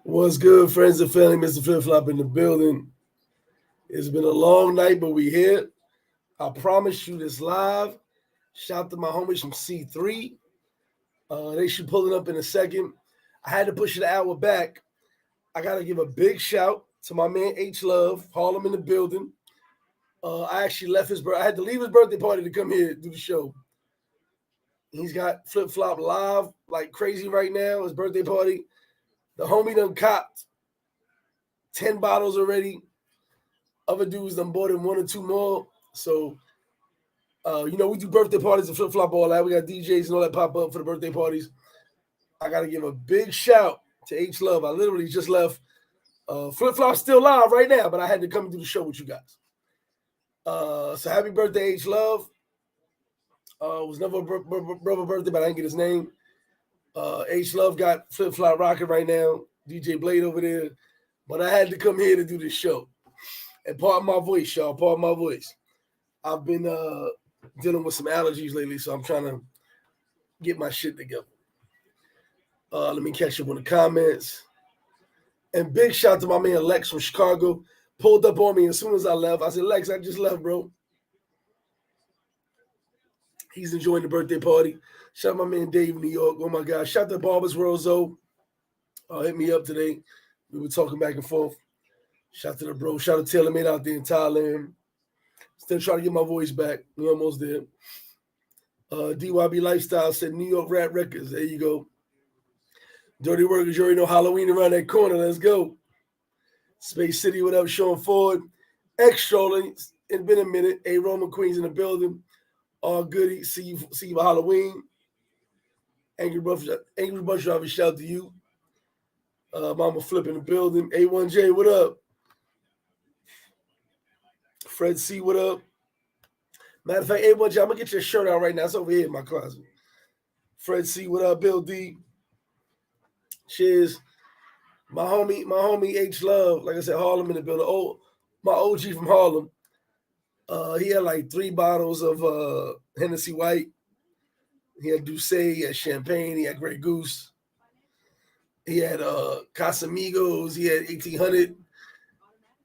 What's good, friends and family? Mr. Flip Flop in the building. It's been a long night, but we here. I promise you this live. Shout out to my homies from C3. They should pull it up in a second. I had to push it an hour back. I got to give a big shout to my man H Love, Harlem in the building. I actually left his birthday. I had to leave his birthday party to come here to do the show. He's got Flip Flop live like crazy right now, his birthday party. The homie done copped 10 bottles already. Other dudes done bought him 1 or 2 more. So, we do birthday parties and Flip Flop all that. We got DJs and all that pop up for the birthday parties. I got to give a big shout to H Love. I literally just left. Flip Flop's still live right now, but I had to come and do the show with you guys. So happy birthday, H Love. It was never a brother birthday, but I didn't get his name. H Love got Flip Flop rocking right now. DJ Blade over there. But I had to come here to do this show. And pardon my voice, y'all. Pardon my voice. I've been dealing with some allergies lately, so I'm trying to get my shit together. Let me catch up on the comments. And big shout to my man Lex from Chicago. Pulled up on me as soon as I left. I said, Lex, I just left, bro. He's enjoying the birthday party. Shout out my man Dave in New York. Oh, my God. Shout out to Barbers World Zoe. Hit me up today. We were talking back and forth. Shout out to the bro. Shout out to Taylor Made out there in Thailand. Still trying to get my voice back. We're almost there. DYB Lifestyle said New York Rap Records. There you go. Dirty Workers, you already know Halloween around that corner. Let's go. Space City, what up? Sean Ford. X-Strolling. It's been a minute. A Roman Queens in the building. All goody. See you for Halloween. Angry Bus Driver, shout out to you. Mama Flip in the building. A1J, what up? Fred C, what up? Matter of fact, A1J, I'm gonna get your shirt out right now. It's over here in my closet. Fred C, what up? Bill D. Cheers. My homie H Love, like I said, Harlem in the building. Oh, my OG from Harlem. He had like 3 bottles of Hennessy White. He had Douce, he had Champagne, he had Grey Goose. He had Casamigos, he had 1800.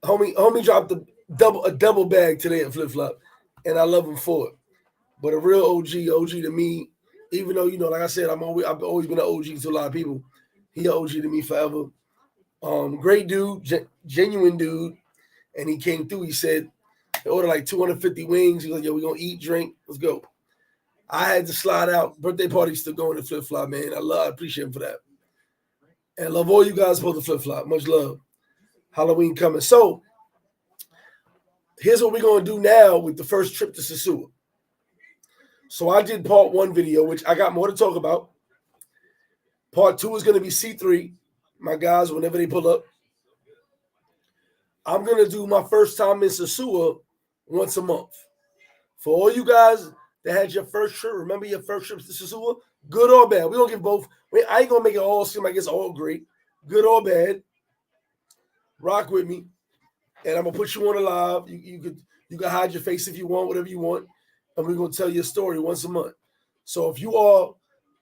Homie dropped a double bag today at Flip Flop, and I love him for it. But a real OG to me, even though, like I said, I've always been an OG to a lot of people. He an OG to me forever. Great dude, genuine dude. And he came through, he said, they ordered like 250 wings. He was like, yo, we're going to eat, drink. Let's go. I had to slide out. Birthday party still going to Flip Flop, man. I appreciate him for that. And I love all you guys for the Flip Flop. Much love. Halloween coming. So, here's what we're going to do now with the first trip to Sosua. So, I did part 1 video, which I got more to talk about. Part 2 is going to be C3. My guys, whenever they pull up. I'm going to do my first time in Sosua once a month. For all you guys that had your first trip, remember your first trip to Sosua? Good or bad. We're going to give both. I ain't going to make it all seem like it's all great. Good or bad. Rock with me. And I'm going to put you on a live. You can hide your face if you want, whatever you want. And we're going to tell your story once a month. So if you are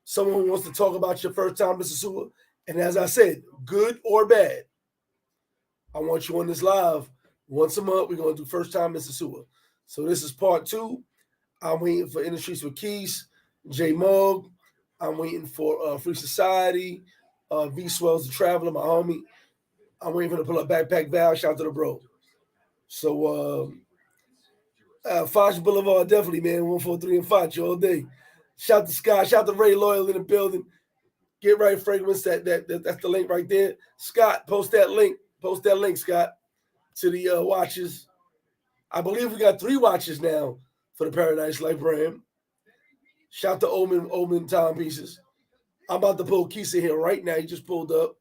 someone who wants to talk about your first time in Sosua, and as I said, good or bad, I want you on this live once a month. We're going to do first time in Sosua. So this is part 2. I'm waiting for Industries with Keys, J Mog. I'm waiting for Free Society, V Swells the Traveler, my homie. I'm waiting for to pull up Backpack Val. Shout out to the bro. So Foch Boulevard, definitely, man. 143 and Foch all day. Shout out to Scott. Shout out to Ray Loyal in the building. Get Right Fragrance. That's the link right there. Scott, post that link. Post that link, Scott, to the watches. I believe we got 3 watches now for the Paradise Life brand. Shout to Omen timepieces. I'm about to pull Keith in here right now. He just pulled up.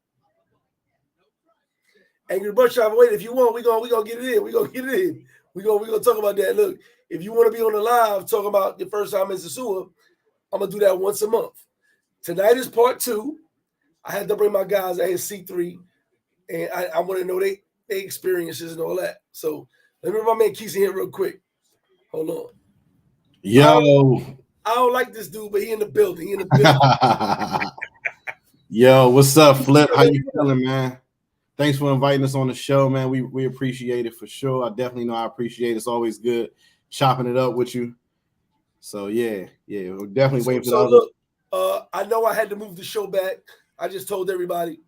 Angry Bus Driver, wait, if you want, we're gonna get it in. We're gonna get it in. We're gonna talk about that. Look, if you want to be on the live talking about your first time in Sosua, I'm gonna do that once a month. Tonight is part 2. I had to bring my guys. I had C3. And I want to know their experiences and all that. So let me bring my man Keith in here real quick. Hold on. Yo. I don't like this dude, but he in the building. Yo, what's up, Flip? How you feeling, man? thanks for inviting us on the show, man. We appreciate it for sure. I definitely know I appreciate it. It's always good chopping it up with you. So yeah, we're definitely waiting for the other. Look, I know I had to move the show back. I just told everybody.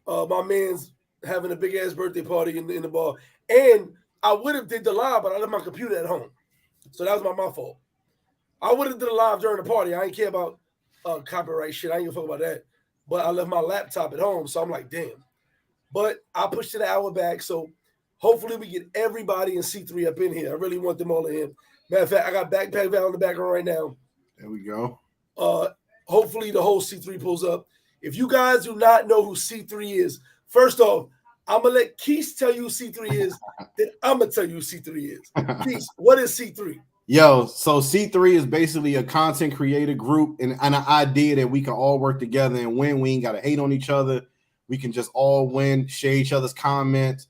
My man's having a big ass birthday party in the bar, and I would have did the live, but I left my computer at home, so that was my fault. I would have did a live during the party. I ain't care about copyright shit. I ain't gonna fuck about that. But I left my laptop at home, so I'm like, damn. But I pushed it an hour back, so hopefully we get everybody in C3 up in here. I really want them all in here. Matter of fact, I got Backpack Val in the background right now. There we go. Hopefully the whole C3 pulls up. If you guys do not know who C3 is, first off, I'm gonna let Keith tell you who C3 is. Then I'm gonna tell you who C3 is. Keith, what is C3? Yo, so C3 is basically a content creator group and an idea that we can all work together and win. We ain't gotta hate on each other. We can just all win, share each other's content,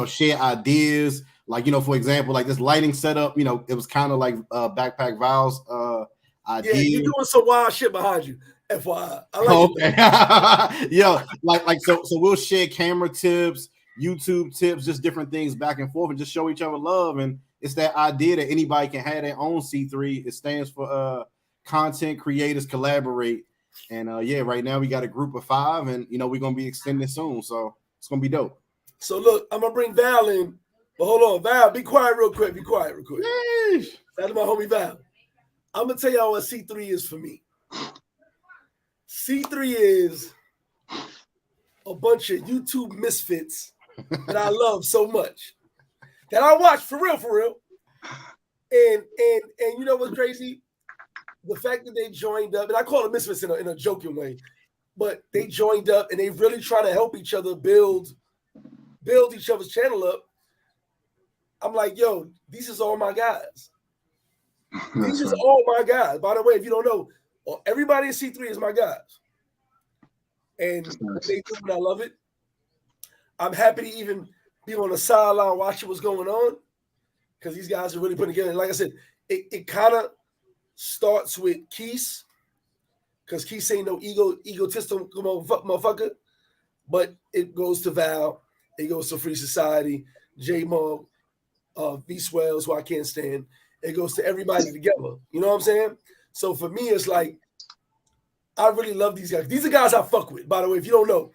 share ideas. Like, for example, like this lighting setup, it was kind of like Backpack Val's idea. Yeah, you're doing some wild shit behind you, FYI. I like okay. So we'll share camera tips, YouTube tips, just different things back and forth and just show each other love. And it's that idea that anybody can have their own C3. It stands for content creators collaborate. And right now we got a group of 5 and we're gonna be extending soon. So it's gonna be dope. So look, I'm gonna bring Val in. But hold on, Val, be quiet real quick. That's my homie Val. I'm gonna tell y'all what C3 is for me. C3 is a bunch of YouTube misfits that I love so much that I watch for real. And you know what's crazy? The fact that they joined up, and I call them misfits in a joking way, but they joined up and they really try to help each other build each other's channel up. I'm like, yo, these is all my guys. These is all my guys. By the way, if you don't know, everybody in C3 is my guys. And they do, and I love it. I'm happy to even be on the sideline watching what's going on because these guys are really putting together. Like I said, it kind of starts with Keith because Keith ain't no egotistical motherfucker, but it goes to Val, it goes to Free Society, J-Mog, V-Swells, who I can't stand. It goes to everybody together. You know what I'm saying? So for me, it's like, I really love these guys. These are guys I fuck with. By the way, if you don't know,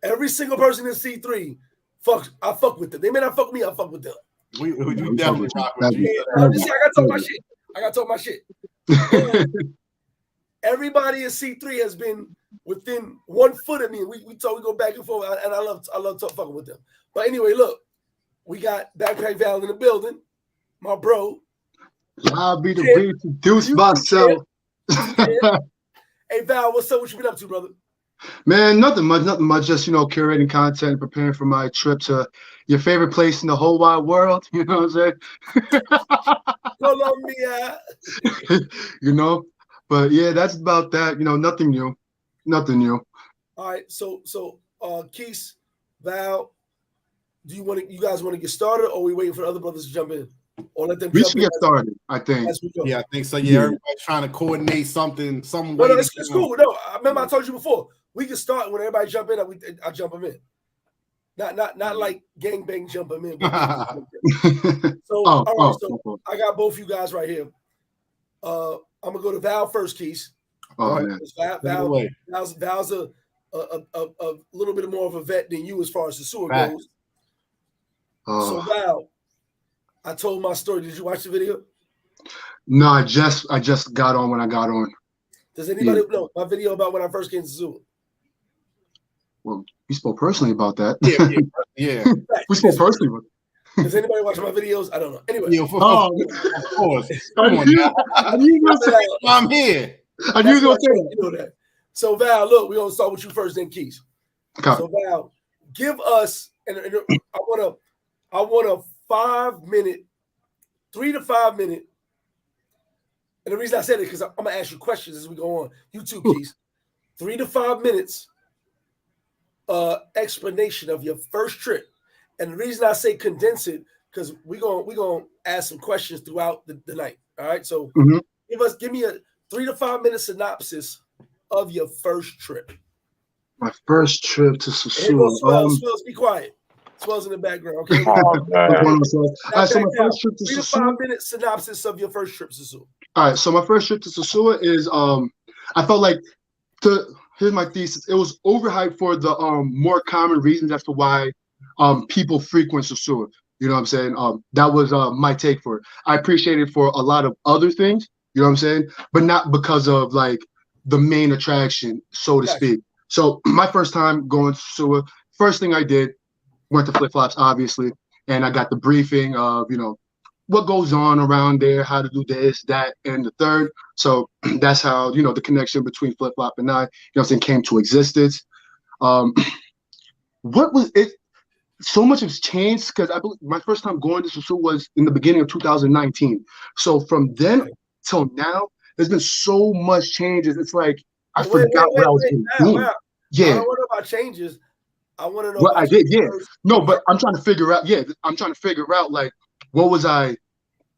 every single person in C3, I fuck with them. They may not fuck with me, I fuck with them. We definitely fuck with you. I gotta talk my shit. Everybody in C3 has been within 1 foot of me. We go back and forth, and I love fucking with them. But anyway, look, we got Backpack Val in the building, my bro. I'll be the reintroduce myself. Hey Val, what's up? What you been up to, brother? Man, nothing much. Just curating content, preparing for my trip to your favorite place in the whole wide world. You know what I'm saying? Colombia. But yeah, that's about that. Nothing new. All right, so Keith, Val, you guys want to get started, or are we waiting for other brothers to jump in? Or let them we should get started, I think. Yeah, I think so. Yeah, everybody's trying to coordinate something, some way. No, it's cool. No, I remember I told you before. We can start when everybody jump in. I jump them in. Not like gangbang jump them in. So I got both you guys right here. I'm gonna go to Val first, Keith. Val's a little bit more of a vet than you as far as the sewer goes. So Val, I told my story. Did you watch the video? No, I just got on when I got on. Does anybody know my video about when I first came to Zoo? Well, we spoke personally about that. Yeah. We spoke personally about it. Does anybody watch my videos? I don't know. Anyway. Of course. Come on now. I'm here. I knew you were going to say that. You know that. So, Val, look, we're going to start with you first, then Keith. Okay. So, Val, give us, and I want a 5 minute, 3 to 5 minute. And the reason I said it because I'm going to ask you questions as we go on. You too, Keith. 3 to 5 minutes explanation of your first trip. And the reason I say condense it, because we're gonna ask some questions throughout the night. All right. So give me a 3 to 5 minute synopsis of your first trip. My first trip to Here goes Sosua. Swells, be quiet. Swells in the background, okay? Oh, man. All Now, right, so my back down. first trip to 3 to Sosua. 5 minute synopsis of your first trip to Sosua. All right, so my first trip to Sosua is I felt like here's my thesis. It was overhyped for the more common reasons as to why people frequent Sosua. You know what I'm saying? That was my take for it. I appreciate it for a lot of other things, you know what I'm saying? But not because of like the main attraction, so to speak. So my first time going to Sosua, first thing I did, went to Flip Flops, obviously, and I got the briefing of, you know, what goes on around there, how to do this, that, and the third. So that's how, you know, the connection between Flip Flop and I, you know what I'm saying, came to existence. What was it? So much has changed because I believe my first time going to Sosua was in the beginning of 2019. So from then till now, there's been so much changes. It's like I forgot what I was doing. Wow. Yeah. I don't want to know about changes. I want to know what about I did. Yeah. No, but I'm trying to figure out. Yeah, I'm trying to figure out like what was I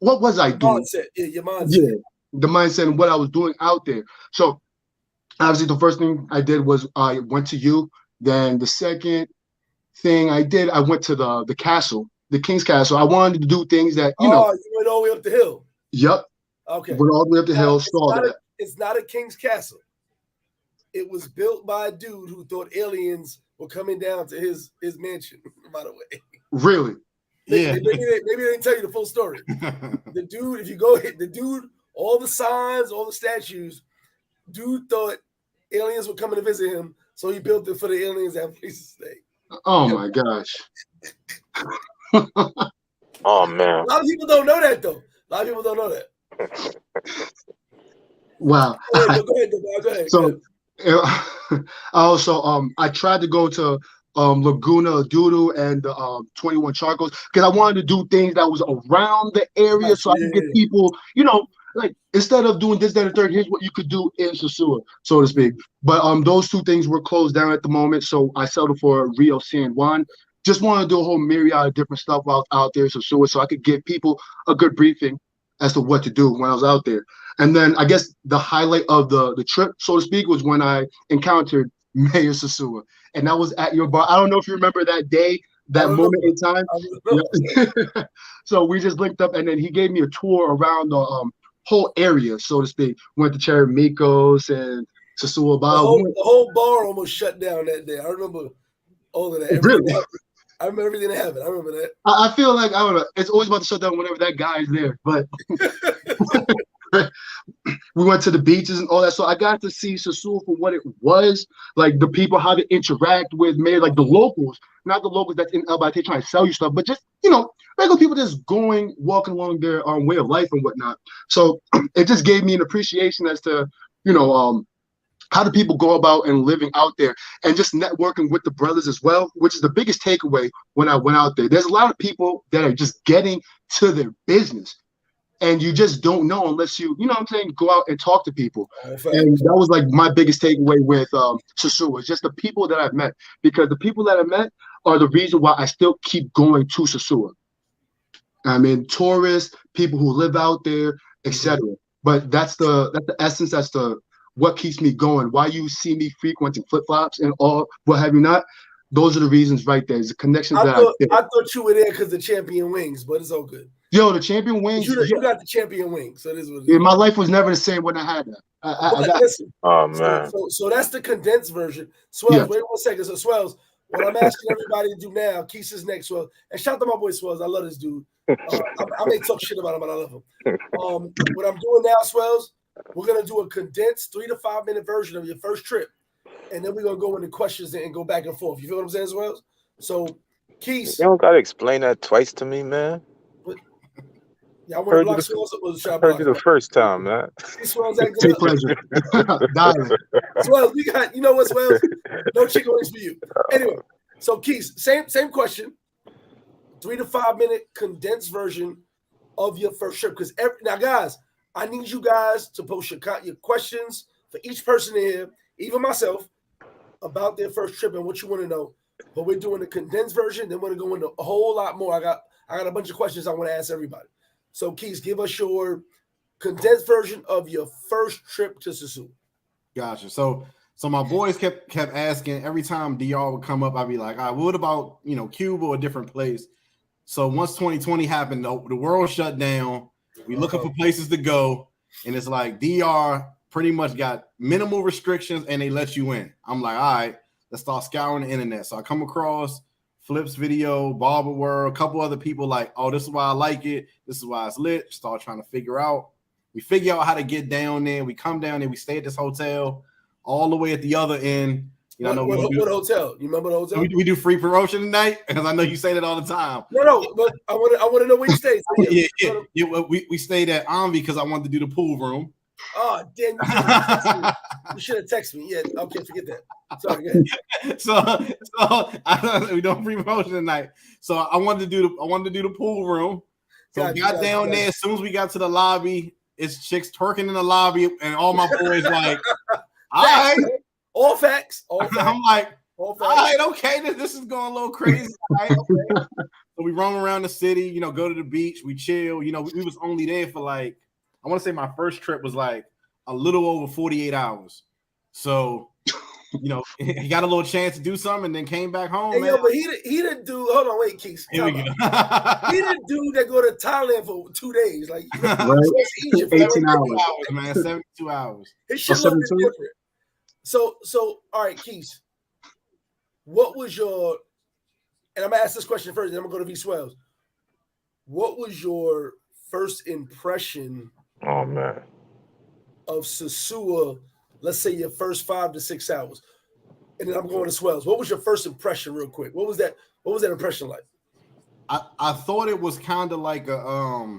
doing? Mindset. Yeah, your mindset. Yeah, the mindset and what I was doing out there. So obviously the first thing I did was I went to you. Then the second thing I did, I went to the castle, the King's Castle. I wanted to do things that, you know. You went all the way up the hill. Yep. Okay. Went all the way up the hill, saw that. It's not a King's Castle. It was built by a dude who thought aliens were coming down to his mansion, by the way. Really? Yeah. Maybe they didn't tell you the full story. The dude, if you go hit the dude, all the signs, all the statues, dude thought aliens were coming to visit him, so he built it for the aliens to have a place to stay. Oh my gosh. Oh man. A lot of people don't know that though. A lot of people don't know that. Wow. Go ahead. So also I tried to go to Laguna Doodle and 21 Charcoals because I wanted to do things that was around the area so I could get people, you know, like instead of doing this, that, and third, here's what you could do in Sosua, so to speak. But those two things were closed down at the moment, so I settled for Rio San Juan. Just wanted to do a whole myriad of different stuff out there in Sosua so I could give people a good briefing as to what to do when I was out there. And then I guess the highlight of the trip, so to speak, was when I encountered Mayor Sosua. And that was at your bar. I don't know if you remember that day, that moment in time. Yeah. So we just linked up, and then he gave me a tour around the whole area, so to speak. Went to Cheramicos and Sosua Bar. The whole bar almost shut down that day. I remember all of that. Really? I remember everything that happened. I remember that. I feel like, I don't know, it's always about to shut down whenever that guy is there. But we went to the beaches and all that. So I got to see Sosua for what it was, like the people, how they interact with maybe like the locals, not the locals that's in El Bate trying to sell you stuff, but just, you know, regular people just walking along their way of life and whatnot. So it just gave me an appreciation as to, you know, how do people go about and living out there and just networking with the brothers as well, which is the biggest takeaway when I went out there. There's a lot of people that are just getting to their business. And you just don't know unless you know what I'm saying, go out and talk to people. And that was like my biggest takeaway with Sosua, just the people that I've met. Because the people that I met are the reason why I still keep going to Sosua. I mean, tourists, people who live out there, etc. But that's the essence, that's what keeps me going. Why you see me frequenting Flip Flops and all, what have you not. Those are the reasons right there. It's the connections I thought you were there because the champion wings, but it's all good. Yo, the champion wings. You got the champion wings, so it is what it is. Yeah, my life was never the same when I had that. Listen, oh man. So that's the condensed version. Swells, wait 1 second. So Swells, what I'm asking everybody to do now, Keith's is next, Swells, and shout out to my boy Swells. I love this dude. I may talk shit about him, but I love him. What I'm doing now, Swells, we're gonna do a condensed 3 to 5 minute version of your first trip. And then we're gonna go into questions and go back and forth. You feel what I'm saying, Swells? So, Keith, you don't gotta explain that twice to me, man. Yeah, I want to block Swells up. I heard you the first time, man. Swells, take pleasure. Swells, we got, you know what, Swells? No chicken wings for you. Anyway, so Keith, same question. 3 to 5 minute condensed version of your first trip. Because now, guys, I need you guys to post your questions for each person here, even myself, about their first trip and what you want to know. But we're doing a condensed version. Then we're going to go into a whole lot more. I got a bunch of questions I want to ask everybody. So, Keith, give us your condensed version of your first trip to Sosua. Gotcha. So So my boys kept asking every time DR would come up, I'd be like, all right, what about Cuba or a different place? So once 2020 happened, the world shut down. We looking for places to go, and it's like DR pretty much got minimal restrictions, and they let you in. I'm like, all right, let's start scouring the internet. So I come across Flip's video, Barber World, a couple other people like, oh, this is why I like it. This is why it's lit. Start trying to figure out. We figure out how to get down there. We come down there. We stay at this hotel all the way at the other end. What hotel? You remember the hotel? We do free promotion tonight because I know you say that all the time. No, but I want to know where you stayed. So we stayed at Envy because I wanted to do the pool room. Oh, damn! You should have texted me. Yeah, okay, forget that. Sorry. Go ahead. So we doing free promotion tonight. So I wanted to do the pool room. So we got down there. As soon as we got to the lobby, it's chicks twerking in the lobby, and all my boys like, all right. All facts. I'm like, all right, okay, this is going a little crazy. Right, okay. So we roam around the city, go to the beach, we chill. We was only there for like, I want to say my first trip was like a little over 48 hours. So, he got a little chance to do something and then came back home. Hey, but he didn't do. Hold on, wait, Keith. He didn't do that. Go to Thailand for 2 days, like Egypt, 18 hours, man, 72 hours. It should look different. So, all right, Keith. What was your? And I'm gonna ask this question first, then I'm gonna go to V Swells. What was your first impression? Oh man. Of Sosua, let's say your first 5 to 6 hours, and then I'm going to Swells. What was your first impression, real quick? What was that impression like? I thought it was kind of like I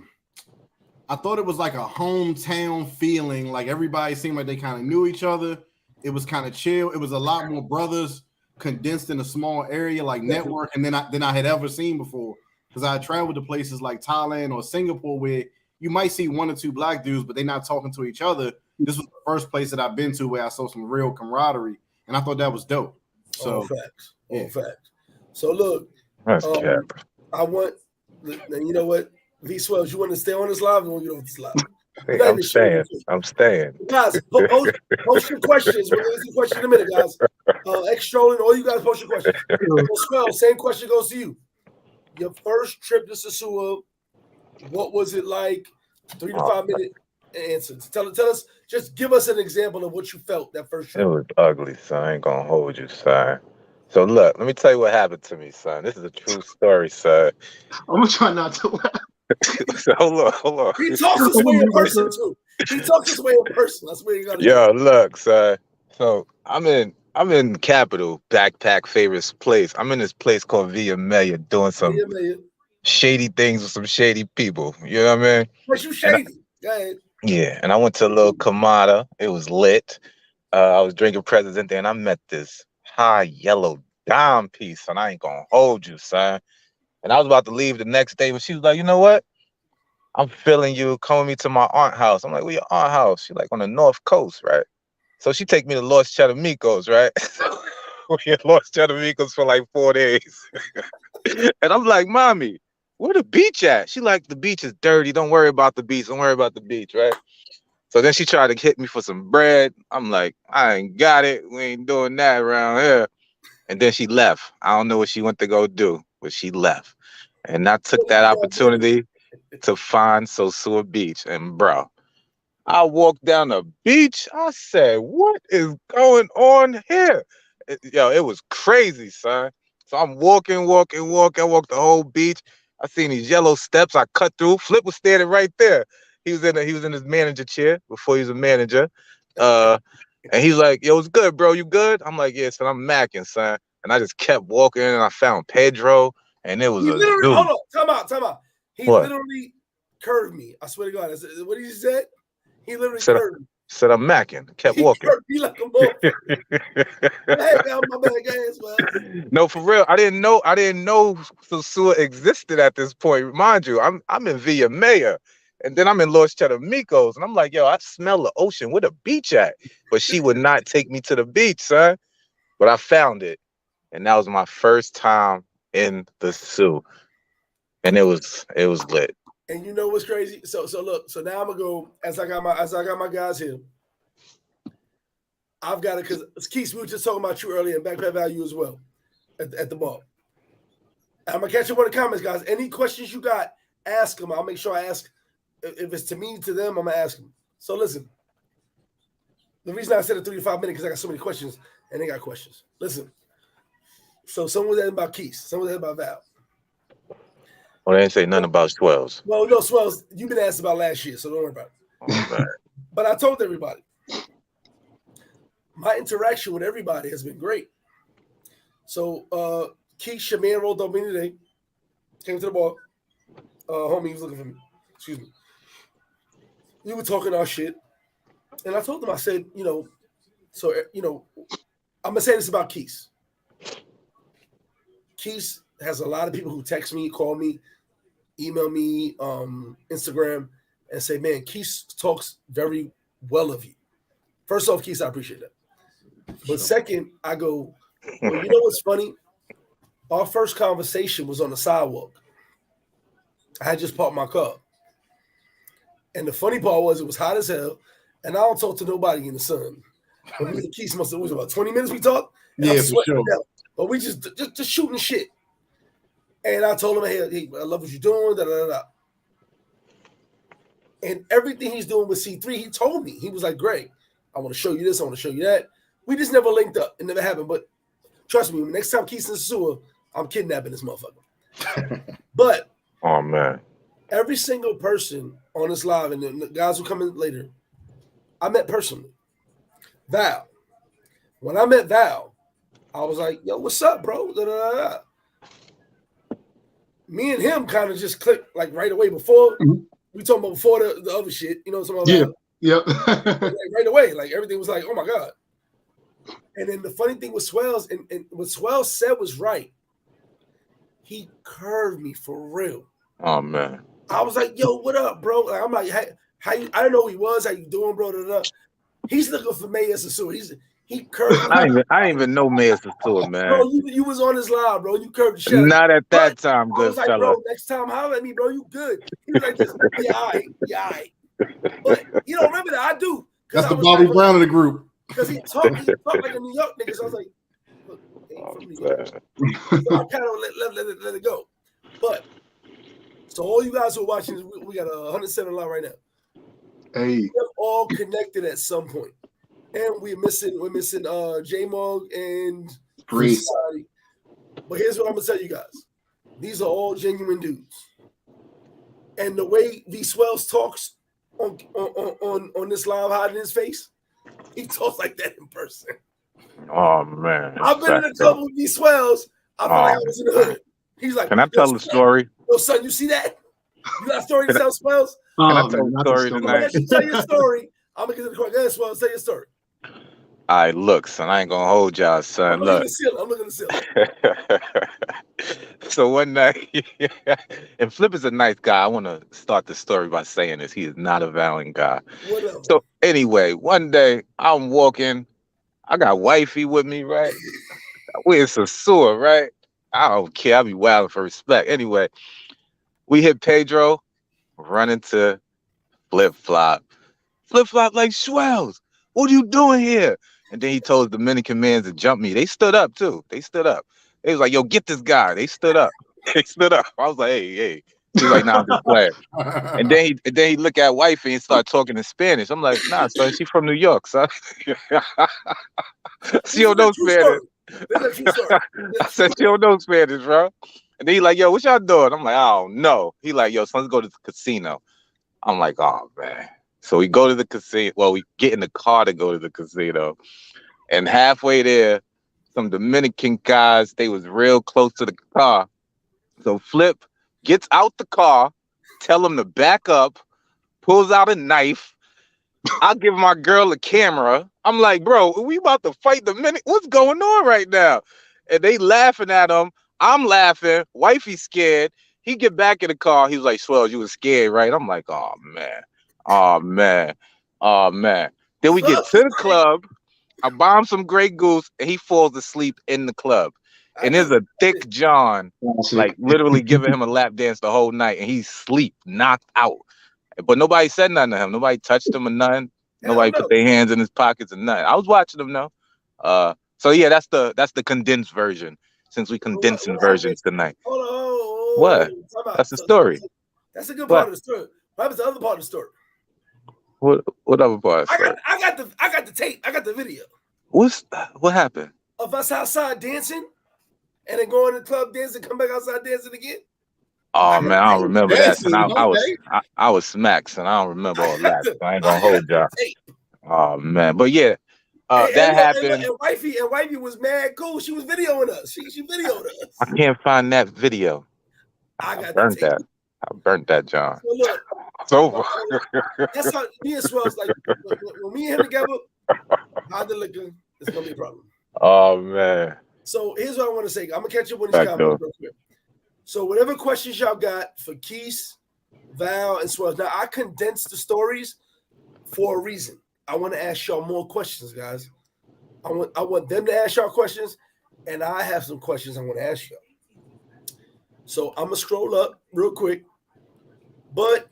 thought it was like a hometown feeling. Like everybody seemed like they kind of knew each other. It was kind of chill. It was a lot more brothers condensed in a small area, like network, and than I had ever seen before. Because I traveled to places like Thailand or Singapore where you might see 1 or 2 black dudes, but they're not talking to each other. This was the first place that I've been to where I saw some real camaraderie, and I thought that was dope. So all facts. So look, I want. You know what, V Swells, you want to stay on this live or you want to get off this live? Hey, I'm staying. Guys, post your questions. We're going to do questions in a minute, guys. X-Strolling, all you guys post your questions. Swell, same question goes to you. Your first trip to Sosua, what was it like? 3 to 5 minute answers. Tell us, just give us an example of what you felt that first trip. It was ugly, son. I ain't gonna hold you, son. So look, let me tell you what happened to me, son. This is a true story, son. I'm gonna try not to laugh. So hold on. He talks this way in person too. He talks this way in person. That's where you gotta. Yo, look, son. So I'm in Capital, backpack favorite place. I'm in this place called Villa Maya doing some shady things with some shady people. You know what I mean? But you shady. Go ahead. Yeah, and I went to a little Kamada. It was lit. I was drinking Presidente, and I met this high yellow dime piece, and I ain't gonna hold you, son. And I was about to leave the next day, but she was like, you know what? I'm feeling you. Come with me to my aunt house. I'm like, where your aunt house? She's like on the North Coast, right? So she take me to Los Chatamicos, right? We in Los Chatamicos for like 4 days. And I'm like, mommy, where the beach at? She like, the beach is dirty. Don't worry about the beach. Don't worry about the beach, right? So then she tried to hit me for some bread. I'm like, I ain't got it. We ain't doing that around here. And then she left. I don't know what she went to go do, but she left. And I took that opportunity to find Sosua Beach. And bro, I walked down the beach. I said, what is going on here? It was crazy, son. So I'm walking. I walked the whole beach. I seen these yellow steps. I cut through. Flip was standing right there. He was in his manager chair before he was a manager. And he's like, yo, it's good, bro. You good? I'm like, yeah, son, I'm macking, son. And I just kept walking and I found Pedro. And it was hold on, time out. He what? Literally curved me. I swear to God. What did he say? He literally curved me. Said I'm macking. Kept walking. He curved me like a motherfucker. My bad, guys. Well. No, for real. I didn't know Sosua existed at this point. Mind you, I'm in Villa Maya. And then I'm in Los Chatamicos. And I'm like, yo, I smell the ocean. Where the beach at? But she would not take me to the beach, son. But I found it. And that was my first time in the zoo. And it was lit. And you know what's crazy? So look, so now I'm gonna go as I got my guys here. I've got it because Keith, we were just talking about you earlier and backpack value as well at the bar. I'm gonna catch up on the comments, guys. Any questions you got, ask them. I'll make sure I ask. If it's to me, to them, I'm gonna ask them. So listen, the reason I said it 3 to 5 minutes because I got so many questions and they got questions. Listen. So someone was asking about Keith. Someone was asking about Val. Well, they didn't say nothing about Swells. Well, no, Swells, you've been asked about last year, so don't worry about it. Oh, But I told everybody, my interaction with everybody has been great. So Keith Shamir rolled up me today, came to the bar. Homie was looking for me. Excuse me. We were talking our shit. And I told him, I said, I'm going to say this about Keith. Keith has a lot of people who text me, call me, email me, Instagram, and say, man, Keith talks very well of you. First off, Keith, I appreciate that. But second, I go, well, you know what's funny? Our first conversation was on the sidewalk. I had just parked my car. And the funny part was it was hot as hell, and I don't talk to nobody in the sun. But me and Keith must have, about 20 minutes we talked? Yeah, for sure. But we just shooting shit. And I told him, hey, I love what you're doing, da-da-da-da. And everything he's doing with C3, he told me. He was like, Greg, I want to show you this, I want to show you that. We just never linked up. It never happened. But trust me, next time Keith's in Sosua, I'm kidnapping this motherfucker. But oh man, every single person on this live, and the guys who come in later, I met personally. Val. When I met Val, I was like, yo, what's up, bro? Da-da-da-da. Me and him kind of just clicked like right away before. Mm-hmm. We talking about before the other shit, you know what I'm talking about? Yeah. Like, right away. Like everything was like, oh my God. And then the funny thing with Swells, and what Swells said was right. He curved me for real. Oh man. I was like, yo, what up, bro? Like, I'm like, hey, how you, I don't know who he was, how you doing, bro? Da-da-da. He's looking for Mayor Sosua. He curved me. I didn't even know Mayor Sosua, man. Bro, you was on his live, bro. You curved the shit. Not at that time, good I was like, fella. bro, next time holler at me, bro. You good. He was like, yeah, all right. But you don't remember that. I do. That's the Bobby Brown of the group. Because he talked like a New York nigga. So I was like, look, from New York. So I kind of let it go. But so all you guys who are watching, we got 107 live right now. Hey, We're all connected at some point. And we're missing J-Mog and Grease. But here's what I'm gonna tell you guys. These are all genuine dudes. And the way these Swells talks on this live hiding his face, he talks like that in person. Oh man. I've been in a couple with these Swells. I feel like I was in the hood. He's like, can I tell the story? Yo, son, you see that? You got a story to tell Swells? Can I tell the story I'm tonight? gonna let you tell your story. I'm gonna get to the court. Go ahead, Swells, tell your story. All right, look, son, I ain't gonna hold y'all, son. I'm looking at the ceiling. So one night, and Flip is a nice guy. I want to start the story by saying this. He is not a violent guy. Whatever. So anyway, one day I'm walking. I got wifey with me, right? We're in Sosua, right? I don't care. I be wilding for respect. Anyway, we hit Pedro, run into Flip Flop. Flip Flop like, Swells, what are you doing here? And then he told the Dominican men to jump me. They stood up too. They stood up. They was like, yo, get this guy. They stood up. They stood up. I was like, hey. He's like, nah, I'm just playing. And then he look at wifey and start talking in Spanish. I'm like, nah, son, she from New York, son. She don't know Spanish. I said, she don't know Spanish, bro. And then he like, yo, what y'all doing? I'm like, I don't know. He like, yo, son, let's go to the casino. I'm like, oh man. So we go to the casino. Well, we get in the car to go to the casino. And halfway there, some Dominican guys, they was real close to the car. So Flip gets out the car, tell him to back up, pulls out a knife. I give my girl a camera. I'm like, bro, are we about to fight the minute? What's going on right now? And they laughing at him. I'm laughing. Wifey scared. He get back in the car. He was like, Swells, you was scared, right? I'm like, oh, man. Then we get to the club. I buy him some Grey Goose, and he falls asleep in the club. And there's a thick John, like literally giving him a lap dance the whole night, and he's knocked out. But nobody said nothing to him. Nobody touched him or nothing. Nobody put their hands in his pockets or nothing. I was watching them though. So yeah, that's the condensed version. Since we condensing versions tonight. Hold on. What? That's the story. That's a good part of the story. What happens to the other part of the story? What other part? I got the tape. I got the video. What happened? Of us outside dancing, and then going to the club dancing, come back outside dancing again. Oh man, I don't remember that. And I was smacked, and I don't remember all that. So I ain't gonna hold y'all. Oh man, but yeah, that happened. And wifey was mad cool. She was videoing us. She videoed us. I can't find that video. I burnt that. I burnt that, John. So look, it's over. That's how me and Swell's like. When me and him together, hide the liquor. It's gonna be a problem. Oh man. So here's what I want to say. I'm gonna catch up with these comments real quick. So whatever questions y'all got for Keith, Val, and Swells. Now I condensed the stories for a reason. I want to ask y'all more questions, guys. I want them to ask y'all questions, and I have some questions I want to ask y'all. So I'm gonna scroll up real quick, but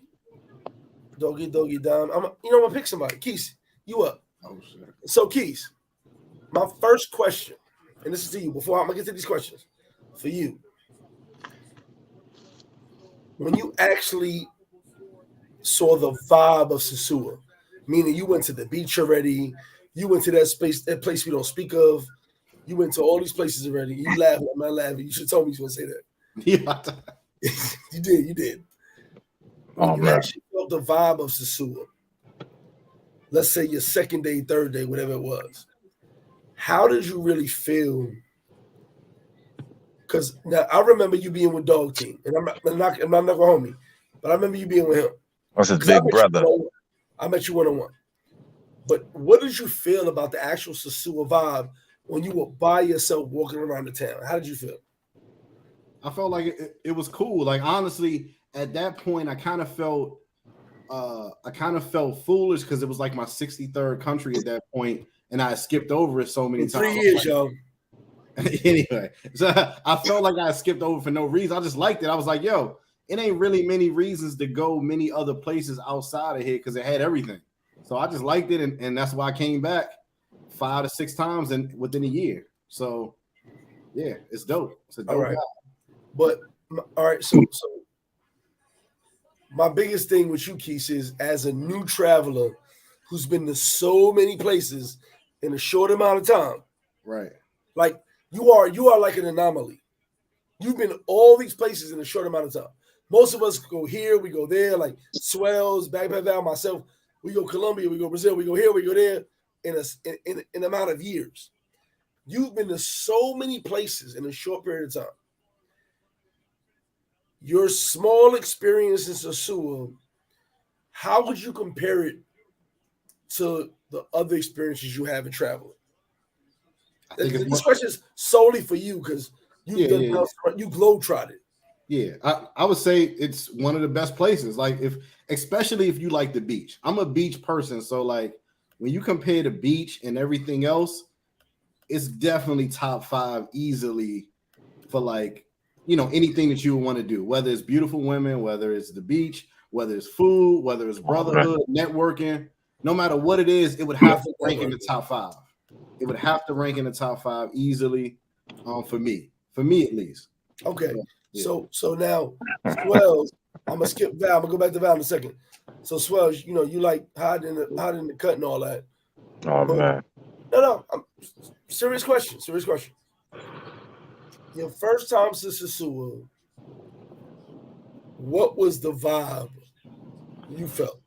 doggy down. I'm gonna pick somebody. Keith, you up? Oh shit. So Keith, my first question, and this is to you. Before I'm gonna get to these questions, for you, when you actually saw the vibe of Sosua, meaning you went to the beach already, you went to that place we don't speak of, you went to all these places already. You laughing? I'm not laughing. You should have told me you was gonna say that. Yeah. You did. When you actually felt the vibe of Sosua, let's say your second day, third day, whatever it was, how did you really feel? Because now I remember you being with Dog Team, and I'm not gonna homie, but I remember you being with him. That's his big brother. I met you one-on-one. But what did you feel about the actual Sosua vibe when you were by yourself walking around the town? How did you feel? I felt like it was cool. Like honestly, at that point, I kind of felt foolish because it was like my 63rd country at that point, and I skipped over it so many times. 3 years, yo. Anyway, so I felt like I skipped over for no reason. I just liked it. I was like, yo, it ain't really many reasons to go many other places outside of here because it had everything. So I just liked it, and that's why I came back 5 to 6 times within a year. So yeah, it's dope. It's a dope guy. But all right, so my biggest thing with you, Keith, is as a new traveler who's been to so many places in a short amount of time, right? Like you are like an anomaly. You've been all these places in a short amount of time. Most of us go here, we go there, like Swells, Backpack Val, myself. We go Colombia, we go Brazil, we go here, we go there in an amount of years. You've been to so many places in a short period of time. Your small experience in Sosua, how would you compare it to the other experiences you have in traveling? This question is solely for you because you globetrotted. Yeah, I would say it's one of the best places. Like especially if you like the beach. I'm a beach person, so like when you compare the beach and everything else, it's definitely top 5 easily for like, you know, anything that you would want to do, whether it's beautiful women, whether it's the beach, whether it's food, whether it's brotherhood, networking, no matter what it is, it would have to rank in the top 5. It would have to rank in the top 5 easily for me at least. Okay. Yeah. So now, Swells, I'm gonna skip Val. I'm gonna go back to Val in a second. So Swells, you know, you like hiding in the cut and all that. Oh man. No. Serious question. Your first time to Sosua, what was the vibe you felt?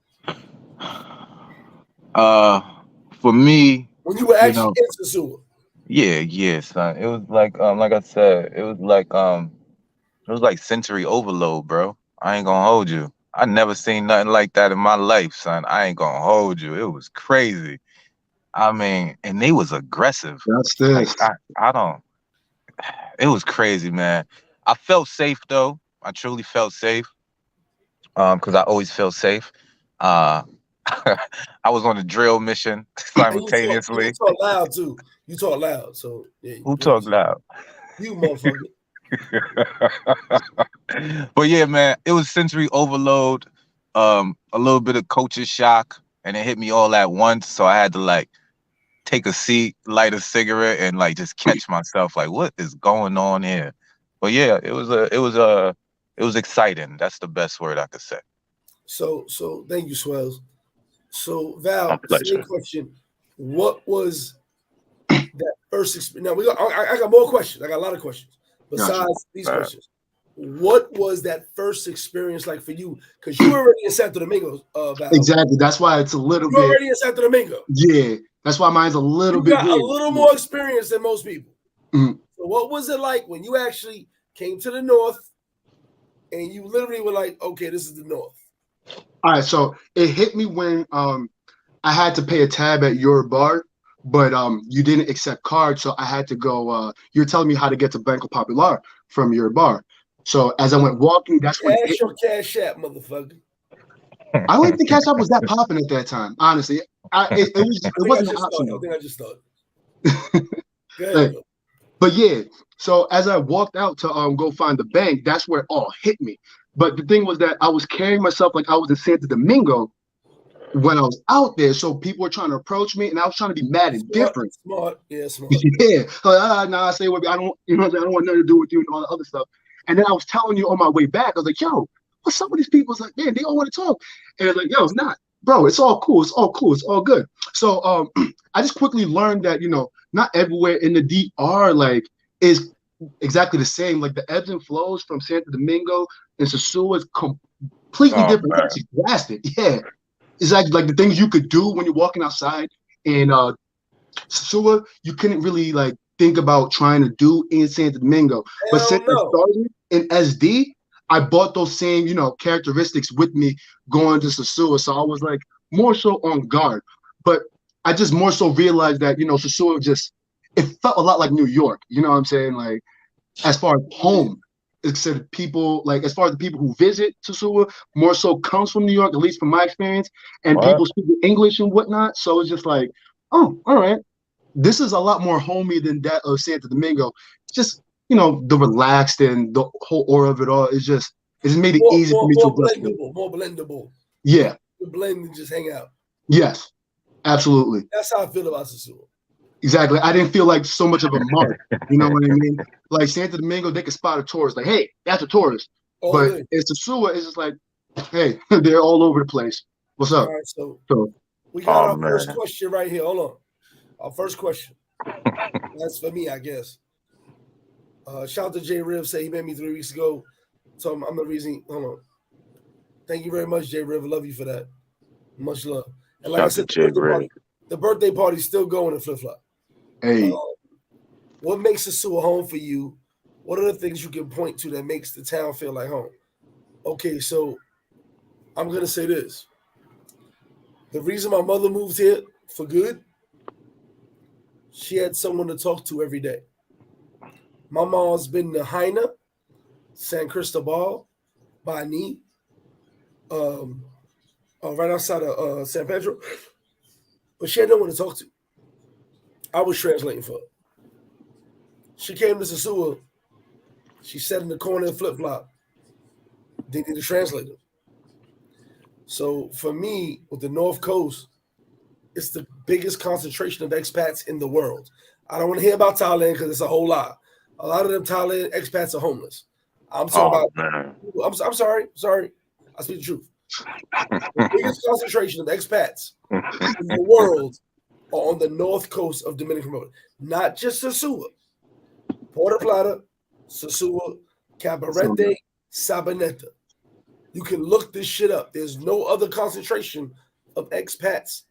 For me, when you were actually in Sosua. Yeah, son. It was like I said, it was like sensory overload, bro. I ain't gonna hold you. I never seen nothing like that in my life, son. I ain't gonna hold you. It was crazy. I mean, and they was aggressive. That's this. Like, I don't. It was crazy, man. I felt safe though. I truly felt safe. Because I always felt safe. I was on a drill mission simultaneously. You talk loud too. You talk loud. So yeah, who talk loud? You motherfucker. But yeah, man, it was sensory overload. A little bit of culture shock. and it hit me all at once. So I had to like take a seat, light a cigarette, and like just catch myself. Like, what is going on here? But yeah, it was exciting. That's the best word I could say. So thank you, Swells. So My Val, pleasure. same question. What was that first experience? Now I got more questions. I got a lot of questions besides these questions. What was that first experience like for you? Because you were already in Santo Domingo, Val. Exactly. That's why it's a little You're bit. already in Santo Domingo. Yeah, that's why mine's a little You bit. got weird. a little more experience than most people. Mhm. So what was it like when you actually came to the north and you literally were like, okay, this is the north? All right, so it hit me when I had to pay a tab at your bar, but you didn't accept cards, so I had to go. You're telling me how to get to Banco Popular from your bar. So as I went walking, that's when it hit me. Cash app, motherfucker. I don't even think Cash App was that popping at that time. Honestly, it wasn't an option. I think I just thought. Like, but yeah, so as I walked out to go find the bank, that's where it all hit me. But the thing was that I was carrying myself like I was in Santo Domingo when I was out there, so people were trying to approach me, and I was trying to be mad and different. Smart. Yeah, like, nah, I say what I don't, I don't want nothing to do with you and all the other stuff. And then I was telling you on my way back, I was like, yo, what's up with these people? It's like, man, they all want to talk. And it's like, yo, it's not, bro. It's all cool. It's all cool. It's all good. So I just quickly learned that not everywhere in the DR like is exactly the same. Like the ebbs and flows from Santo Domingo and Sosua is completely different. It's actually drastic. Yeah. It's like the things you could do when you're walking outside in Sosua, you couldn't really like think about trying to do in Santo Domingo. But since I started in SD, I bought those same, characteristics with me going to Sosua. So I was like more so on guard. But I just more so realized that, Sosua it felt a lot like New York. You know what I'm saying? Like as far as home. Except people like as far as the people who visit Sosua, more so comes from New York, at least from my experience, and people speak English and whatnot. So it's just like, oh, all right, this is a lot more homey than that of Santo Domingo. Just the relaxed and the whole aura of it all is just made it easy for me to adjust. More blendable. Yeah, to blend and just hang out. Yes, absolutely. That's how I feel about Sosua. Exactly. I didn't feel like so much of a mark. You know what I mean? Like Santo Domingo, they could spot a tourist. Like, hey, that's a tourist. But it's Sosua, it's just like, hey, they're all over the place. What's up? All right, so we got our first question right here. Hold on. Our first question. That's for me, I guess. Shout out to J Riv, say he met me 3 weeks ago. So I'm the reason. Hold on. Thank you very much, J Riv. I love you for that. Much love. And like I said, the birthday party's still going in Flip Flop. Hey. What makes Sosua home for you? What are the things you can point to that makes the town feel like home? Okay, so I'm going to say this. The reason my mother moved here for good, she had someone to talk to every day. My mom's been to Haina, San Cristobal, Bani, right outside of San Pedro, but she had no one to talk to. I was translating for her. She came to Sosua. She sat in the corner and flip-flop. They need a translator. So for me, with the North Coast, it's the biggest concentration of expats in the world. I don't want to hear about Thailand because it's a whole lot. A lot of them Thailand expats are homeless. I'm talking about. I'm sorry. I speak the truth. The biggest concentration of expats in the world are on the North Coast of Dominican Republic, not just Sosua. Puerto Plata, Sosua, Cabarete, Sabaneta. You can look this shit up. There's no other concentration of expats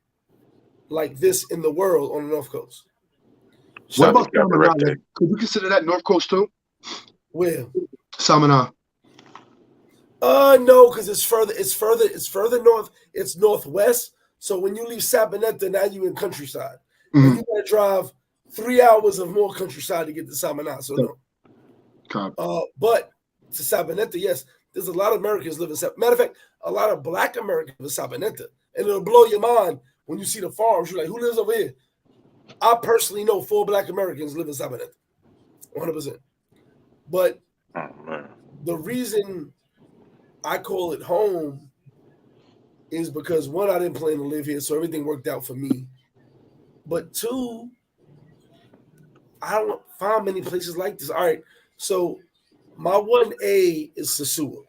like this in the world on the North Coast. What about Samana? Could you consider that North Coast too? Where? Samana. No, because it's further north. It's northwest. So when you leave Sabaneta, now you're in countryside. Mm-hmm. And you gotta drive 3 hours of more countryside to get to Samana. So no. But to Sabaneta, yes, there's a lot of Americans live in Sabaneta. Matter of fact, a lot of Black Americans live in Sabaneta. And it'll blow your mind when you see the farms. You're like, who lives over here? I personally know 4 Black Americans live in Sabaneta. 100%. But the reason I call it home is because one, I didn't plan to live here, so everything worked out for me. But two, I don't find many places like this. All right, so my 1A is Sosua.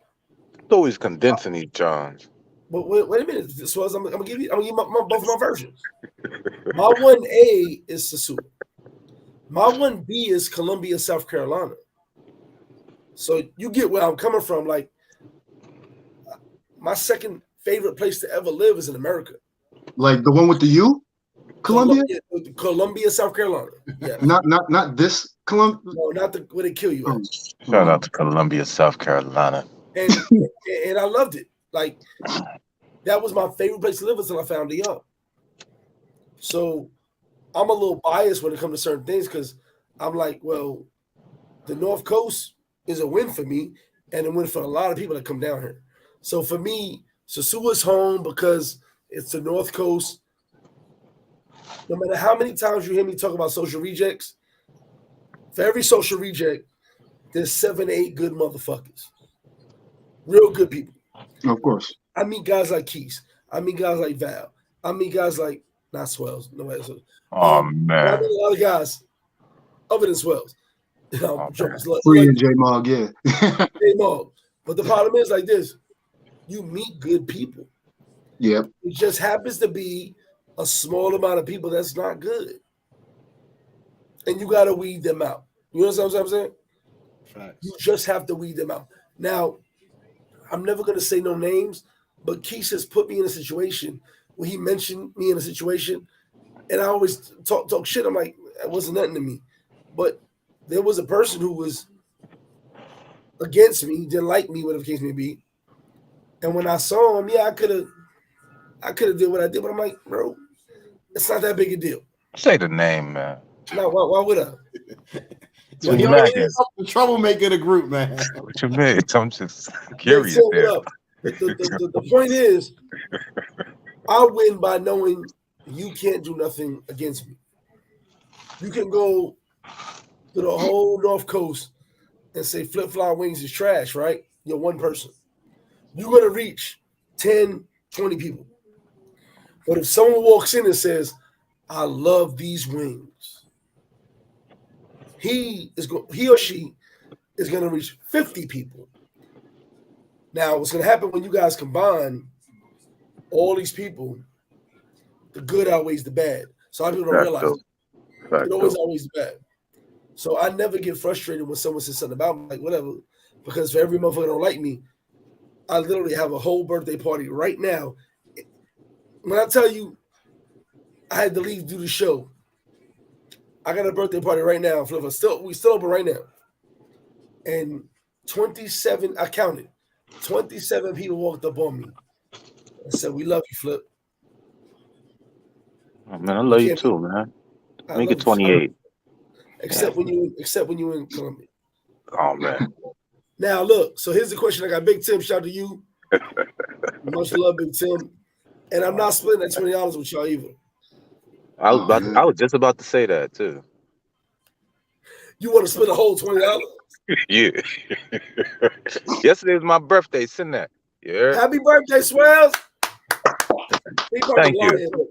It's always condensing these Johns. But wait a minute, so I'm gonna give you both my versions. My 1A is Sosua. My 1B is Colombia, South Carolina. So you get where I'm coming from. Like, my second favorite place to ever live is in America. Like the one with the U? Colombia? Colombia, South Carolina. Yeah. Not this Colombia. No, not the where they kill you at. Shout out to Colombia, South Carolina. And I loved it. Like, that was my favorite place to live until I found Leon. So I'm a little biased when it comes to certain things because I'm like, well, the North Coast is a win for me and a win for a lot of people that come down here. So for me, Sosua's home because it's the North Coast. No matter how many times you hear me talk about social rejects, for every social reject, there's 7 to 8 good motherfuckers. Real good people. Of course. I meet guys like Keys. I meet guys like Val. I meet guys like, not Swells. No way. Oh, man. I meet a lot of guys other than Swells. Free and J-Mog, yeah. J-Mog. But the problem is like this. You meet good people. Yep. It just happens to be a small amount of people that's not good. And you got to weed them out. You know what I'm saying? Facts. You just have to weed them out. Now, I'm never going to say no names, but Keith has put me in a situation where he mentioned me in a situation, and I always talk shit. I'm like, it wasn't nothing to me. But there was a person who was against me, didn't like me, whatever the case may be. And when I saw him, yeah, I could have did what I did, but I'm like, bro, it's not that big a deal. Say the name, man. No, why would I? So he already is the troublemaker of the group, man. What you mean? I'm just curious there. The point is, I win by knowing you can't do nothing against me. You can go to the whole North Coast and say flip-flop wings is trash, right? You're one person. You're going to reach 10, 20 people. But if someone walks in and says, I love these wings, he or she is going to reach 50 people. Now, what's going to happen when you guys combine all these people, the good outweighs the bad. So a lot of people don't realize it. It always outweighs the bad. So I never get frustrated when someone says something about me, like whatever, because for every motherfucker that don't like me, I literally have a whole birthday party right now. When I tell you I had to leave to do the show, I got a birthday party right now. We still open right now. And 27, I counted, 27 people walked up on me and said, we love you, Flip. Oh, man, I love you too, man. Make it 28. Except when you in Colombia. Oh, man. Now look, so here's the question. I got Big Tim, shout out to you. Much love, Big Tim. And I'm not splitting that $20 with y'all either. I was just about to say that too. You want to split a whole $20? Yeah. Yesterday's my birthday. Send that. Yeah. Happy birthday, Swells. Thank you.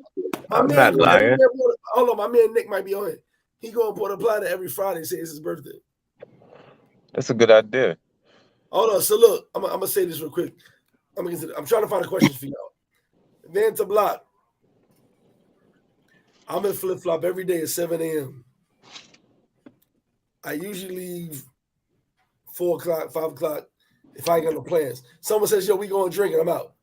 I'm not lying. Hold on, my man Nick might be on it. He go and put a platter every Friday and say it's his birthday. That's a good idea. Hold on. So look, I'm gonna say this real quick. I'm trying to find the questions for y'all. Van to Block. I'm in Flip Flop every day at 7 a.m. I usually leave 4 o'clock, 5 o'clock if I ain't got no plans. Someone says, yo, we going drinking, I'm out.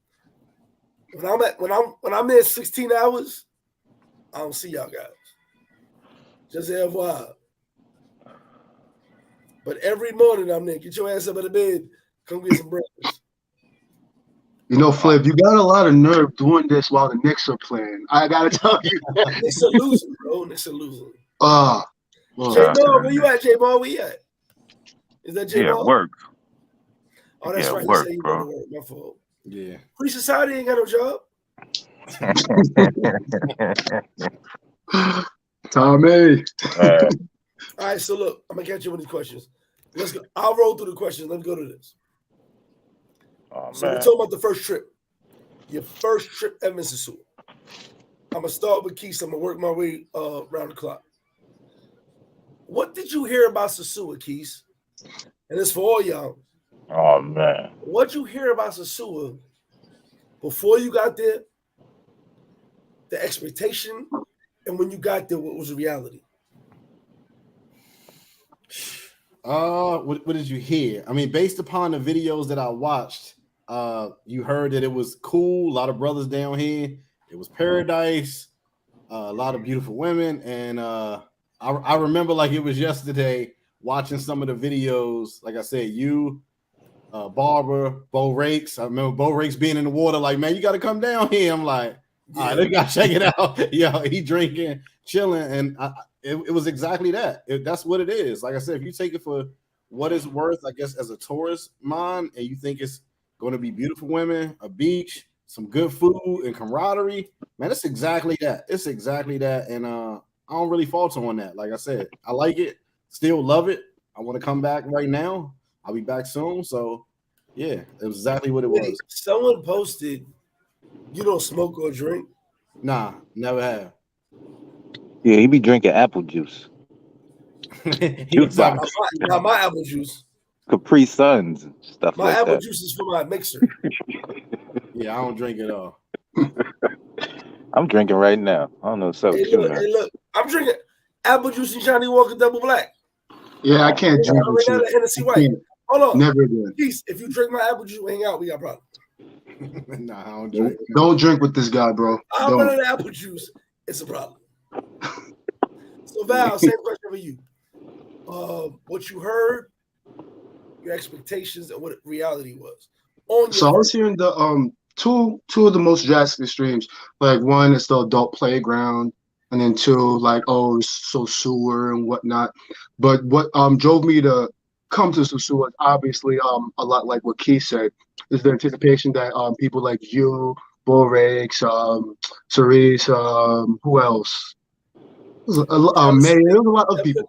When I'm there 16 hours, I don't see y'all guys. Just FYI. But every morning I'm there. Get your ass up out of bed. Come get some breakfast. You know, Flip, you got a lot of nerve doing this while the Knicks are playing. I gotta tell you. Knicks are losing, bro. Knicks are losing. J-Ball, where you at, J-Ball? Where you at? Is that J-Ball? Yeah, work. Oh, that's right. Work, you bro. Work. My fault. Yeah. Free Society ain't got no job. Tommy. All right, so look, I'm gonna catch you with these questions. Let's go. I'll roll through the questions. Let's go to this. Oh, So man. we're talking about the first trip. Your first trip ever in Sosua. I'm gonna start with Keith. I'm gonna work my way around the clock. What did you hear about Sosua, Keith? And it's for all y'all. Oh man. What'd you hear about Sosua before you got there? The expectation, and when you got there, what was the reality? What did you hear? I mean, based upon the videos that I watched, you heard that it was cool. A lot of brothers down here. It was paradise. A lot of beautiful women, and I remember like it was yesterday watching some of the videos. Like I said, you, Barbara, Bo Rakes. I remember Bo Rakes being in the water. Like, man, you got to come down here. I'm like, all right, they got to check it out. Yo, he drinking, chilling, and it was exactly that. That's what it is. Like I said, if you take it for what it's worth, I guess as a tourist mind, and you think it's going to be beautiful women, a beach, some good food, and camaraderie, man, it's exactly that. It's exactly that, and I don't really falter on that. Like I said, I like it, still love it. I want to come back right now. I'll be back soon. So, yeah, it was exactly what it was. Someone posted, "You don't smoke or drink." Nah, never have. Yeah, he be drinking apple juice. Juice box. Not my apple juice. Capri Suns and stuff My like apple that. juice is for my mixer. Yeah, I don't drink it all. I'm drinking right now. I don't know what's up with you, man. Hey, look, I'm drinking apple juice and Johnny Walker Double Black. Yeah, I can't drink with you. Hennessy White. Hold on. Never again. Peace. If you drink my apple juice, we hang out. We got problems. Nah, I don't drink. Don't drink with this guy, bro. I'm running apple juice. It's a problem. So Val, same question for you. What you heard, your expectations, and what reality was. So I was hearing the two of the most drastic extremes. Like one is the adult playground, and then two, like, oh, Sosua and whatnot. But what drove me to come to Sosua is obviously a lot like what Keith said, is the anticipation that people like you, Borex, Cerise, who else? May, there was a lot of people.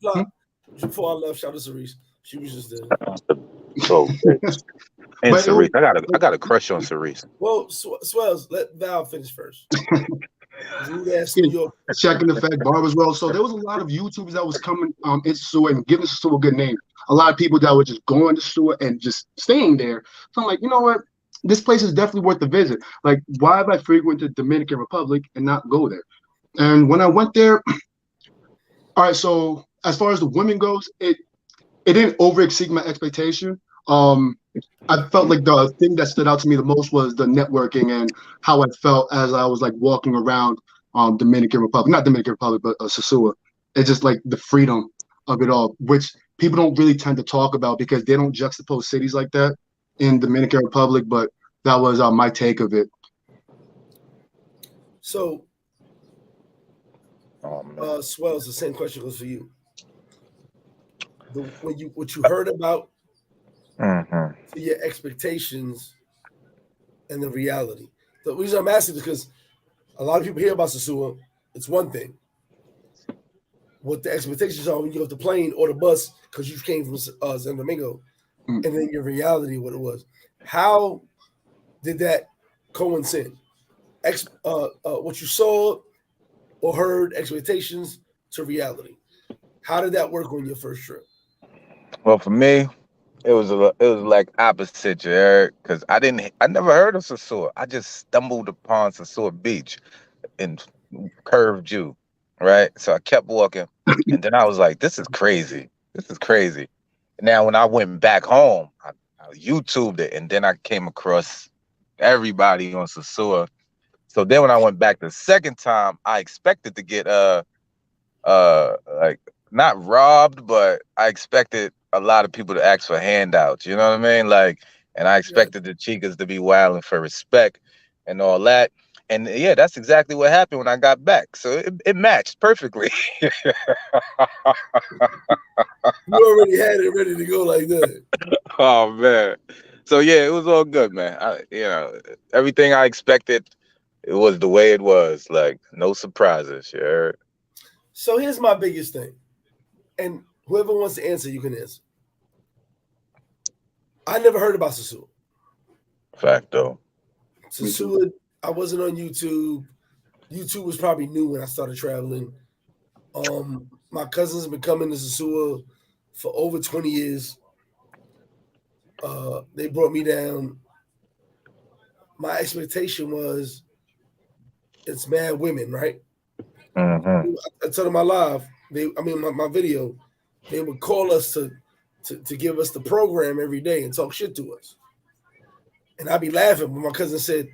Before I left, shout out to Cerise. She was just there. So, and Cerise, I got a crush on Cerise. Well, Swells, let Val finish first. Checking the fact Barb as well. So there was a lot of YouTubers that was coming into Sosua and giving Sosua a good name. A lot of people that were just going to Sosua and just staying there. So I'm like, you know what? This place is definitely worth the visit. Like, why have I frequented Dominican Republic and not go there? And when I went there, all right, so as far as the women goes, it didn't over exceed my expectation. I felt like the thing that stood out to me the most was the networking and how I felt as I was like walking around Dominican Republic, not Dominican Republic, but Sosua. It's just like the freedom of it all, which people don't really tend to talk about because they don't juxtapose cities like that in Dominican Republic. But that was my take of it. So, Swells, the same question goes for you. What you heard about, your expectations, and the reality. The reason I'm asking is because a lot of people hear about Sosua. It's one thing. What the expectations are when you get off the plane or the bus because you came from San Domingo, and then your reality, what it was. How did that coincide? What you saw or heard, expectations to reality. How did that work on your first trip? Well, for me, it was like opposite, Eric, because I never heard of Sosua. I just stumbled upon Sosua Beach in Curve Jew, right? So I kept walking, and then I was like, "This is crazy. This is crazy." Now, when I went back home, I YouTubed it, and then I came across everybody on Sosua. So then, when I went back the second time, I expected to get like not robbed, but I expected a lot of people to ask for handouts. You know what I mean? Like, and I expected the chicas to be wilding for respect and all that. And yeah, that's exactly what happened when I got back. So it matched perfectly. You already had it ready to go like that. Oh man. So yeah, it was all good, man. Everything I expected, it was the way it was. Like no surprises. Sure. So here's my biggest thing, and whoever wants to answer, you can answer. I never heard about Sosua. Facto. Sosua I wasn't on YouTube. YouTube was probably new when I started traveling. My cousins have been coming to Sosua for over 20 years. They brought me down. My expectation was it's mad women, right? Mm-hmm. I told them my live. My video. They would call us to give us the program every day and talk shit to us. And I'd be laughing, but my cousin said,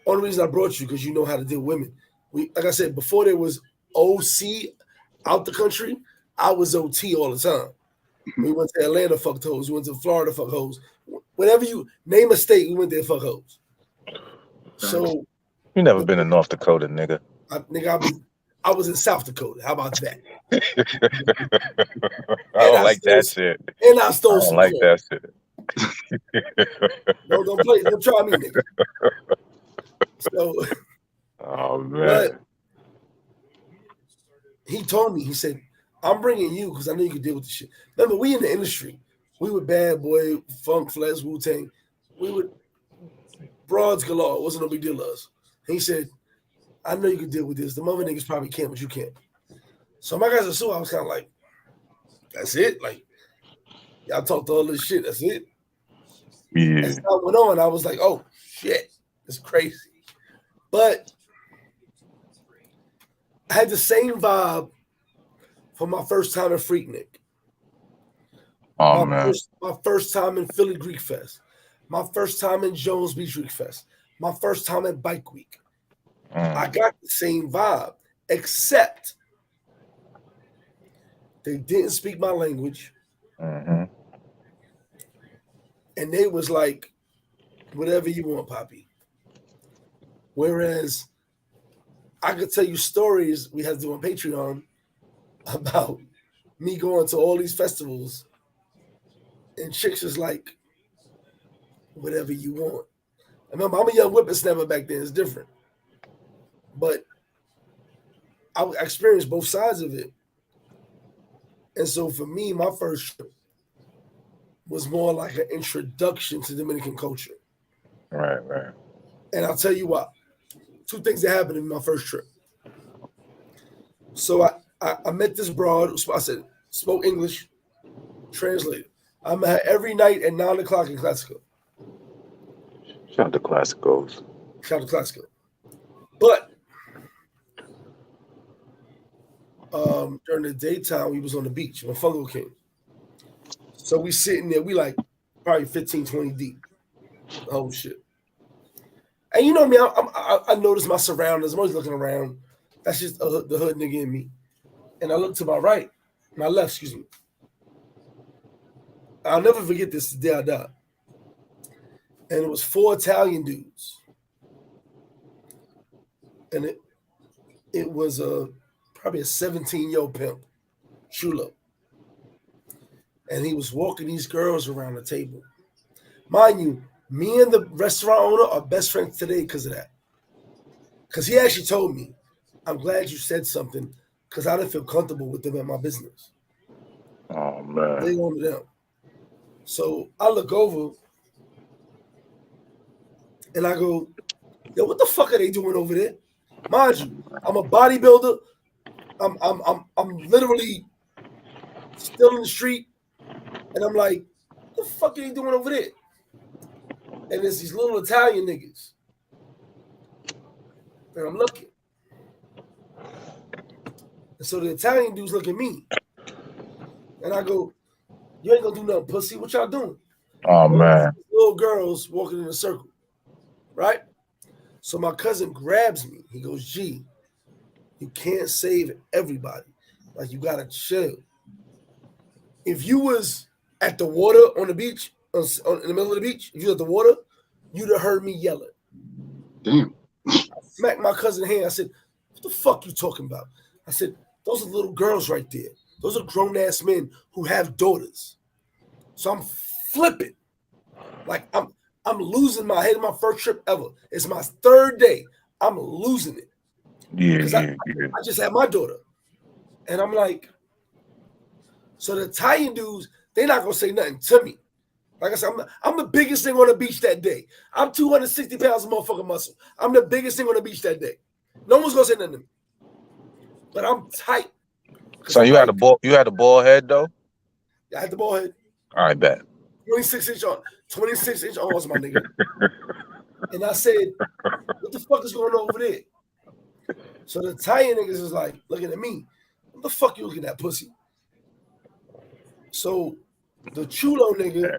"Only reason I brought you because you know how to deal with women." Like I said before, there was OC out the country. I was OT all the time. We went to Atlanta, fucked hoes. We went to Florida, fuck hoes. Whenever you name a state, we went there, fuck hoes. So You never been in North Dakota, nigga. I was in South Dakota. How about that? I don't like that shit. And I stole I don't some like corn. that shit. Don't play. Don't try me, nigga. So, oh man. But he told me, he said, "I'm bringing you because I know you can deal with this shit." Remember, we in the industry. We were Bad Boy, Funk Flex, Wu-Tang. We would broads galore. It wasn't no big deal to us. He said, "I know you can deal with this. The mother niggas probably can't, but you can't." So my guys are so I was kind of like, "That's it? Like, y'all talked all this shit. That's it?" Yeah. As time went on, I was like, "Oh shit, it's crazy." But I had the same vibe for my first time at Freaknik. Oh man. My first time in Philly Greek Fest. My first time in Jones Beach Greek Fest. My first time at Bike Week. I got the same vibe, except they didn't speak my language. Mm-hmm. And they was like, whatever you want, Poppy. Whereas I could tell you stories we have to do on Patreon about me going to all these festivals and chicks is like, whatever you want. Remember, I'm a young whippersnapper back then. It's different. But I experienced both sides of it. And so for me, my first trip was more like an introduction to Dominican culture. Right. And I'll tell you what, two things that happened in my first trip. So I met this broad, I said, spoke English, translated. I met her every night at 9 o'clock in Classico. Shout out to Classicals. Shout out to Classico. But during the daytime, we was on the beach when Fungo came. So we sitting there, we like probably 15, 20 deep. Oh, shit. And you know me, I noticed my surroundings. I'm always looking around. That's just the hood nigga in me. And I look to my right, my left, excuse me. I'll never forget this the day I die. And it was 4 Italian dudes. And it was probably a 17-year-old pimp, Chulo. And he was walking these girls around the table. Mind you, me and the restaurant owner are best friends today because of that. Because he actually told me, "I'm glad you said something because I didn't feel comfortable with them at my business." Oh man. They wanted them. So I look over and I go, "Yo, what the fuck are they doing over there?" Mind you, I'm a bodybuilder. I'm literally still in the street, and I'm like, "What the fuck are they doing over there?" And there's these little Italian niggas. And I'm looking. And so the Italian dudes look at me. And I go, "You ain't gonna do nothing, pussy. What y'all doing?" Oh man. Little girls walking in a circle. Right? So my cousin grabs me. He goes, "G, you can't save everybody. Like, you gotta chill. If you was at the water on the beach, in the middle of the beach, if you was at the water, you'd have heard me yelling." Damn. I smacked my cousin's hand. I said, "What the fuck you talking about?" I said, "Those are little girls right there. Those are grown-ass men who have daughters." So I'm flipping. Like, I'm losing my head. My first trip ever. It's my 3rd day. I'm losing it. Yeah. I just had my daughter. And I'm like, so the Italian dudes, they're not going to say nothing to me. Like I said, I'm the biggest thing on the beach that day. I'm 260 pounds of motherfucking muscle. I'm the biggest thing on the beach that day. No one's gonna say nothing to me. But I'm tight. So you had a ball head though? I had the ball head. All right, bet. 26-inch arms, my nigga. And I said, what the fuck is going on over there? So the Italian niggas is like looking at me. What the fuck you looking at, pussy? So the chulo nigga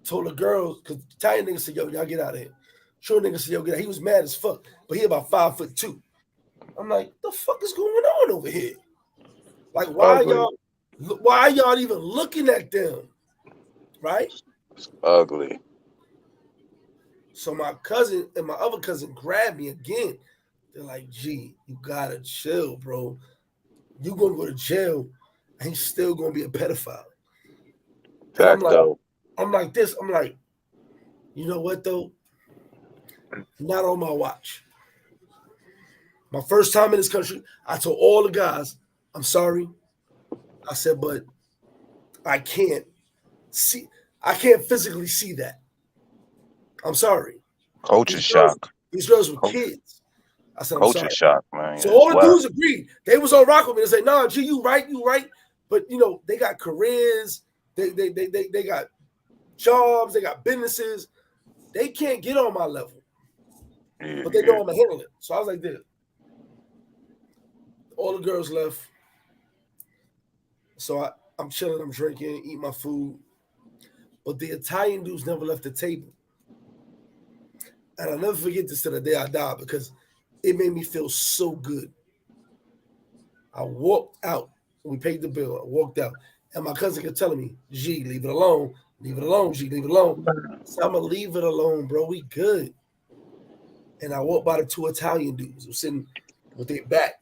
told the girls, because the Italian nigga said, yo, y'all get out of here. Chulo nigga said, yo, get out. He was mad as fuck, but he about 5'2". I'm like, the fuck is going on over here? Like, why are y'all even looking at them? Right? It's ugly. So my cousin and my other cousin grabbed me again. They're like, G, you gotta chill, bro. You gonna go to jail and he's still gonna be a pedophile. And I'm like this. I'm like, you know what though? Not on my watch. My first time in this country, I told all the guys, I'm sorry. I said, but I can't physically see that. I'm sorry. Culture shock. These girls were kids. I said, I'm culture sorry. shock, man. So all the dudes agreed. They was on rock with me. They say, nah, G, you right. But you know, they got careers, they got jobs, they got businesses. They can't get on my level. But they know I'm gonna handle it. So I was like this. All the girls left. So I'm chilling, I'm drinking, eating my food. But the Italian dudes never left the table. And I'll never forget this to the day I die because it made me feel so good. I walked out. We paid the bill. I walked out. And my cousin kept telling me, G, leave it alone. Leave it alone, G, leave it alone. So I'm going to leave it alone, bro. We good. And I walked by the two Italian dudes who were sitting with their back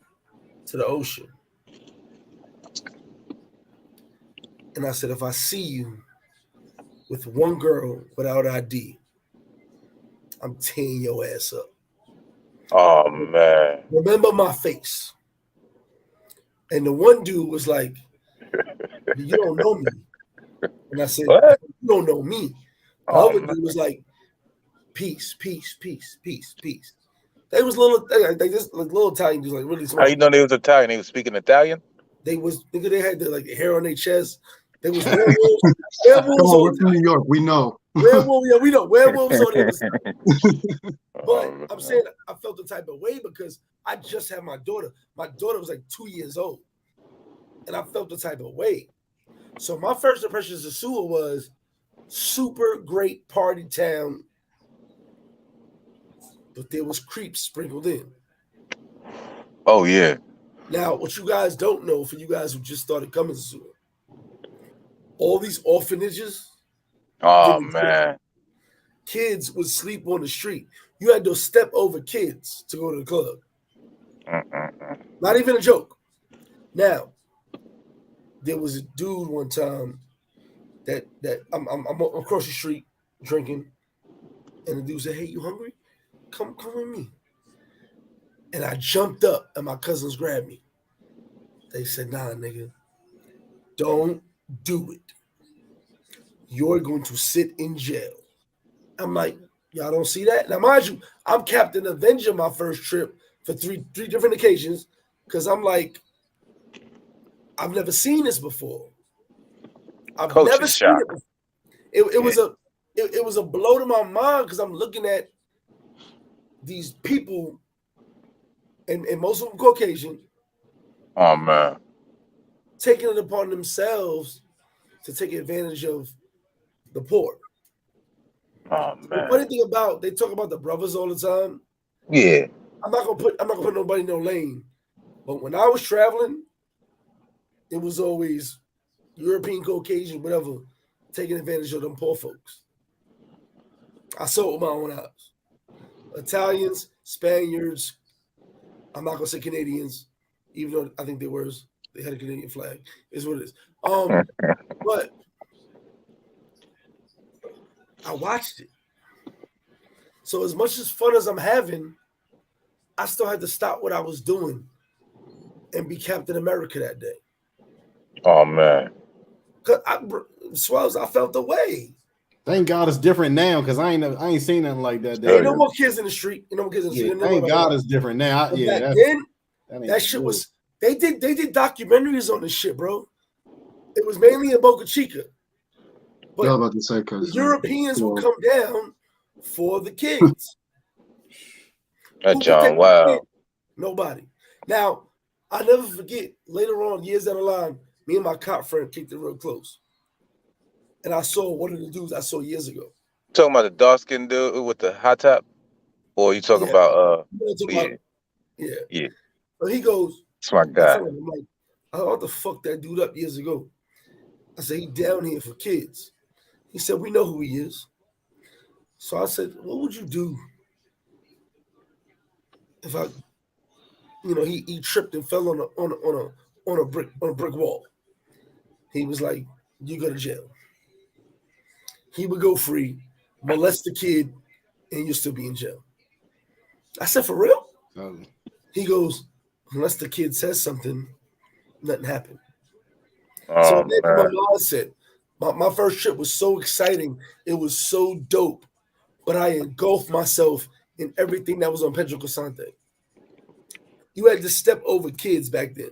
to the ocean. And I said, if I see you with one girl without ID, I'm tearing your ass up. Oh, man. Remember my face. And the one dude was like, you don't know me. And I said, what? You don't know me. The other dude was like, peace, peace, peace, peace, peace. They was little, little Italian dudes, like really smart. How you know they was Italian? They was speaking Italian? They had the hair on their chest. They was werewolves. Werewolves we're from New York. We know. Werewolves, we know. Werewolves on the other side. But I'm saying I felt the type of way because I just had my daughter. My daughter was like 2 years old. And I felt the type of way. So my first impression of Sosua was super great party town. But there was creeps sprinkled in. Oh, yeah. Now, what you guys don't know, for you guys who just started coming to Sosua, all these orphanages. Oh, man. Kids would sleep on the street. You had to step over kids to go to the club. Not even a joke. Now, there was a dude one time that I'm across the street drinking, and the dude said, "Hey, you hungry? Come with me." And I jumped up, and my cousins grabbed me. They said, "Nah, nigga, don't do it. You're going to sit in jail." I'm like, y'all don't see that? Now, mind you, I'm Captain Avenger my first trip for three different occasions because I'm like, I've never seen this before. I've never seen it before. It was a blow to my mind because I'm looking at these people, and most of them Caucasian. Oh, man. Taking it upon themselves to take advantage of the poor. Oh, man. The funny thing about, they talk about the brothers all the time. Yeah. I'm not gonna put nobody in no lane. But when I was traveling, it was always European, Caucasian, whatever, taking advantage of them poor folks. I saw it with my own eyes. Italians, Spaniards, I'm not gonna say Canadians, even though I think they had a Canadian flag, is what it is. But I watched it. So as much as fun as I'm having, I still had to stop what I was doing and be Captain America that day. Oh, man. Cause Swells, I felt the way. Thank God it's different now, because I ain't seen nothing like that. Ain't no more kids in the street. You know more kids in the street. Thank God it's different now. Back then, that shit was. They did documentaries on this shit, bro. It was mainly in Boca Chica. But I was about to say, because the Europeans will come down for the kids. That John, wow. Nobody. Now, I'll never forget, later on, years down the line, me and my cop friend kicked it real close. And I saw one of the dudes I saw years ago. Talking about the dark skinned dude with the hot top? Or you talking about yeah. So he goes, it's my guy. I'm like, I thought to fuck that dude up years ago. I said, he down here for kids. He said, we know who he is. So I said, what would you do if I, he tripped and fell on a brick wall? He was like, you go to jail. He would go free, molest the kid, and you'll still be in jail. I said, for real? He goes, unless the kid says something, nothing happened. So my mindset, my first trip was so exciting. It was so dope. But I engulfed myself in everything that was on Pedro Cosante. You had to step over kids back then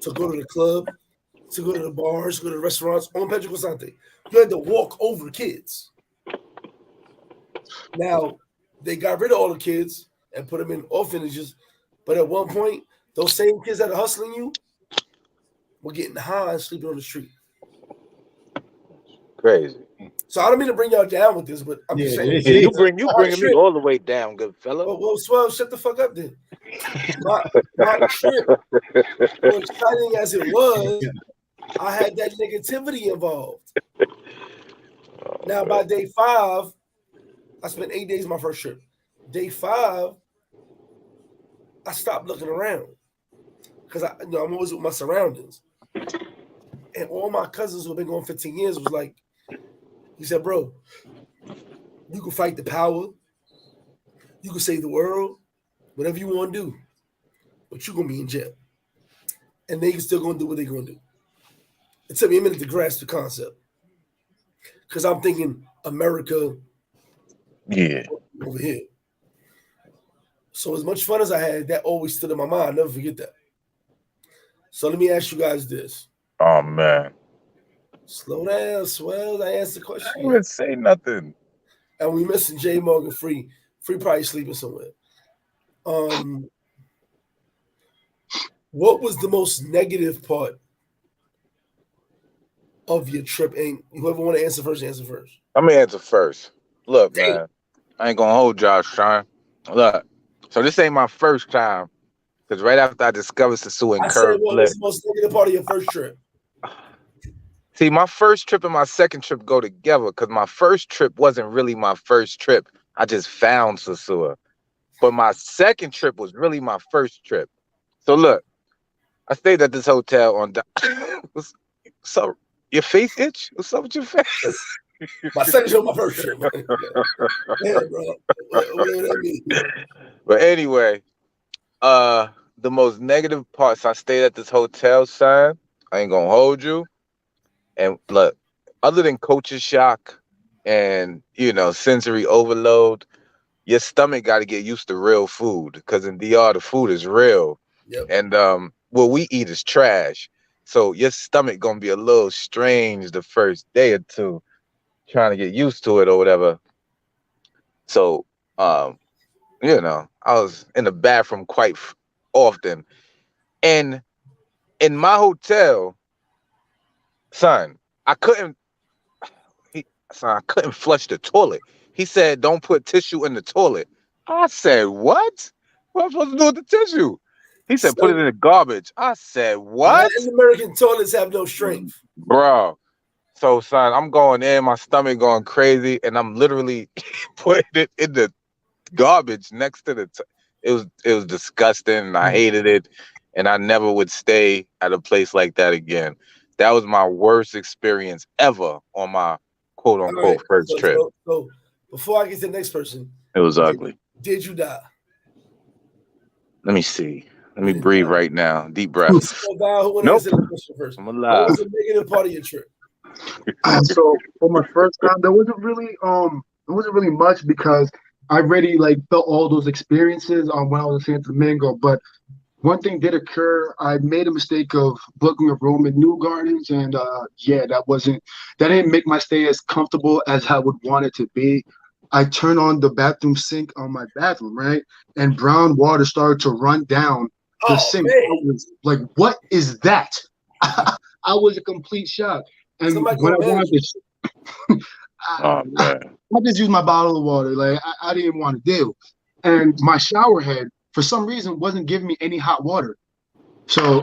to go to the club, to go to the bars, to go to the restaurants on Pedro Cosante. You had to walk over kids. Now, they got rid of all the kids and put them in orphanages. But at one point, those same kids that are hustling you were getting high and sleeping on the street. Crazy. So I don't mean to bring y'all down with this, but I'm just saying. Yeah, you bringing me all the way down, good fella. Well, Swell, shut the fuck up then. My trip, as exciting as it was, I had that negativity involved. Now, by day 5, I spent 8 days my first trip. Day 5, I stopped looking around because I'm always with my surroundings. And all my cousins who have been going 15 years was like, he said, bro, you can fight the power. You can save the world, whatever you want to do. But you're going to be in jail. And they still going to do what they're going to do. It took me a minute to grasp the concept. Because I'm thinking America over here. So as much fun as I had, that always stood in my mind. I'll never forget that. So let me ask you guys this. Oh, man. Slow down, Swell. I answered the question. I didn't say nothing. And we missing J Morgan Free. Free probably sleeping somewhere. What was the most negative part of your trip? And whoever want to answer first, answer first. I'm going to answer first. Look, man, I ain't going to hold y'all, Sean. Look, so this ain't my first time. Because right after I discovered Sosua and Curve, what was the most negative part of your first trip? See, my first trip and my second trip go together because my first trip wasn't really my first trip. I just found Sosua. But my second trip was really my first trip. So look, I stayed at this hotel on so your face itch? What's up with your face? My second trip, my first trip. Yeah, bro. What that mean? But anyway, the most negative parts, I stayed at this hotel, son. I ain't gonna hold you. And look, other than culture shock and, sensory overload, your stomach got to get used to real food because in DR, the food is real. Yep. And what we eat is trash. So your stomach going to be a little strange the first day or two, trying to get used to it or whatever. So, I was in the bathroom quite often. And in my hotel, son, I couldn't flush the toilet. He said, don't put tissue in the toilet. I said, what? What am I supposed to do with the tissue? He said, put it in the garbage. I said, what? American toilets have no strength. Bro. So, son, I'm going in, my stomach going crazy, and I'm literally putting it in the garbage next to the it was disgusting, and I hated it, and I never would stay at a place like that again. That was my worst experience ever on my quote-unquote first trip. So before I get to the next person, it was ugly. Did you die? Let me see. Let me breathe right now. Deep breath. So, Val, who want to Nope. answer the question first? I'm What alive. was the negative part of your trip? So for my first time, there wasn't really much because I already like felt all those experiences when I was in Santo Domingo. But one thing did occur. I made a mistake of booking a room in New Gardens, and that didn't make my stay as comfortable as I would want it to be. I turned on the bathroom sink on my bathroom, right? And brown water started to run down the sink. I was like, what is that? I was a complete shock. And Somebody when I go went out Oh man. I just used my bottle of water. Like I didn't want to deal. And my shower head, for some reason, wasn't giving me any hot water. So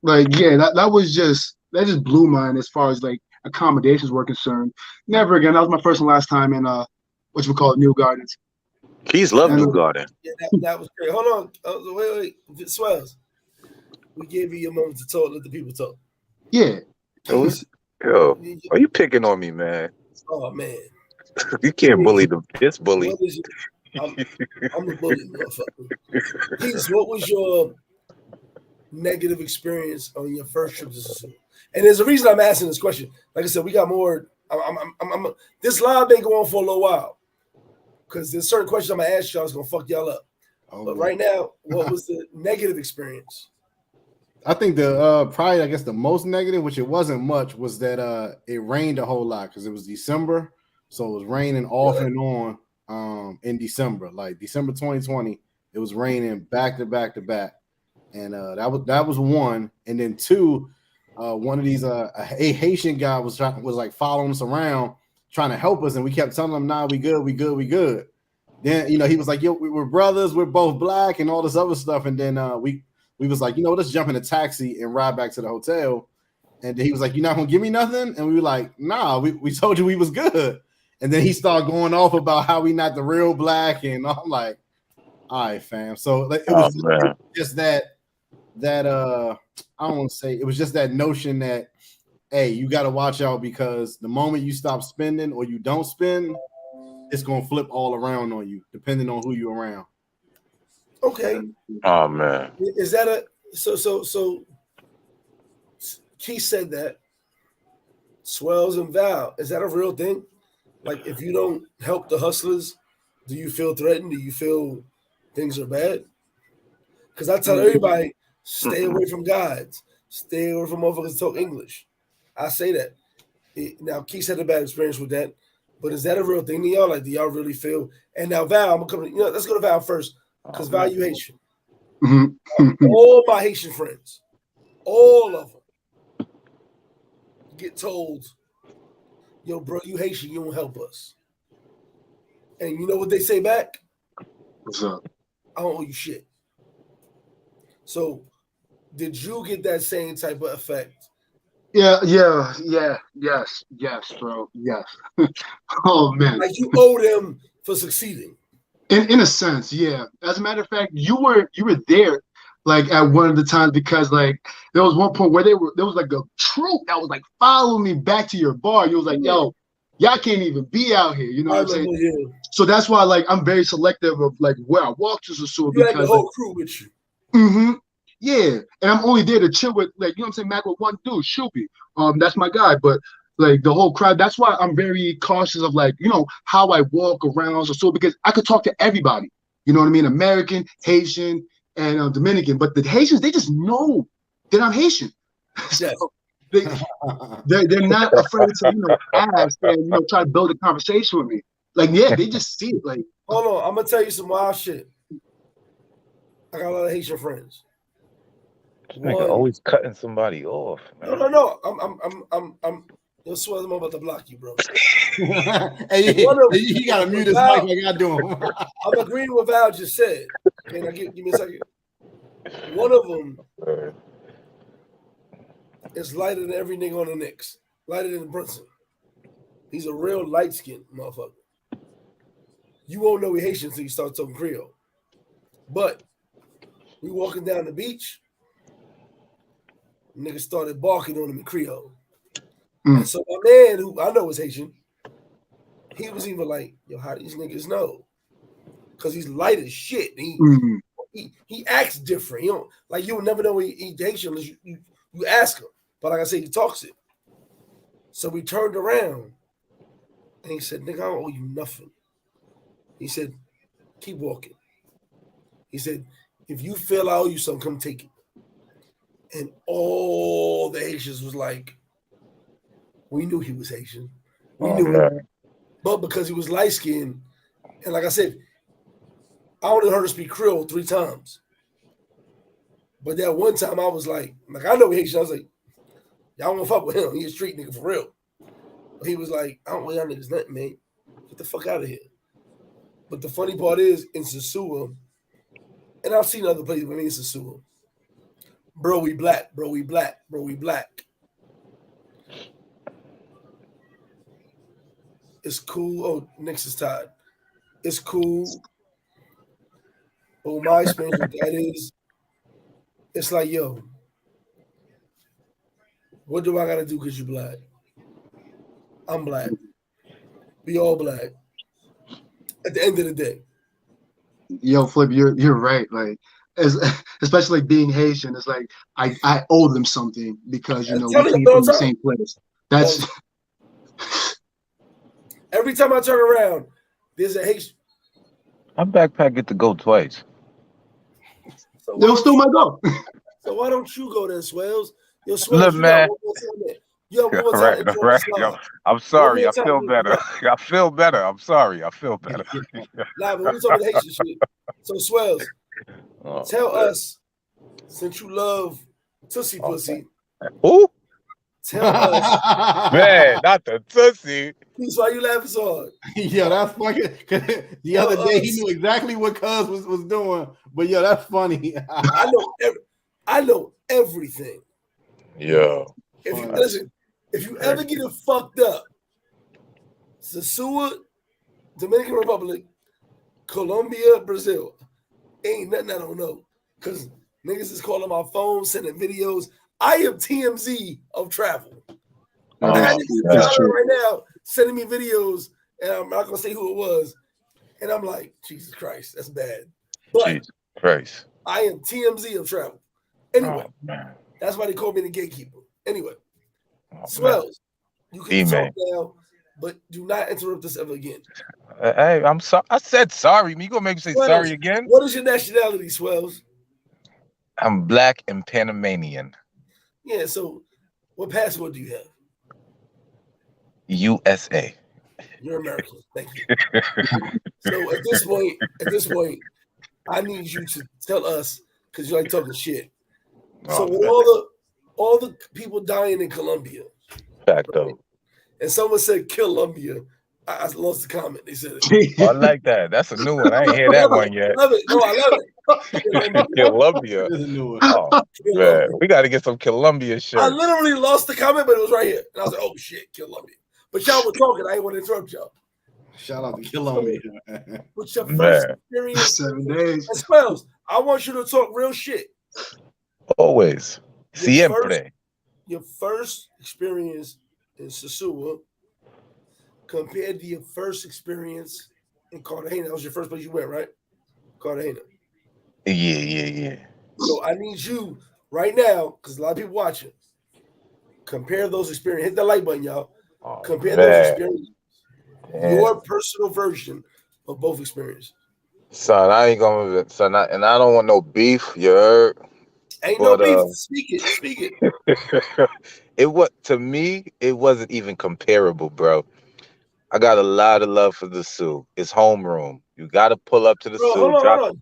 that just blew mine as far as like accommodations were concerned. Never again. That was my first and last time in what you call New Gardens. Keys love And, New Garden. Yeah, that was great. Hold on. Wait. Swells. We gave you a moment to talk. Let the people talk. Yeah. Yo, are you picking on me, man? Oh, man. You can't bully this bully. What is it? I'm a bully, motherfucker. Keys, what was your negative experience on your first trip to Sosua? And there's a reason I'm asking this question. Like I said, we got more. This live been going on for a little while because there's certain questions I'm gonna ask y'all that's gonna fuck y'all up. But right now, what was the negative experience? I think the probably I guess the most negative, which it wasn't much, was that it rained a whole lot because it was December, so it was raining off and on in December, like December 2020. It was raining back to back to back, and that was one, and then two. One of these a Haitian guy was like following us around trying to help us, and we kept telling him, nah, we good. Then he was like, yo, we're brothers, we're both black and all this other stuff. And then we was like, let's jump in a taxi and ride back to the hotel. And then he was like, you're not gonna give me nothing? And we were like, nah, we told you we was good. And then he started going off about how we not the real black, and I'm like, all right, fam. So like, it was just that I don't want to say, it was just that notion that, hey, you got to watch out because the moment you stop spending or you don't spend, it's going to flip all around on you, depending on who you're around. Okay. Oh man. Is that so Keith said that. Swells and Val, is that a real thing? Like, if you don't help the hustlers, do you feel threatened? Do you feel things are bad? Because I tell everybody, stay away from guides. Stay away from motherfuckers that talk English. I say that. Now, Keith had a bad experience with that, but is that a real thing to y'all? Like, do y'all really feel? And now, Val, I'm coming. Let's go to Val first, because Val, you Haitian. All my Haitian friends, all of them, get told, yo, bro, you Haitian, you don't help us. And you know what they say back? What's up? I don't owe you shit. So, did you get that same type of effect? Yes, bro. Yes. Oh man. Like you owe them for succeeding. In a sense, yeah. As a matter of fact, you were there like at one of the times because like there was one point where there was like a troop that was like following me back to your bar. You was like, yo, y'all can't even be out here. You know what I'm saying? You. So that's why like I'm very selective of like where I walk to Sosua because had the whole crew with you. Mm-hmm. Yeah. And I'm only there to chill with like, you know what I'm saying, Mac, with one dude, Shoopy. That's my guy. But like the whole crowd, that's why I'm very cautious of like, how I walk around Sosua because I could talk to everybody. You know what I mean? American, Haitian, and Dominican. But the Haitians, they just know that I'm Haitian. Yes. So they're not afraid to ask and try to build a conversation with me. Like, yeah, they just see it. Like, hold on, I'm gonna tell you some wild shit. I got a lot of Haitian friends. Nigga always cutting somebody off. Man. No. I'm. You'll swear I'm about to block you, bro. Hey, he gotta mute his mic like I do. I'm agreeing with Val just said. Can I give me a second? One of them is lighter than every nigga on the Knicks. Lighter than Brunson. He's a real light-skinned motherfucker. You won't know he Haitian until you start talking Creole. But we walking down the beach, niggas started barking on him in Creole. And so my man, who I know is Haitian, he was even like, yo, how these niggas know? Because he's light as shit. he acts different. You know, like you'll never know he Haitian unless you ask him. But like I said, he talks it. So we turned around and he said, "Nigga, I don't owe you nothing." He said, "Keep walking." He said, "If you feel I owe you something, come take it." And all the Haitians was like, we knew he was Haitian. We knew it. But because he was light skinned, and like I said, I only heard him speak Creole 3 times. But that one time I was like I know Haitian. I was like, y'all won't fuck with him. He a street nigga for real. But he was like, I don't want y'all niggas nothing, man. Get the fuck out of here. But the funny part is, in Sosua, and I've seen other places, but in Sosua, bro, we black, bro, we black, bro, we black. It's cool. Oh, Nick's is tied. It's cool. But my experience with that is, it's like, yo, what do I gotta do because you black? I'm black. We all black. At the end of the day. Yo, Flip, you're right. Like, especially being Haitian, it's like I owe them something because we came from the same place. That's every time I turn around, there's a Haitian. My backpack get to go twice. So they'll still might go. So why don't you go then, Swells? Yo, Swells, Look, man. Yo, right. Yo, I'm sorry. I feel better. I feel better. I'm sorry. I feel better. Nah, but we're talking Haitian shit. So, Swells, tell us, since you love Tootsie Pussy. Who? Tell us. Man, not the Tootsie. That's why you laughing so hard. Yeah, that's funny. The other day he knew exactly what Cuz was doing. But yeah, that's funny. I know everything. Yeah. If you ever get it fucked up, Sosua, Dominican Republic, Colombia, Brazil, ain't nothing I don't know. Because niggas is calling my phone, sending videos. I am TMZ of travel. I right now sending me videos, and I'm not gonna say who it was. And I'm like, Jesus Christ, that's bad. But Jesus Christ. I am TMZ of travel. Anyway, that's why they call me the gatekeeper. Anyway, Swells, you can talk now, but do not interrupt us ever again. Hey, I'm sorry. I said sorry. You gonna make me say Swells, sorry again? What is your nationality, Swells? I'm black and Panamanian. Yeah, so what passport do you have? USA. You're American. Thank you. So at this point, I need you to tell us, because you like talking shit. So with all the people dying in Colombia, Facto. And someone said Colombia. I lost the comment. They said it. I like that. That's a new one. I ain't hear that one yet. Love it. No, I love it. Colombia. Oh, man. We got to get some Colombia shirts. I literally lost the comment, but it was right here. And I was like, oh, shit, Colombia. But y'all were talking. I didn't want to interrupt y'all. Shout out to Colombia. What's your first experience? 7 days. And Spells, I want you to talk real shit. Always. Siempre. Your first experience in Sosua compared to your first experience in Cartagena. That was your first place you went, right? Cartagena. Yeah. So I need you right now, because a lot of people watching, compare those experiences. Hit the like button, y'all. Compare those experiences. Your personal version of both experiences. Son, I ain't gonna. Son, and I don't want no beef. You heard? Ain't no beef. Speak it. To me, it wasn't even comparable, bro. I got a lot of love for the Sioux. It's homeroom. You got to pull up to the Sioux. Hold on.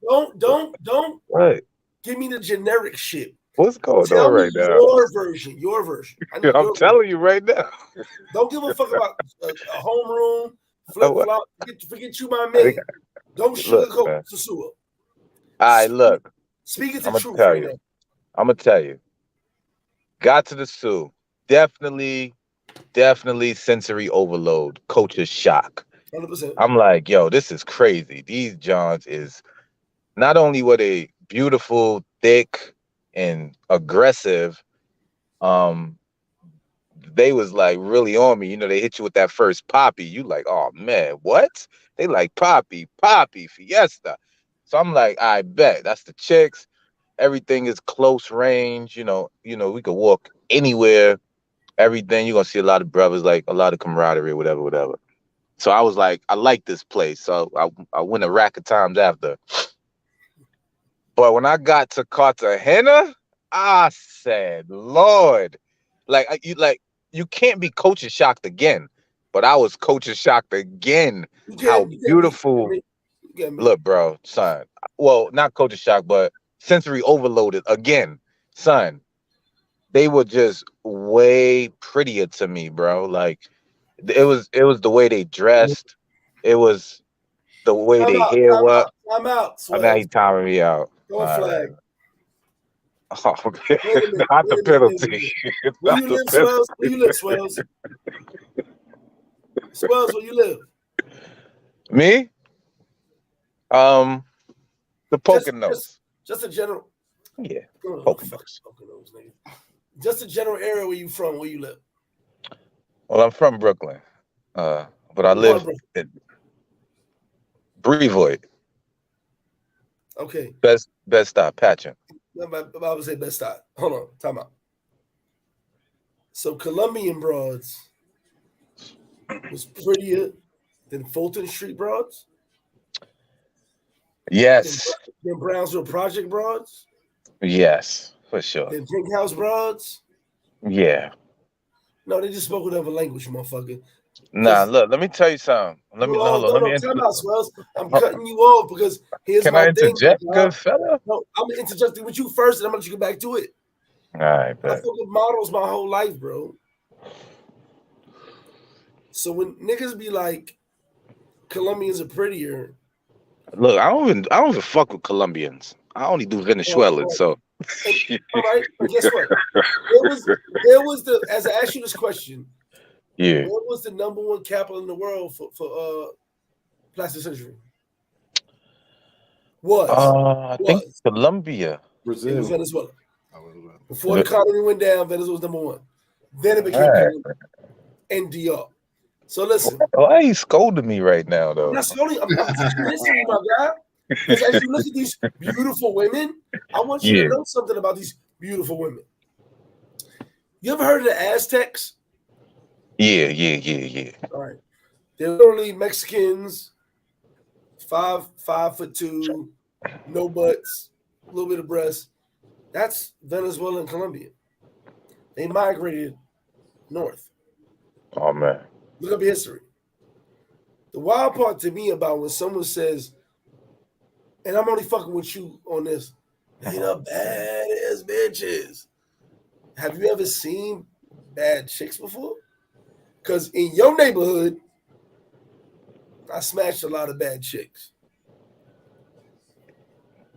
Don't. What? Give me the generic shit. What's going on right now? Your version. I'm telling you right now. Don't give a fuck about a homeroom, flip-flop. Forget you, my man. Don't sugarcoat Sosua. All right, look. Speak it to truth right now. I'm going to tell you. Got to the Sioux. Definitely sensory overload. Culture shock. 100%. I'm like, yo, this is crazy. These Johns is not only were they beautiful, thick, and aggressive, they was like really on me. You know, they hit you with that first poppy. You like, oh man, what? They like poppy, fiesta. So I'm like, I bet that's the chicks. Everything is close range. We could walk anywhere. Everything you're gonna see a lot of brothers, like a lot of camaraderie, whatever, whatever. So I was like, I like this place. So I went a rack of times after. But when I got to Cartagena, I said, Lord, you can't be culture shocked again. But I was culture shocked again. How beautiful. Look, bro, son. Well, not culture shock, but sensory overloaded again, son. They were just way prettier to me, bro. Like it was the way they dressed. It was the way Time they out, hair time was. out, time out, Oh, now Swells. he timing me out. Go All right. flag. Oh, Wait a minute. not Wait the a minute. Wait a penalty. minute. Where Not you the live, penalty. Swells? Where you live, Swells? Swells, where you live? Me? The Poconos. Just a general. Yeah, Oh, Poconos. Poconos, nigga. Just a general area where you from, where you live. Well, I'm from Brooklyn, but I live in Brevoort. Okay. Best stop, Patchen. I would say best stop. Hold on, time out. So Colombian broads was prettier than Fulton Street broads? Yes. Than Brownsville Project broads? Yes, for sure. Than Pink House broads? Yeah. No, they just spoke another language, motherfucker. Nah, look, let me tell you something. Let me time out, Swells. I'm cutting you off because here's Can my I thing. interject, good fella? No, I'm gonna interject with you first, and I'm gonna let you get back to it. All right, I bet. fucking models my whole life, bro. So when niggas be like, Colombians are prettier. Look, I don't even fuck with Colombians. I only do Venezuelans. So. All right, but guess what? There was the as I asked you this question. Yeah. What was the number one capital in the world for plastic surgery? I think Colombia. Brazil. It was Venezuela. Before Yeah. the economy went down, Venezuela was number one. Then it became Colombia and DR. So listen. Why are you scolding me right now, though? I'm not scolding. I'm teaching history, my guy. Because as you look at these beautiful women, I want you to know something about these beautiful women. You ever heard of the Aztecs? Yeah. All right. They're literally Mexicans, 5'2", no butts, a little bit of breasts. That's Venezuela and Colombia. They migrated north. Oh, man. Look up history. The wild part to me about when someone says, and I'm only fucking with you on this, they the baddest bitches. Have you ever seen bad chicks before? Because in your neighborhood, I smashed a lot of bad chicks.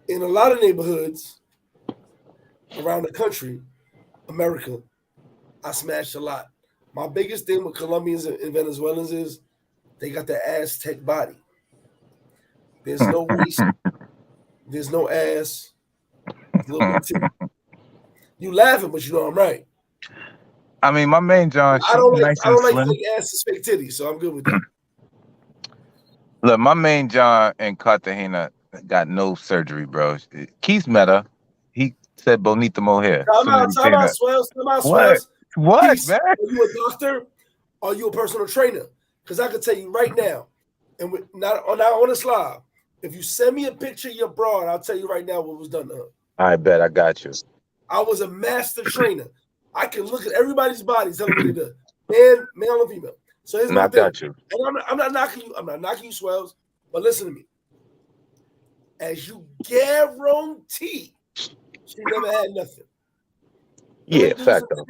In a lot of neighborhoods around the country, America, I smashed a lot. My biggest thing with Colombians and Venezuelans is they got the Aztec body. There's no waist. There's no ass. There's a little bit of titty. You laughing, but you know I'm right. I mean, my main John. I don't like fake ass and fake titties, so I'm good with that. Look, my main John in Cartagena got no surgery, bro. Keith met her. He said bonita mohair. Time out, Swells. What, Keith, man? Are you a doctor? Or are you a personal trainer? Because I can tell you right now, and not on this live, if you send me a picture of your broad, I'll tell you right now what was done to her. I bet I got you. I was a master trainer. I can look at everybody's body, tell them what they did. Male or female. So here's my thing. Got you. And I'm not knocking you. I'm not knocking you, Swells. But listen to me. As you guarantee, she never had nothing. Yeah, fact though.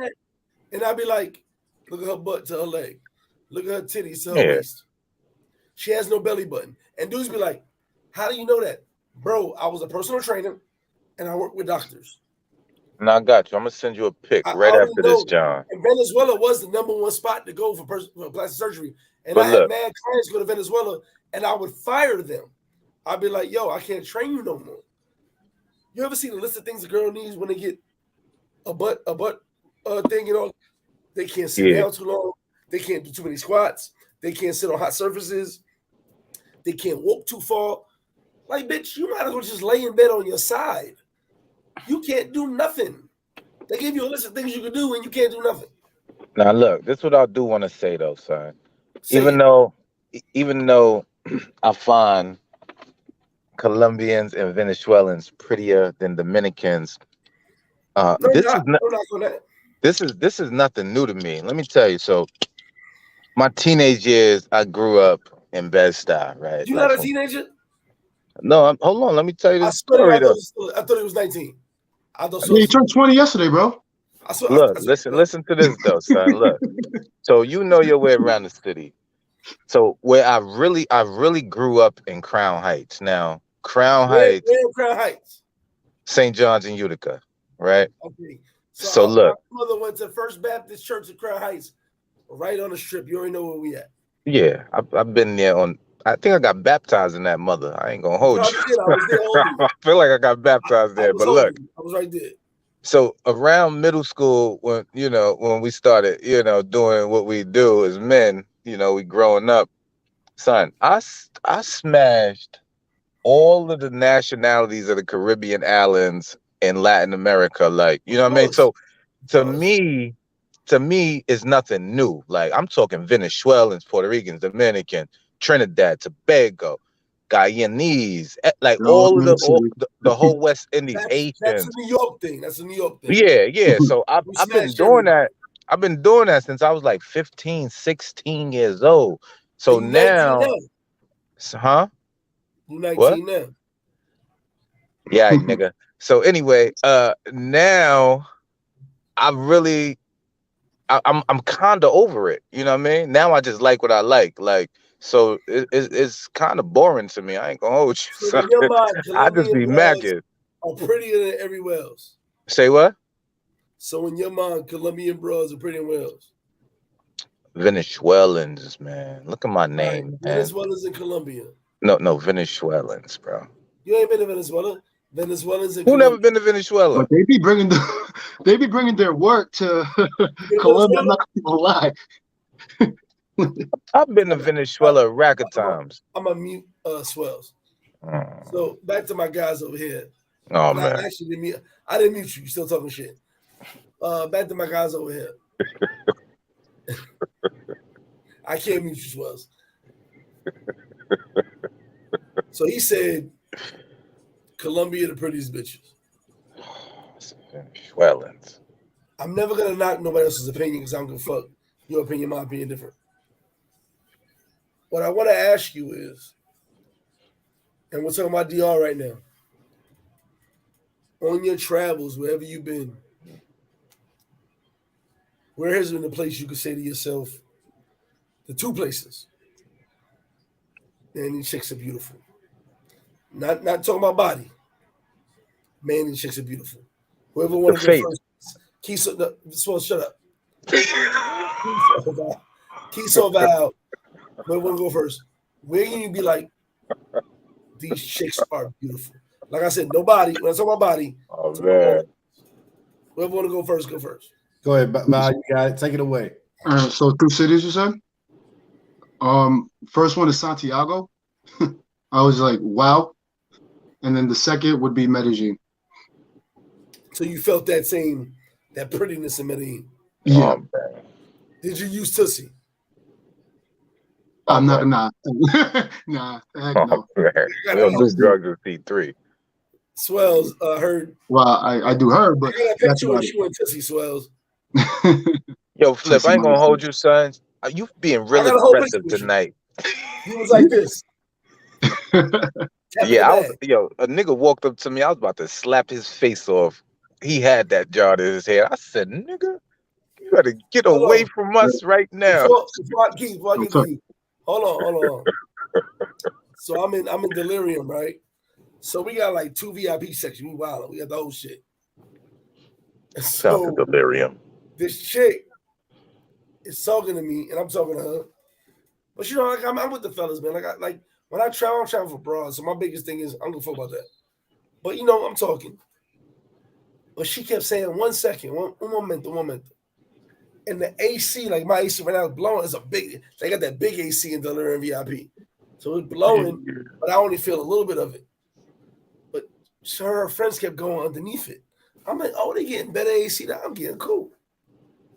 And I'd be like, look at her butt to her leg. Look at her titties to her waist. She has no belly button. And dudes be like, how do you know that? Bro, I was a personal trainer and I work with doctors. And I got you. I'm going to send you a pic right after this, John. And Venezuela was the number one spot to go for plastic surgery. And I had mad clients go to Venezuela and I would fire them. I'd be like, yo, I can't train you no more. You ever see the list of things a girl needs when they get a butt thing, you know? They can't sit down too long. They can't do too many squats. They can't sit on hot surfaces. They can't walk too far. Like, bitch, you might as well just lay in bed on your side. You can't do nothing. They give you a list of things you can do, and you can't do nothing. Now, look, this is what I do want to say though, son. Say Even though I find Colombians and Venezuelans prettier than Dominicans, no, this not, is not no, not for that. this is nothing new to me. Let me tell you. So, my teenage years, I grew up in Bed-Stuy, right? You Like not a from teenager? no, hold on. Let me tell you I this swear to story though. God, I thought he was 19. I thought Yeah, you so. turned 20 yesterday, bro. I swear. Look, listen to this though, son. Look, so you know your way around the city. So where I really grew up in Crown Heights. Now, Crown Where Heights, in Crown Heights? St. John's and Utica, right? Okay. So So my look, mother went to First Baptist Church in Crown Heights, right on the strip. You already know where we at. yeah, I've been there on. I think I got baptized in that mother. I ain't gonna You hold you. probably did. I was there holding you. I feel like I got baptized I there, was but holding look. you. I was right there. So around middle school, when we started, doing what we do as men, we growing up, son, I smashed all of the nationalities of the Caribbean islands in Latin America. Like, you know what I mean? Of So to course. me, it's nothing new. Like I'm talking Venezuelans, Puerto Ricans, Dominican, Trinidad, Tobago, Guyanese, like Yo, all of me too. the whole West Indies, That's a Haitians. New York thing. That's a New York thing. Yeah. So We I've been smashed doing everything. that. I've been doing that since I was like 15, 16 years old. So And you 19 now, now. huh? You What? 19 now. Yeah, nigga. So anyway, now I really, I'm kind of over it. You know what I mean? Now I just like what I like. Like, so it's kind of boring to me. I ain't gonna hold you. So Son. in your mind, I just Colombian be bras macking. are prettier than everywhere else. Say what? So in your mind, Colombian bras are prettier than Wales. Venezuelans, man. Look at my All right. name, man. Venezuelans in Colombia. No, Venezuelans, bro. You ain't been to Venezuela. Venezuelans in Who never Colombia. been to Venezuela? But they be bringing their work to You been to Colombia. I'm Venezuela? not gonna lie. I've been to I, Venezuela a rack of times. I'm a mute swells. Mm. So back to my guys over here. Oh And I man. actually didn't mute. I didn't mute you. You still talking shit. Back to my guys over here. I can't mute you, Swells. So he said, Colombia the prettiest bitches. Venezuelans. I'm never gonna knock nobody else's opinion because I don't give a fuck. Your opinion, my opinion, different. What I want to ask you is, and we're talking about DR right now. On your travels, wherever you've been, where has been the place you could say to yourself, the two places, man, these chicks are beautiful. Not talking about body. Man, these chicks are beautiful. Whoever want The to go face. first, shut up. Keys of Val. Whoever want to go first. Where can you be like, these chicks are beautiful? Like I said, no body. When I talk about body, Oh man. whoever want to go first, go first. Go ahead, Val. You got it. Take it away. So 2 cities, you said? First one is Santiago. I was like, wow. And then the second would be Medellin. So you felt that prettiness in Medellin. Yeah. Oh man. Did you use Tussie? I'm man. not, nah, heck no. Man. We don't do drugs with C3. Swells, heard. Well, I do her, but I got a that's picture about when she went Tussie, Swells. it. Yo, Flip, I ain't gonna Monster. hold you, son. You being real I got a whole picture aggressive with you. tonight. He was like this. Yeah, a nigga walked up to me. I was about to slap his face off. He had that jar in his head. I said, nigga, you gotta get Hold away on. from us right now. Before I get to you. Hold on. So I'm in delirium, right? So we got like 2 VIP sections. We wild. We got the whole shit. Sounds So like delirium. this chick is talking to me, and I'm talking to her. But you know, like I'm with the fellas, man. Like when I travel, I'm traveling for broad. So my biggest thing is I'm gonna fuck about that. But you know, I'm talking. But she kept saying 1 second, un momento. And the AC, like my AC right now is blowing. It's a big, they got that big AC in Delirium VIP. So it's blowing, but I only feel a little bit of it. So her friends kept going underneath it. I'm like, oh, they getting better AC. Now I'm getting cool.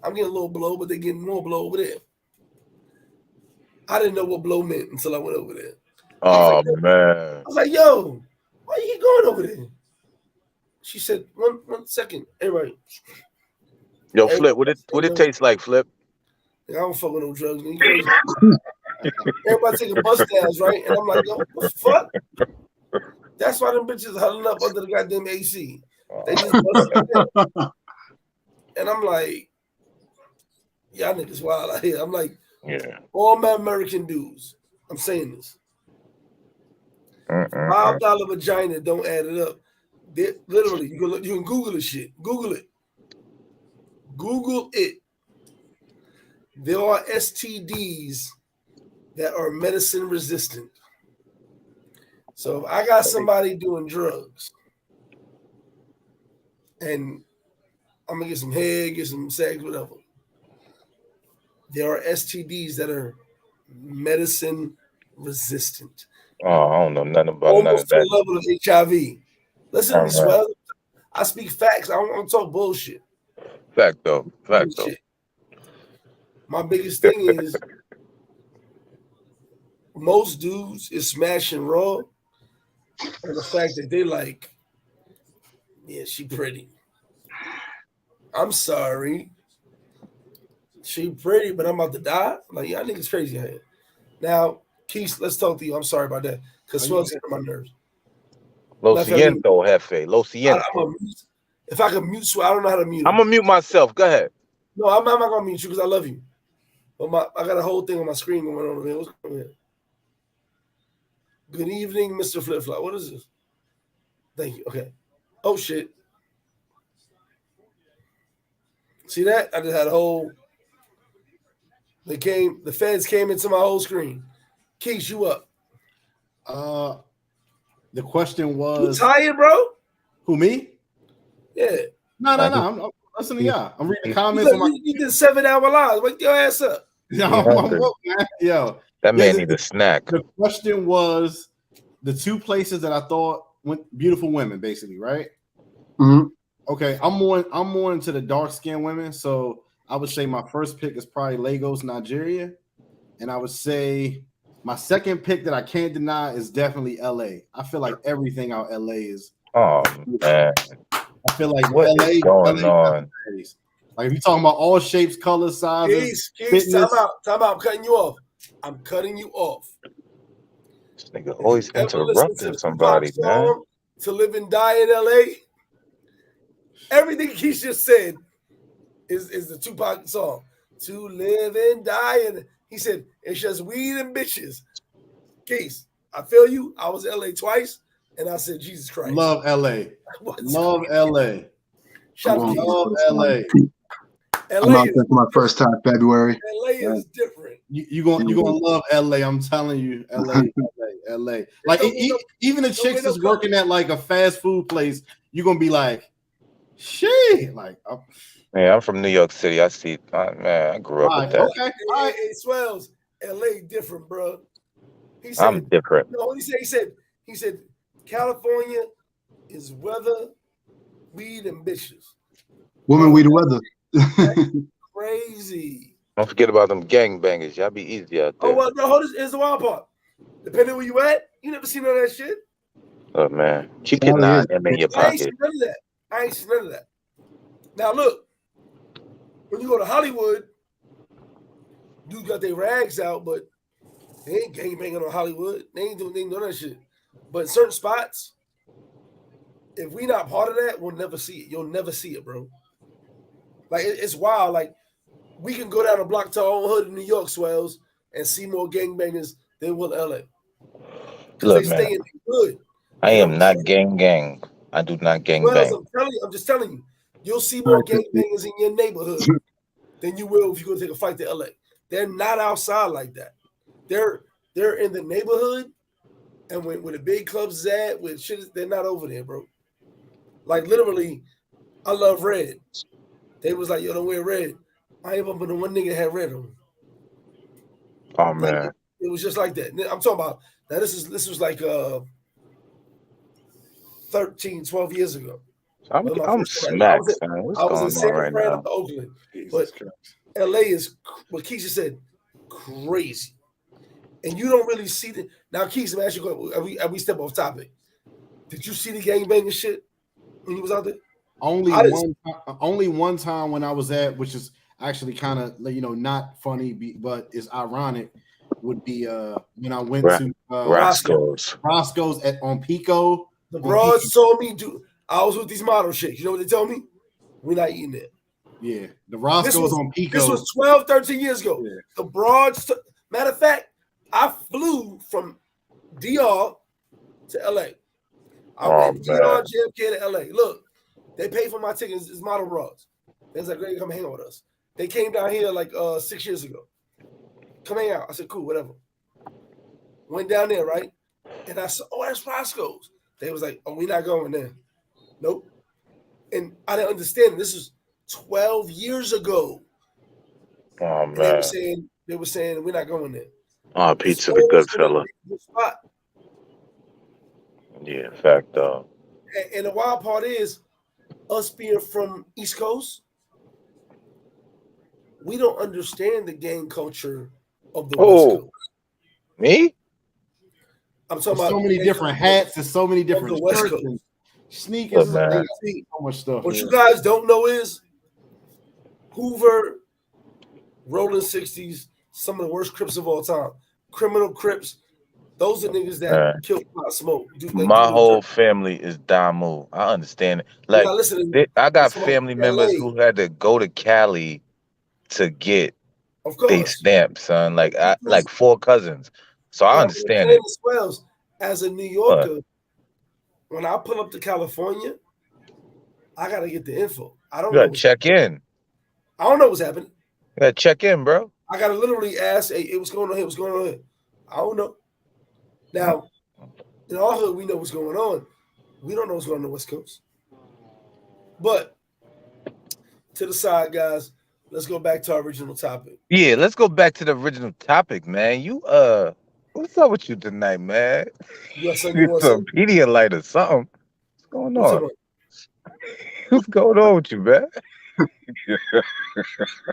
I'm getting a little blow, but they're getting more blow over there. I didn't know what blow meant until I went over there. Oh I man. was like, yo, why you going over there? She said, one second. Everybody. Yo, Flip, what it taste like, Flip? I don't fuck with no drugs. Man. You crazy? Everybody taking bus downs, right? And I'm like, yo, what the fuck? That's why them bitches huddling up under the goddamn AC. They just busting down. And I'm like, y'all niggas wild out here. I'm like, Yeah. all my American dudes. I'm saying this. $5 vagina don't add it up. Literally, you can Google this shit. Google it. Google it. There are STDs that are medicine resistant. So if I got somebody doing drugs and I'm gonna get some head, get some sex, whatever. There are STDs that are medicine resistant. Oh, I don't know nothing about Almost none to of the level of HIV. Listen to me, that. Swell. I speak facts. I don't want to talk bullshit. Fact though. Shit. My biggest thing is most dudes is smashing raw, and the fact that they like, yeah, she pretty. I'm sorry. She pretty, but I'm about to die. Like, y'all niggas crazy out here. Now, Keith, let's talk to you. I'm sorry about that. Because Swell's hitting my nerves. Lo siento, jefe. Lo siento. If I can mute Swell, I don't know how to mute him. I'm gonna mute myself. Go ahead. No, I'm not gonna mute you because I love you. But I got a whole thing on my screen going on over here. What's going on? Good evening, Mr. Flip Flop. What is this? Thank you. Okay. Oh shit. See that? I just had a whole. The feds came into my whole screen. Keith, you up? The question was, you tired, bro? Who, me? Yeah. No. I'm listening to y'all. I'm reading the comments. You did 7-hour lives. Wake your ass up. Yo, I'm woke, man. Yo, that man need a snack. The question was the two places that I thought went beautiful women, basically, right? Mm-hmm. Okay, I'm more into the dark skinned women, so I would say my first pick is probably Lagos, Nigeria, and I would say my second pick that I can't deny is definitely LA. I feel like everything out LA is. Oh man, I feel like what LA is going on? Like if you're talking about all shapes, colors, sizes, Keith, time out. I'm cutting you off. I'm cutting you off. This nigga always interrupting somebody, man. To Live and Die in LA. Everything Keith just said is the Tupac song. To live and die. And he said, it's just weed and bitches. Keith, I feel you. I was in LA twice, and I said, Jesus Christ. Love LA. Love LA. Shout out to love LA. I'm out there for my first time February. LA is different. You're gonna love LA. I'm telling you, LA. Like even the chicks that's working at like a fast food place, you're gonna be like, shit. Like, man, I'm from New York City. I see, man. I grew up with that. Okay, all right. It swells. LA different, bro. He said, I'm different. No, he said, California is weather, weed, and bitches. Woman, weed, and weather. Crazy. Don't forget about them gangbangers. Y'all be easy out there. Oh, well, no, here's the wild part. Depending where you at, you never seen none of that shit. Oh, man. Keep your 9 M in your I ain't pocket. seen none of that. Now, look. When you go to Hollywood, dudes got their rags out, but they ain't gangbanging on Hollywood. They ain't doing that shit. But in certain spots, if we not part of that, we'll never see it. You'll never see it, bro. Like, it's wild. Like, we can go down a block to our own hood in New York, Swells, and see more gangbangers than will LA. Look, they man, stay in the hood. I am not gang. I do not gang bang. I'm just telling you, you'll see more gangbangers in your neighborhood than you will if you go take a fight to LA. They're not outside like that. They're in the neighborhood, and when the big clubs is at, with shit, they're not over there, bro. Like literally, I love red. They was like, yo, don't wear red. I ain't bumping the one nigga that had red on. Oh man, it was just like that. I'm talking about now. This was like 13, 12 years ago. I'm That was my I'm first time. I smacked, was son. What's I was in going on San right Fran now? up to Oakland, Jesus but Christ. LA is what Keisha said, crazy, and you don't really see the. Now, Keisha, let me ask you, we step off topic. Did you see the gangbanging shit when you was out there? Only I didn't- one time when I was at, which is actually kind of not funny, but is ironic, would be when I went Right. to Roscoe's. Roscoe's on Pico. The on broads Pico. told me, dude, I was with these model chicks. You know what they told me? We're not eating it. Yeah, the Roscoe's on Pico. This was 12, 13 years ago. Yeah. The broads, matter of fact, I flew from DR to LA. I went DR, JFK to LA. Look, they paid for my tickets. It's model broads. They was like, great, come hang out with us. They came down here like 6 years ago. Come hang out. I said, cool, whatever. Went down there, right? And I said, oh, that's Roscoe's. They was like, oh, we're not going there. Nope. And I didn't understand. This was 12 years ago. Oh And man. they were saying we're not going there. Oh, Pizza the good fella. Spot. Yeah, fact though. And the wild part is, us being from East Coast, we don't understand the gang culture of the West Coast. Me? I'm talking There's about so many different hats. There's so many different shirts and sneakers. Man. So much stuff. What you guys don't know is Hoover, Rolling 60s, some of the worst Crips of all time. Criminal Crips. Those are niggas that kill Pop Smoke. My whole family is Damu. I understand it. Like, I got family members who had to go to Cali to get they stamp, son. Like, like 4 cousins. So I understand it. As a New Yorker, when I pull up to California, I gotta get the info. I don't know. You gotta check in. I don't know what's happening. You gotta check in, bro. I gotta literally ask, hey, what's going on here? What's going on here? I don't know. Now, in our hood, we know what's going on. We don't know what's going on the West Coast. But to the side, guys, let's go back to our original topic. Yeah, let's go back to the original topic, man. You what's up with you tonight, man? You some Pedialyte or something. What's going on? What's going on with you, man?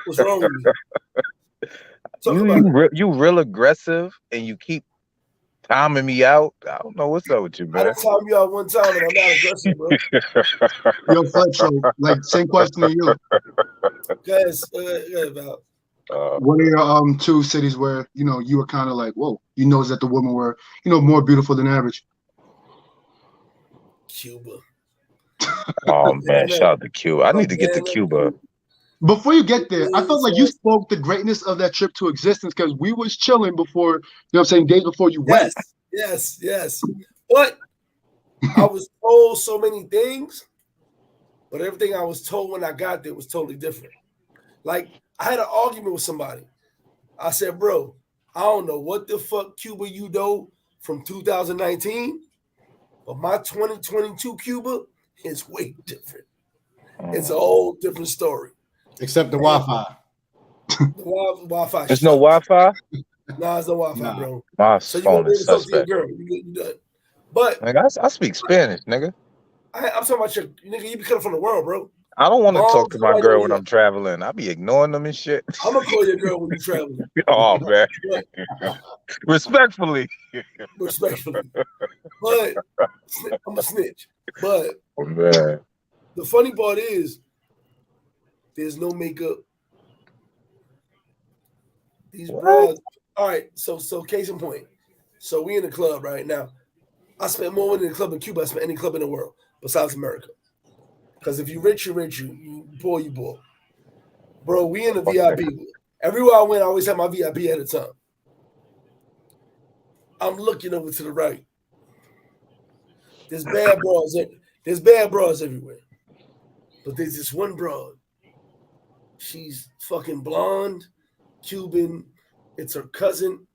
What's wrong with me? You real aggressive and you keep timing me out. I don't know what's up with you, man. I done time you out one time and I'm not aggressive, bro. Yo, Fletcher, like same question to you. Guys, about what are your 2 cities where you were kind of like, whoa, that the women were more beautiful than average? Cuba. Oh man, shout out to Cuba. I need to get to Cuba. Before you get there, I felt like you spoke the greatness of that trip to existence because we was chilling before, days before you went. Yes. But I was told so many things, but everything I was told when I got there was totally different. Like, I had an argument with somebody. I said, bro, I don't know what the fuck Cuba you know from 2019, but my 2022 Cuba is way different. It's a whole different story. Except the Wi-Fi. The Wi-Fi. There's no Wi-Fi? Nah, it's no Wi-Fi, bro. My phone is suspect. Girl. You done. But like, I speak Spanish, nigga. I'm talking about your nigga. You be coming from the world, bro. I don't want to talk to my girl when I'm traveling. I be ignoring them and shit. I'm gonna call your girl when you traveling. Oh man. Respectfully. But I'm a snitch. But man. The funny part is there's no makeup. These bras. All right, so case in point. So we in the club right now. I spent more money in the club in Cuba than I spent any club in the world besides America. Because if you rich, you rich. You poor, you poor. Bro, we in the VIP. Everywhere I went, I always had my VIP at a time. I'm looking over to the right. There's bad bras. There's bad bras everywhere. But there's this one broad. She's fucking blonde, Cuban. It's her cousin,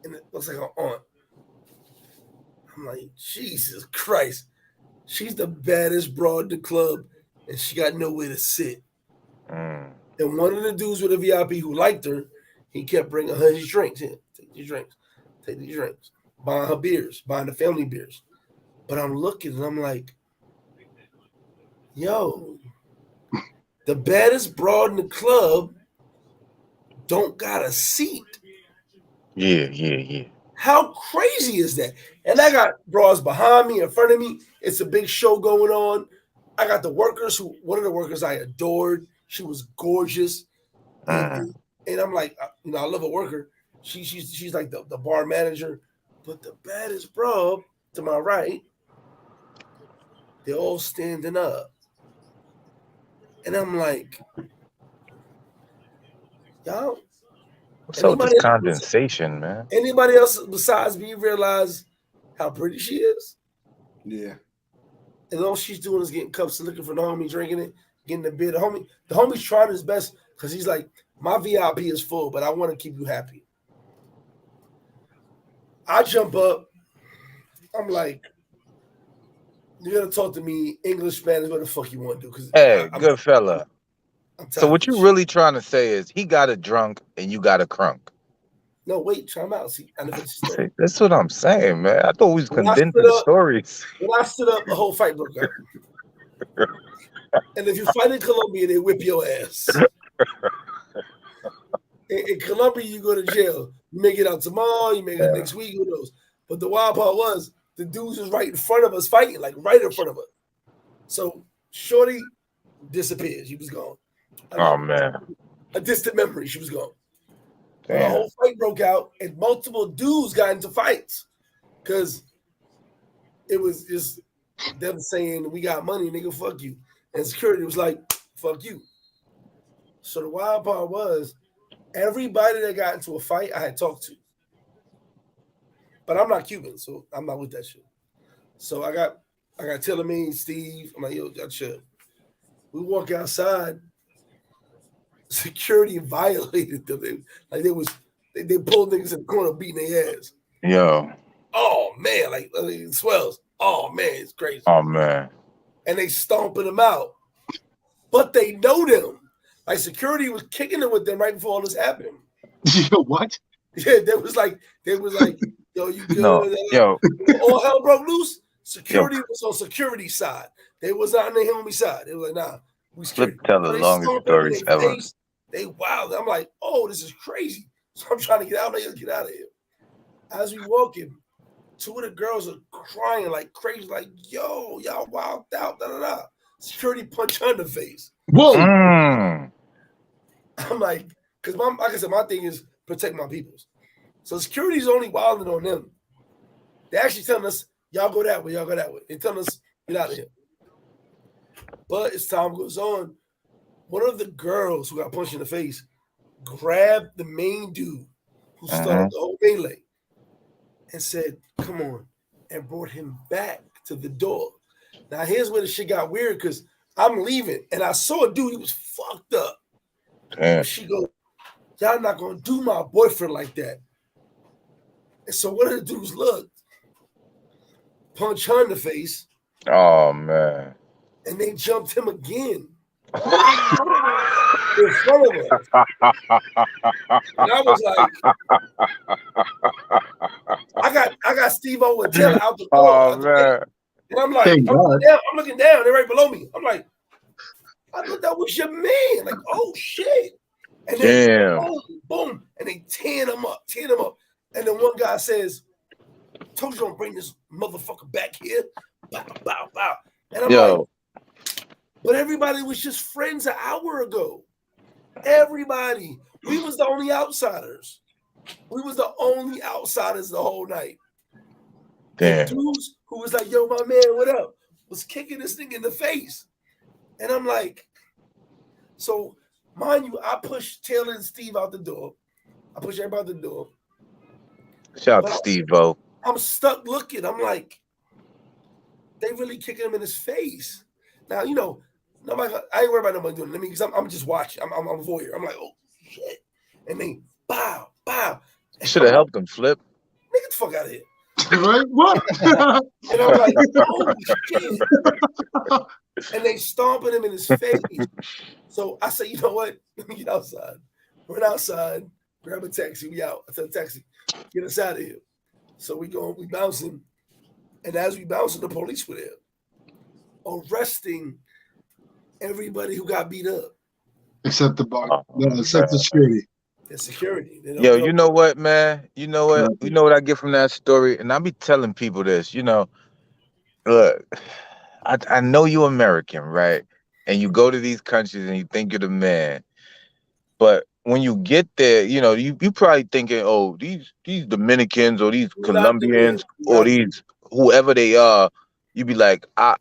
and it looks like her aunt. I'm like, Jesus Christ. She's the baddest broad in the club, and she got nowhere to sit. And one of the dudes with a VIP who liked her, he kept bringing her his drinks. Here, take these drinks. Buying her beers, buying the family beers. But I'm looking and I'm like, yo, the baddest broad in the club don't got a seat. Yeah. How crazy is that? And I got bras behind me, in front of me. It's a big show going on. I got the workers one of the workers I adored. She was gorgeous. And I'm like, I love a worker. She's like the bar manager. But the baddest bro to my right, they're all standing up. And I'm like, y'all. What's up with this condensation, man? Anybody else besides me realize how pretty she is? Yeah. And all she's doing is getting cups and looking for the homie, drinking it, getting the beer. The homie's trying his best because he's like, my VIP is full, but I want to keep you happy. I jump up. I'm like, you're gonna talk to me English, Spanish, what the fuck you want to do? Because good fella. So what you really trying to say is he got a drunk and you got a crunk. No, wait, try him out. See, that's what I'm saying, man. I thought we was condensing stories. When I stood up, a whole fight broke out. And if you fight in Colombia, they whip your ass. In Colombia, you go to jail. You may get out tomorrow, you may get next week, who knows? But the wild part was the dudes was right in front of us fighting, like right in front of us. So Shorty disappeared. She was gone. Man. A distant memory. She was gone. Damn. The whole fight broke out, and multiple dudes got into fights because it was just them saying, we got money, nigga, fuck you. And security was like, fuck you. So the wild part was everybody that got into a fight I had talked to. But I'm not Cuban, so I'm not with that shit. So I got Tillerman, Steve. I'm like, yo, y'all chill. We walk outside. Security violated them. They pulled niggas in the corner beating their ass. Yo. Oh man, like it swells. Oh man, it's crazy. Oh man. And they stomping them out. But they know them. Like security was kicking them with them right before all this happened. What? Yeah, they was like, yo, you good? No, yo. All hell broke loose. Security was on security side. They was not on the homie side. They were like, nah, we scared. Tell the longest stories ever. They wild. I'm like, oh, this is crazy. So I'm trying to get out of here. Get out of here. As we walking, two of the girls are crying like crazy, like, yo, y'all wild out, da da da. Security punch her in the face. Whoa. I'm like, because like I said, my thing is protect my peoples. So security's only wilding on them. They actually telling us, y'all go that way, y'all go that way. They telling us, get out of here. But as time goes on, one of the girls who got punched in the face grabbed the main dude who started the whole melee and said, come on, and brought him back to the door. Now, here's where the shit got weird because I'm leaving and I saw a dude, he was fucked up. And she goes, y'all not going to do my boyfriend like that. And so one of the dudes looked, punched her in the face. Oh, man. And they jumped him again. In front of us. And I was like, I got Steve-O and Taylor out the door. Oh, man. And I'm like, I'm looking down. They're right below me. I'm like, I thought that was your man. Like, oh shit. And then boom, and they tearing him up. And then one guy says, told you don't bring this motherfucker back here. Bow, bow, bow. And I'm like, but everybody was just friends an hour ago. Everybody. We was the only outsiders. We was the only outsiders the whole night. Damn. The dudes who was like, yo, my man, what up? Was kicking this thing in the face. And I'm like, so mind you, I pushed Taylor and Steve out the door. I pushed everybody out the door. Shout out to Steve-O. I'm stuck looking. I'm like, they really kicking him in his face. Now, you know, nobody, I ain't worried about nobody doing it. I mean, because I'm just watching. I'm a voyeur. I'm like, oh, shit. And they bow. Should have helped him flip. Nigga, get the fuck out of here. Right? What? And I'm like, oh, shit. And they stomping him in his face. So I say, you know what? Let me get outside. Run outside, grab a taxi. We out. I tell the taxi, get us out of here. So we bouncing. And as we bounced, the police were there, arresting everybody who got beat up. Except the bar, Oh, except the man. security. The security. Yo, you know what, man? You know what? You know what I get from that story, and I be telling people this. You know, look, I know you American, right? And you go to these countries and you think you're the man, but when you get there, you know, you probably thinking, oh, these Dominicans or these Colombians or these whoever they are, you be like, I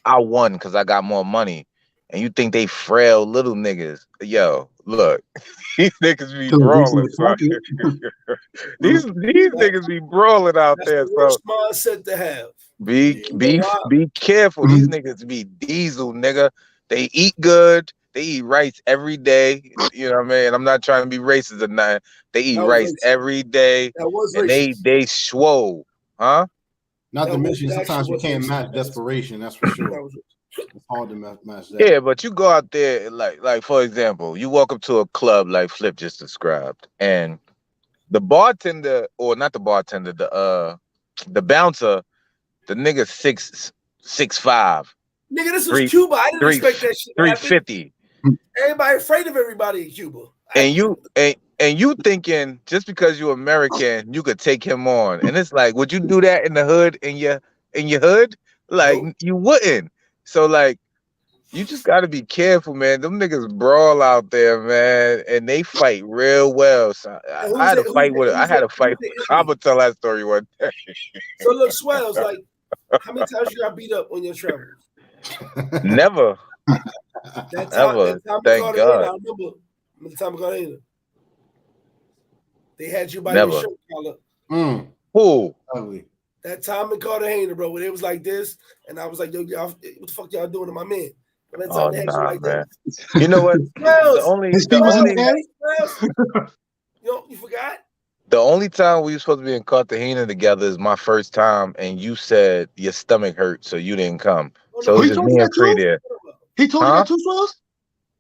won because I got more money, and you think they frail little niggas. Yo, look, these niggas be brawling, son. these niggas be brawling out there. The worst mindset to have. Be careful. These niggas be diesel, nigga. They eat good. They eat rice every day. You know what I mean? I'm not trying to be racist or nothing. They eat rice every day. And they swole. Huh? Not to mention, sometimes you can't match desperation. That's for sure. It's hard to match that. Yeah, but you go out there, like for example, you walk up to a club like Flip just described, and the bartender, or not the bartender, the bouncer, the nigga 6'5". Nigga, this was Cuba. I didn't expect that shit. 350. Everybody afraid of everybody in Cuba. And you thinking just because you're American, you could take him on. And it's like, would you do that in the hood, in your hood? Like, nope. You wouldn't. So like, you just gotta be careful, man. Them niggas brawl out there, man, and they fight real well. So I had a fight with. I had a fight. I'm gonna tell that story one day. So look, Swells, like, how many times you got beat up on your travels? Never. That time thank God. I remember the time of Cartagena. They had you by your shirt collar. Who? That time in Cartagena, bro, when it was like this, and I was like, yo, y'all, what the fuck y'all doing to my man? That time they had you like man. That. You know what? You forgot? The only time we were supposed to be in Cartagena together is my first time, and you said your stomach hurt, so you didn't come. So it was just me and Free there. He told you that too, Swells?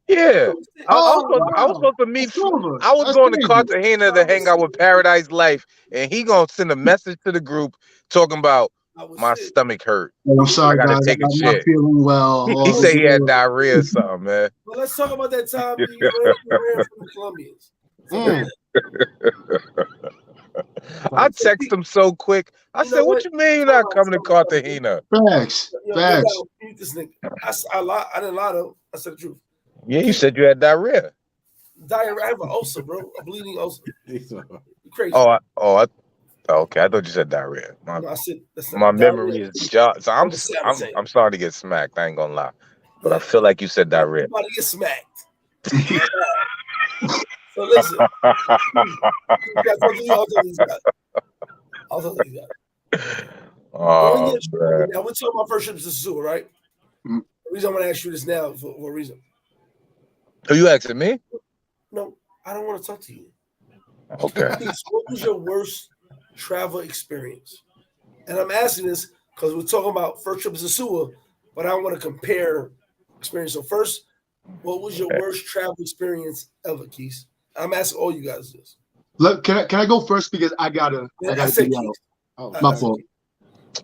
Yeah. I was supposed to meet. I was going to Cartagena to hang out with Paradise Life, and he gonna send a message to the group talking about my stomach hurt. I'm sorry, I gotta guys. take a I'm shit. not feeling well. He said he had diarrhea or something, man. Well, let's talk about that time you ran from the Colombians. I text him so quick. I said, "What you mean you're not coming to Cartagena?" Facts. I didn't lie though. I said the truth. Yeah, you said you had diarrhea. Diarrhea. I have an ulcer, bro. A bleeding ulcer. You crazy? Okay. I thought you said diarrhea. My memory diarrhea. Is jog. So I'm starting to get smacked. I ain't gonna lie, but I feel like you said diarrhea. I'm about to get smacked. So listen. I'll tell these guys. Oh, man. Now we're talking about first trips to Sosua, right? The reason I want to ask you this now for a reason. Are you asking me? No, I don't want to talk to you. Okay. What was your worst travel experience? And I'm asking this because we're talking about first trip to Sosua, but I want to compare experience. So first, what was your worst travel experience ever, Keith? I'm asking all you guys this. Look, can I go first because I gotta say my fault.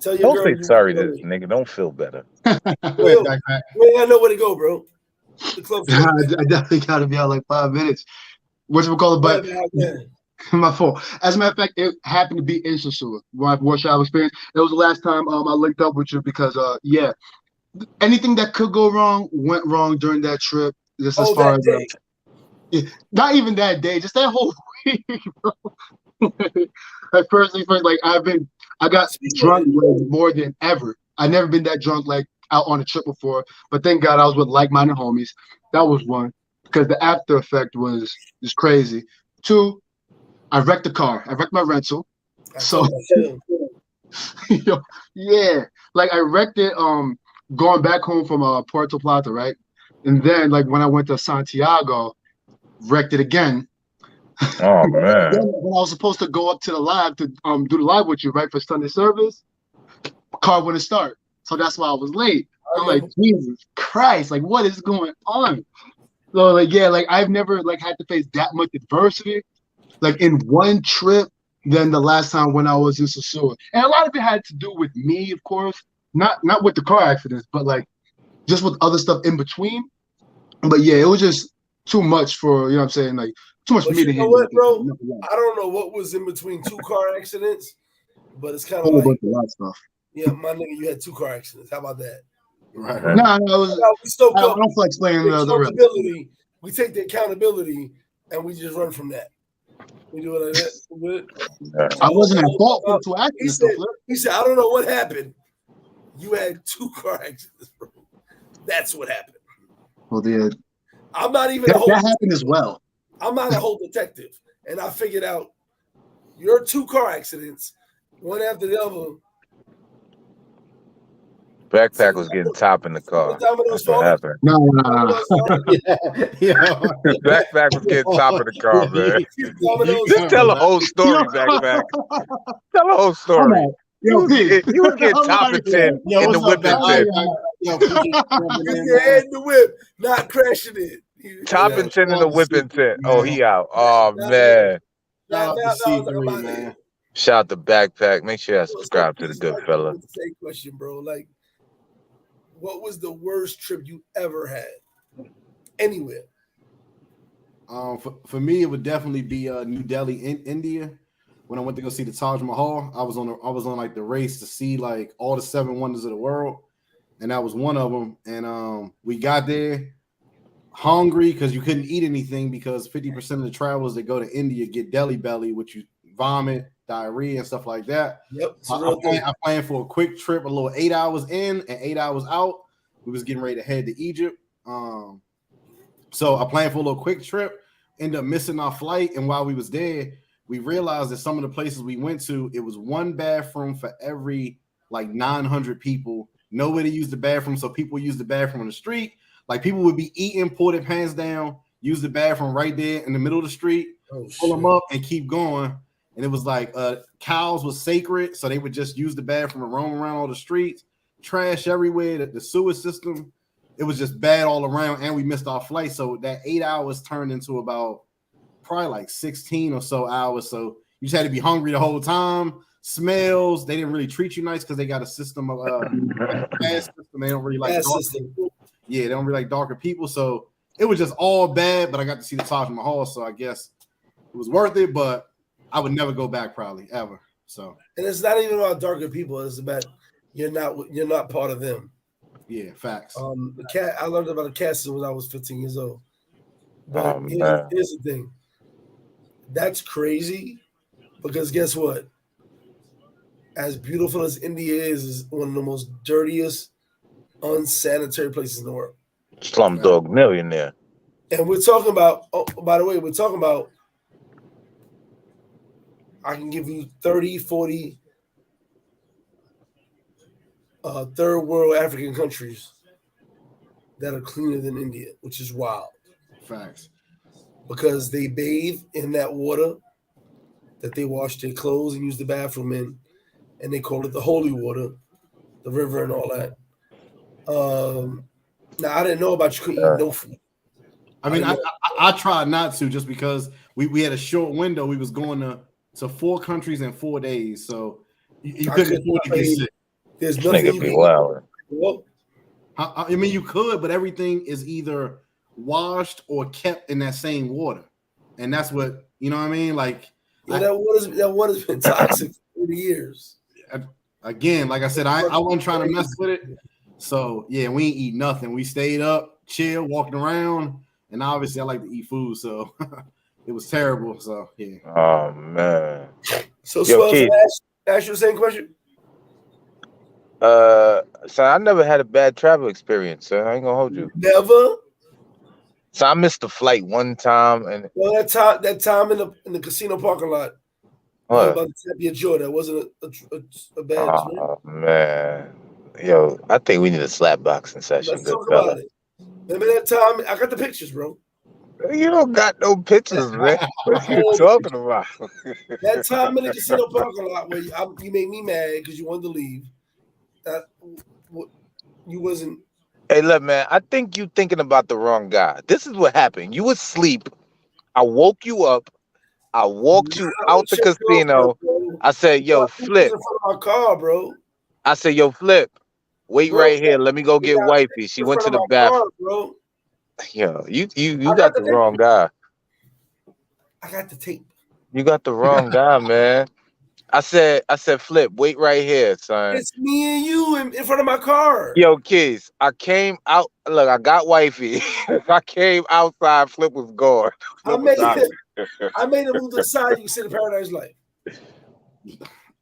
Tell your don't girl say sorry to this nigga. Don't feel better. You ain't got nowhere to go, bro. The club. I definitely gotta be out like 5 minutes. What you call it? But my fault. As a matter of fact, it happened to be in Sosua. My worst travel experience. It was the last time I linked up with you because anything that could go wrong went wrong during that trip. Just as far as not even that day, just that whole week, bro. Like first, like I got drunk more than ever. I've never been that drunk like out on a trip before, but thank God I was with like-minded homies. That was one, because the after effect was just crazy. Two, I wrecked the car. I wrecked my rental. So like I wrecked it going back home from Puerto Plata, right? And then like when I went to Santiago, wrecked it again. Oh man. When I was supposed to go up to the live to do the live with you, right, for Sunday service, car wouldn't start. So that's why I was late. I'm like, Jesus Christ, like what is going on? So like I've never like had to face that much adversity, like in one trip than the last time when I was in Sosua. And a lot of it had to do with me, of course, not with the car accidents, but like just with other stuff in between. But yeah, it was just too much for, you know what I'm saying, like too much for me to handle. What, bro? I don't know what was in between 2 car accidents, but it's kind of like a lot of stuff. Yeah, my nigga, you had 2 car accidents. How about that? Right. No, we still I don't feel like explaining the accountability. We take the accountability and we just run from that. We do it like that. I wasn't at fault for 2 accidents. He said, I don't know what happened. You had 2 car accidents, bro. That's what happened. Well, yeah. I'm not even that happened as well. I'm not a whole detective, and I figured out your 2 car accidents, one after the other. Backpack was getting top in the car. That's what happened. No. Yeah. Backpack was getting top in the car, man. Just tell the whole story, Backpack. Tell the whole story. You was getting top and 10 in the whipping tent. Your head in the whip, not crashing it. Top and 10 in the whipping tent. Oh, he out. Oh, man. Shout out to C3, man. Shout out to Backpack. Make sure I subscribe to the good fella. Same question, bro. Like, what was the worst trip you ever had? Anywhere. For me, it would definitely be New Delhi, India. When I went to go see the Taj Mahal, I was on like the race to see like all the 7 wonders of the world, and that was one of them. And we got there hungry because you couldn't eat anything because 50% of the travelers that go to India get Delhi belly, which you vomit, diarrhea, and stuff like that. Yep. I planned for a quick trip, a little 8 hours in and 8 hours out. We was getting ready to head to Egypt. So I planned for a little quick trip, ended up missing our flight, and while we was there, we realized that some of the places we went to, it was 1 bathroom for every like 900 people. Nobody used the bathroom, so people used the bathroom on the street. Like people would be eating, pull their pants down, use the bathroom right there in the middle of the street, pull them up and keep going. And it was like cows was sacred, so they would just use the bathroom and roam around all the streets. Trash everywhere, the sewer system, it was just bad all around, and we missed our flight. So that 8 hours turned into about probably like 16 or so hours. So you just had to be hungry the whole time. Smells, they didn't really treat you nice because they got a system of gas system. They don't really like darker people. Yeah, they don't really like darker people. So it was just all bad, but I got to see the Taj Mahal, so I guess it was worth it, but I would never go back probably ever. So and it's not even about darker people, it's about you're not part of them. Yeah, facts. I learned about a cat when I was 15 years old. But here's the thing. That's crazy because guess what? As beautiful as India is one of the most dirtiest, unsanitary places in the world. Slumdog Millionaire. And we're talking about, by the way, I can give you 30, 40 third world African countries that are cleaner than India, which is wild. Facts. Because they bathe in that water that they wash their clothes and use the bathroom in, and they call it the holy water, the river and all that. Now, I didn't know about you couldn't eat no food. I mean, I tried not to just because we had a short window. We was going to 4 countries in 4 days, so you couldn't afford to get sick. There's nothing you can eat. I mean, you could, but everything is either washed or kept in that same water, and that's what you know what I mean. Like that water's been toxic for 40 years. Again, like I said, I wasn't trying to mess with it. So yeah, we ain't eat nothing. We stayed up, chill, walking around, and obviously I like to eat food, so it was terrible. So yeah. Oh man. So ask you the same question. So I never had a bad travel experience, so I ain't gonna hold you. Never. So I missed the flight one time, and well, that time in the casino parking lot. About to tap your jaw. That wasn't a bad. Oh man, yo, I think we need a slap boxing session. Let's talk about it. Remember that time? I got the pictures, bro. You don't got no pictures, man. What are you talking about? That time in the casino parking lot where you made me mad because you wanted to leave. That you wasn't. Hey, look, man. I think you thinking about the wrong guy. This is what happened. You was asleep. I woke you up. I walked you out the casino. I said, yo, Flip. In front of my car, bro. I said, yo, Flip, wait Bro, right here. Let me go get wifey. She in went front to of the my bathroom. car, bro. Yo, you got the wrong guy. I got the tape. You got the wrong guy, man. I said, Flip, wait right here, son. It's me and you in front of my car. Yo, kids, I came out. Look, I got wifey. I came outside. Flip was gone. I made him move to the side. You can see the Paradise Light.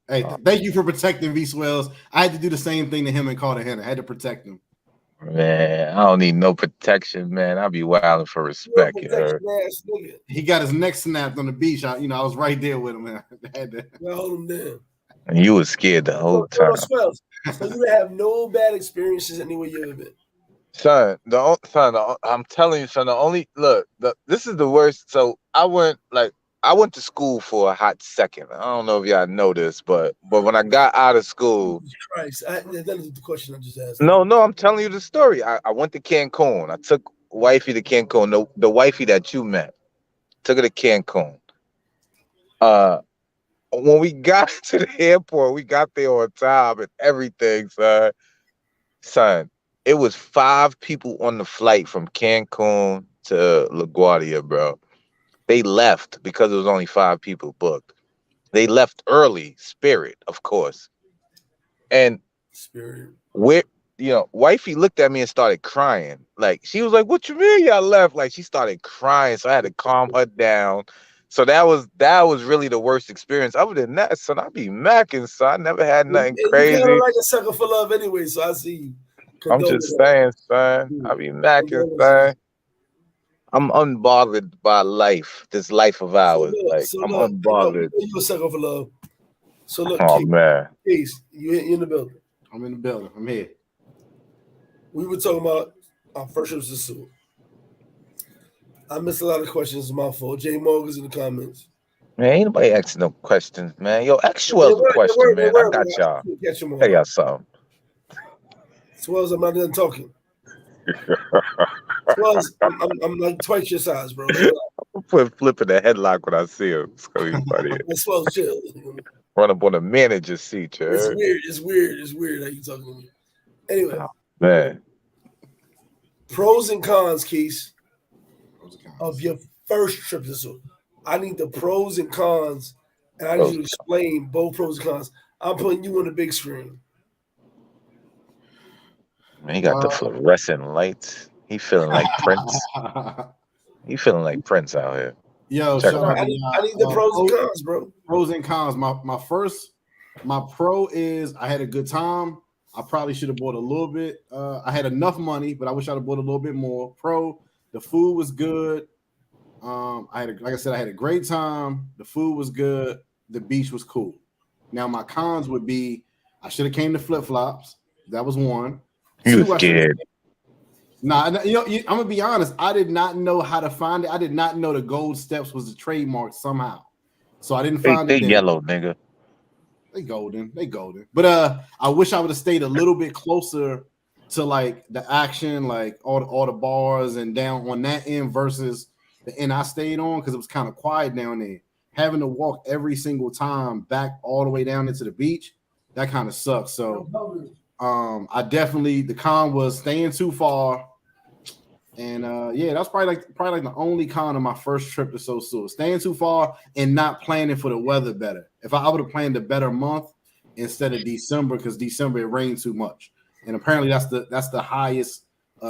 Hey, thank you for protecting V Swells. I had to do the same thing to him and Cartagena. I had to protect him. Man, I don't need no protection, man. I'll be wilding for respect. He got his neck snapped on the beach. I was right there with him. Man. I had to hold him down. And you was scared the whole time. So you have no bad experiences anywhere you ever been. Son, I'm telling you, son. This is the worst. So I went to school for a hot second. I don't know if y'all know this, but when I got out of school, Christ, that is the question I just asked. No, I'm telling you the story. I went to Cancun. I took wifey to Cancun. The wifey that you met, took her to Cancun. When we got to the airport, we got there on time and everything, son. It was 5 people on the flight from Cancun to LaGuardia, bro. They left because there was only 5 people booked. They left early, Spirit, of course. And Spirit. Wifey looked at me and started crying. Like, she was like, "What you mean y'all left?" Like, she started crying, so I had to calm her down. So that was really the worst experience. Other than that, son, I be macking, son. I never had nothing crazy. You kind of like a sucker for love anyway, so I see you. I'm just saying, son. I be macking, son. I'm unbothered by life, this life of ours. I'm unbothered. You a sucker for love. So look, man. Case, you in the building. I'm in the building. I'm here. We were talking about our first trip to Sosua. I missed a lot of questions. My fault. Jay Morgan's in the comments. Man, ain't nobody asking no questions, man. Yo, ask Swells a question, man. I got y'all. Hey, y'all something. Swells, I'm not done talking. Swells, I'm like twice your size, bro. I'm putting Flip in the headlock when I see him. It's gonna be funny. Swells, chill. Run up on the manager's seat, It's weird how you talking to me. Anyway, man. Pros and cons, Keith, of your first trip to Sosua. I need the pros and cons, and I need you to explain both pros and cons. I'm putting you on the big screen. Man, he got the fluorescent lights. He feeling like Prince. He feeling like Prince out here. Yo, I need the pros and cons, bro. Pros and cons. My pro is I had a good time. I probably should have bought a little bit. I had enough money, but I wish I'd have bought a little bit more. Pro, the food was good. Like I said, I had a great time. The food was good. The beach was cool. Now my cons would be I should have came to flip flops. That was one. You was scared. I'm gonna be honest. I did not know how to find it. I did not know the gold steps was a trademark somehow. So I didn't find it. They yellow, nigga. They golden. But I wish I would have stayed a little bit closer to like the action, like all the bars and down on that end versus the end I stayed on because it was kind of quiet down there. Having to walk every single time back all the way down into the beach, that kind of sucks. So I definitely the con was staying too far. And that's probably like the only con of my first trip to Sosua. Staying too far and not planning for the weather better. If I would have planned a better month instead of December, because December it rained too much. And apparently that's the highest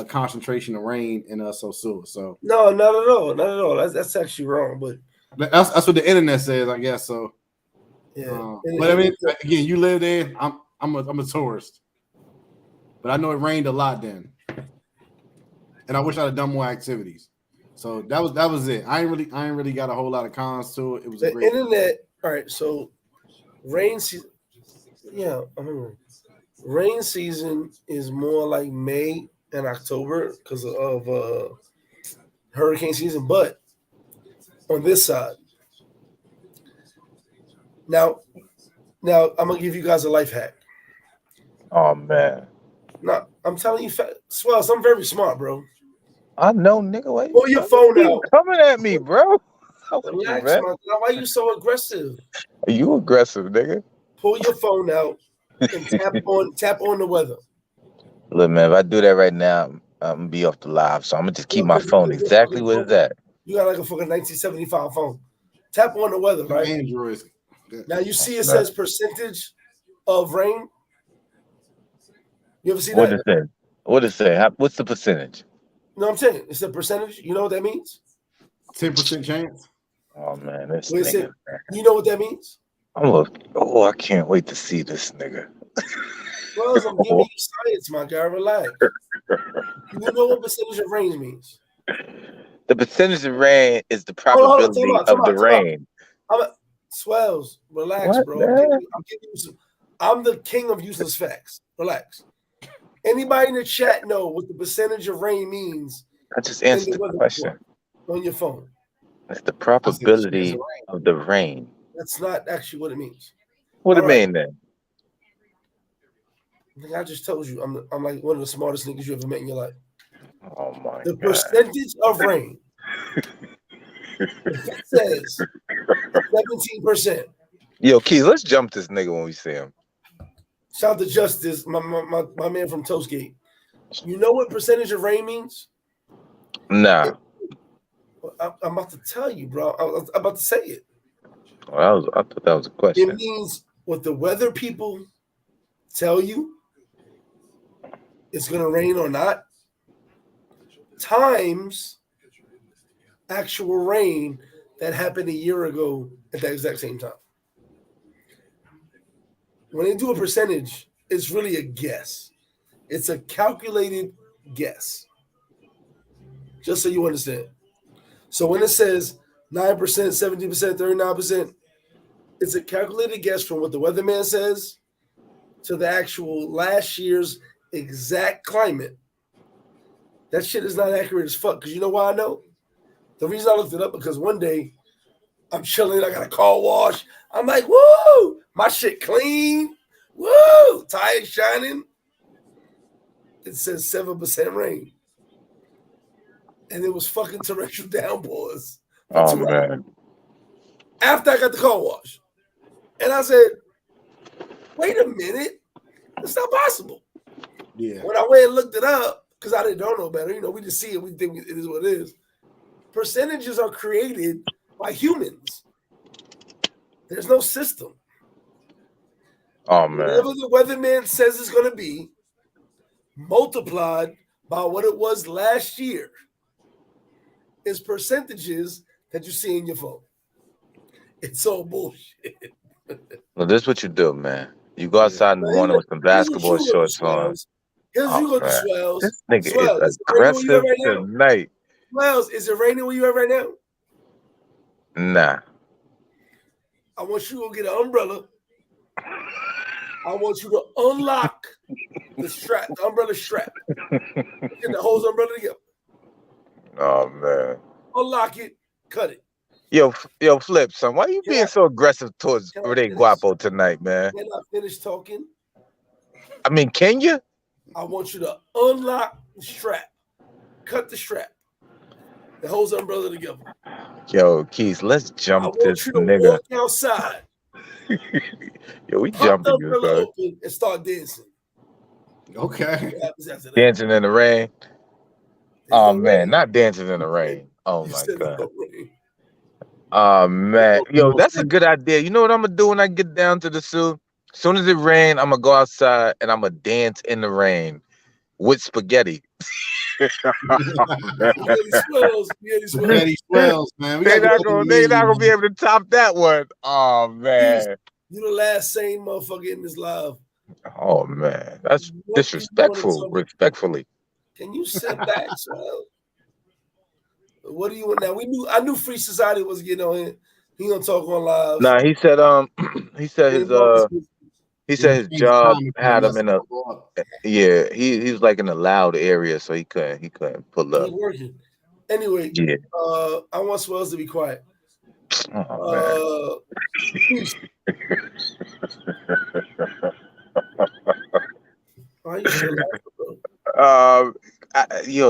concentration of rain in Sosua. So no, not at all. That's actually wrong, but that's what the internet says, I guess. So yeah. But I mean, again, you live there. I'm a tourist, but I know it rained a lot then. And I wish I'd have done more activities. So that was it. I ain't really got a whole lot of cons to it. It was the great. Internet. All right, so rain season. Yeah, I remember. Rain season is more like May and October because of hurricane season. But on this side, now I'm gonna give you guys a life hack. Oh man. Now I'm telling you, Swells, I'm very smart, bro. I know, nigga. Wait. Pull your phone out. Coming at me, bro. Relax, man. man. Why are you so aggressive? You aggressive, nigga. Pull your phone out and tap on the weather. Look, man, if I do that right now, I'm gonna be off the live. So I'm gonna just keep my phone exactly where it's at. You got like a fucking 1975 phone. Tap on the weather, right? Android. Now you see it says percentage of rain. You ever see What that? it say? What it say? What's the percentage? No, I'm saying it's a percentage. You know what that means? 10% chance. Oh man, this Wait, nigga. You know what that means? I can't wait to see this nigga. Well, I'm giving you science, my guy. Relax. You know what percentage of rain means? The percentage of rain is the probability of the rain. Swells, relax, What, bro. I'm giving you some. I'm the king of useless facts. Relax. Anybody in the chat know what the percentage of rain means? I just answered the question. On your phone. It's the probability of the rain. That's not actually what it means. What do it mean then? I just told you, I'm like one of the smartest niggas you ever met in your life. Oh my God. The percentage of rain. It says 17%. Yo, Keys, let's jump this nigga when we see him. Shout out to Justice, my man from Toastgate. You know what percentage of rain means? Nah. I'm about to tell you, bro. I'm about to say it. Well, I thought that was a question. It means what the weather people tell you it's going to rain or not, times actual rain that happened a year ago at that exact same time. When they do a percentage, it's really a guess. It's a calculated guess. Just so you understand. So when it says 9%, 17%, 39%, it's a calculated guess from what the weatherman says to the actual last year's exact climate. That shit is not accurate as fuck. Because you know why I know? The reason I looked it up because one day I'm chilling, I got a car wash. I'm like, woo! My shit clean. Woo! Tires shining. It says 7% rain. And it was fucking torrential downpours. Oh, man. After I got the car wash. And I said, wait a minute. It's not possible. Yeah. When I went and looked it up, because I don't know better, we just see it, we think it is what it is. Percentages are created by humans. There's no system. Oh, man. Whatever the weatherman says it's going to be, multiplied by what it was last year, is percentages that you see in your phone. It's all bullshit. Well, this is what you do, man. You go outside in the morning with some basketball shorts on. Here's you go to Swells. This nigga Swells, is aggressive tonight. Swells, is it raining where you at right now? Nah. I want you to go get an umbrella. I want you to unlock the strap, the umbrella strap. Get the whole umbrella together. Oh, man. Unlock it, cut it. Yo, Flip, son, why are you being so aggressive towards Rey Guapo tonight, man? Can I finish talking? I mean, can you? I want you to unlock the strap, cut the strap, the whole umbrella together. Yo, Keys, let's jump this nigga. I want you to walk outside. Yo, we jumping you, bro. Open and start dancing. Okay. Dancing in the rain. Oh, man, not dancing in the rain. Oh, my God. Oh, man. Yo, that's a good idea. You know what I'm going to do when I get down to the zoo? As soon as it rains, I'm going to go outside and I'm going to dance in the rain with spaghetti. Spaghetti swells, man. They're not going to be able to top that one. Oh, man. You the last sane motherfucker in this live. Oh, man. That's disrespectful, respectfully. Can you sit back, Swell? What do you want now? I knew Free Society was getting on here. He gonna talk on live. Nah, he said his job had him in he was like in a loud area, so he couldn't pull up. Working. Anyway, yeah. I want Swells to be quiet. Oh, Why are you still laughing, bro?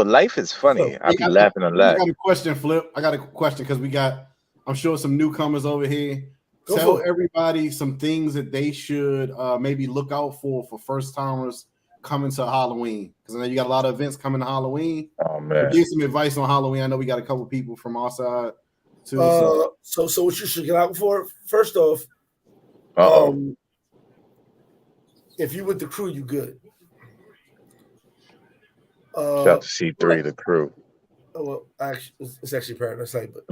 Life is funny. I be laughing a lot. I got a question, Flip. I got a question because we got I'm sure some newcomers over here. Go Tell for it. everybody some things that they should maybe look out for first timers coming to Halloween, because I know you got a lot of events coming to Halloween. Oh man. Give some advice on Halloween. I know we got a couple people from our side too. So what you should get out for? First off, if you with the crew, you good. Shout out to C3, the crew. Oh, well, actually, it's actually Paradise Light, but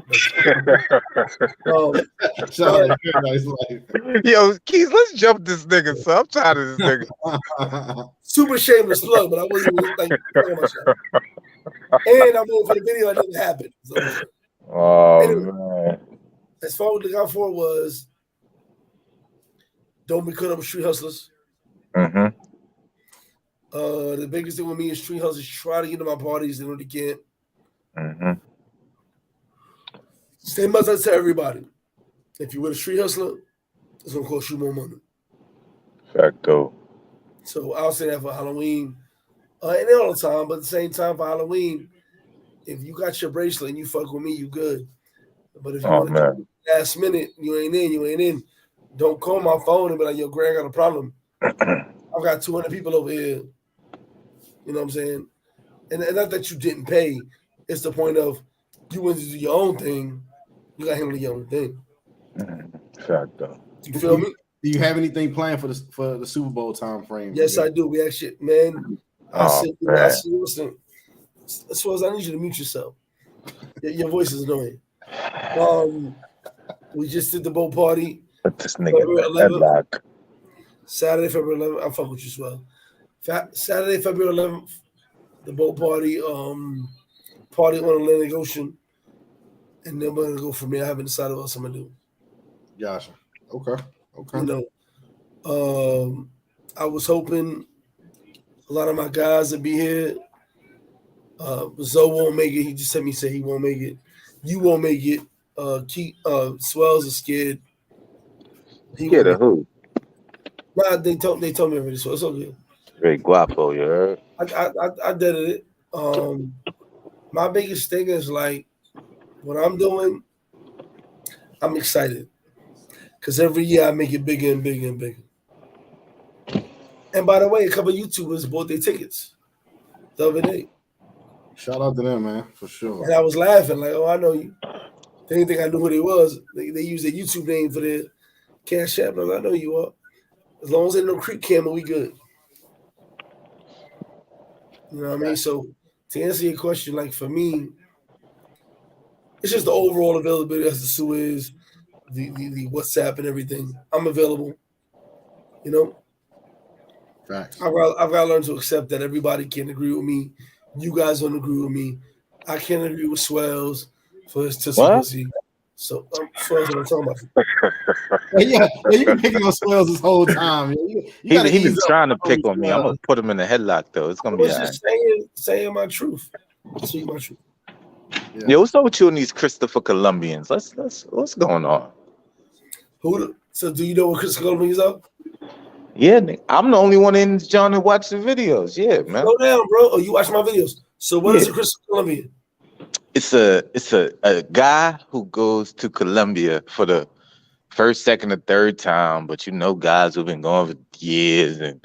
Yo, Keys, let's jump this nigga. So I'm tired of this nigga. Super shameless plug, but I wasn't even like talking about myself. And I'm waiting for the video that didn't happen. So, anyway, Man. as far as what to look out for was, don't be caught up with street hustlers. Mm-hmm. The biggest thing with me is street hustlers try to get to my parties, they know they can't. Mm-hmm. Same as I tell everybody. If you're with a street hustler, it's gonna cost you more money. Facto. So I'll say that for Halloween. And all the time, but at the same time for Halloween, if you got your bracelet and you fuck with me, you good. But if you want to come last minute, you ain't in. Don't call my phone and be like, yo, Greg, I got a problem. I've got 200 people over here. You know what I'm saying? And not that you didn't pay. It's the point of you went to do your own thing. You got to handle your own thing. Facto. You feel me? Do you have anything planned for the Super Bowl time frame? Yes, I do. We actually, man. I see. Listen, as far as I need you to mute yourself. Your voice is annoying. We just did the boat party. But this nigga Saturday, February 11th. I'm fucking with you as well. Saturday, February 11th, the boat party. Party on Atlantic Ocean, and then we're gonna go from there. I haven't decided what else I'm gonna do. Gotcha. Okay. You know, I was hoping a lot of my guys would be here. Zoe won't make it. He just sent me say he won't make it. You won't make it. Swells is scared. Scared of who? Nah, they told me already, so it's okay. Very guapo, you heard? I did it. My biggest thing is like what I'm doing, I'm excited. Because every year I make it bigger and bigger and bigger. And by the way, a couple of YouTubers bought their tickets the other day. Shout out to them, man, for sure. And I was laughing, like, oh, I know you. They didn't think I knew who they was. They used their YouTube name for their Cash App. I know you are. As long as there's no creep camera, we good. You know what I mean? So to answer your question, like for me, it's just the overall availability as the Suez, the WhatsApp and everything. I'm available. You know? Facts. I've got to learn to accept that everybody can't agree with me. You guys don't agree with me. I can't agree with Swells for his pussy. So Swells, what I'm talking about. Yeah, you've been picking on Swells this whole time. He been trying to pick on me. I'm gonna put him in the headlock though. It's gonna be just saying my truth. Speak my truth. Yeah. Yo, what's up with you and these Christopher Colombians? What's going on? So do you know what Christopher Colombians are? Yeah, I'm the only one in John that watch the videos. Yeah, man. Slow down, bro. Oh, you watch my videos. So what is a Christopher Colombian? It's a guy who goes to Colombia for the first, second, or third time, but you know guys who've been going for years and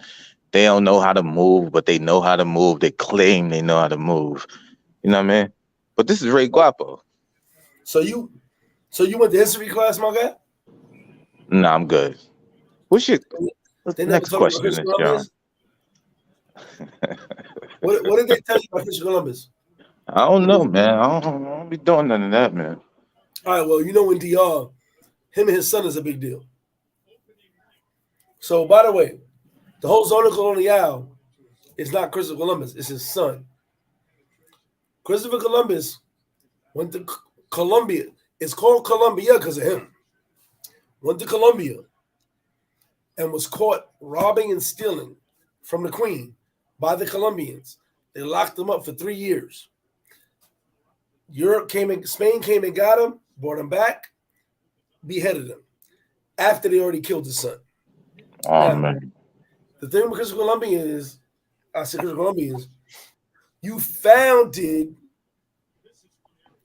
they don't know how to move, but they know how to move. They claim they know how to move. You know what I mean? But this is Ray Guapo. So you went to history class, my guy? No, I'm good. What's the next question, John? What did they tell you about Christopher Columbus? I don't know, man. I don't be doing none of that, man. All right, well, you know in DR, him and his son is a big deal. So, by the way, the whole zona colonial is not Christopher Columbus. It's his son. Christopher Columbus went to Colombia. It's called Colombia because of him. Went to Colombia and was caught robbing and stealing from the Queen by the Colombians. They locked him up for 3 years. Spain came and got him, brought him back, beheaded him after they already killed his son. Oh, man. The thing with Christopher Colombians, you founded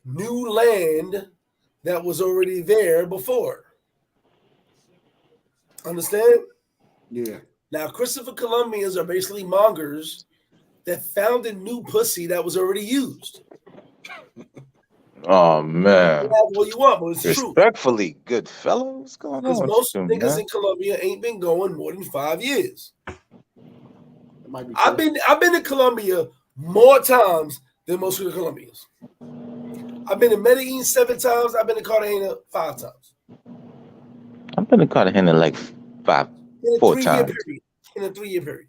new land that was already there before. Understand? Yeah. Now, Christopher Colombians are basically mongers that found a new pussy that was already used. Oh man. You have what you want, but it's true. Respectfully, good fellow. What's going Because on? most with you, niggas man? in Colombia ain't been going more than 5 years. It might be I've been to Colombia more times than most of the Colombians. I've been to Medellin 7 times. I've been to Cartagena 5 times. I've been to Cartagena like 4 times. In a 3-year period.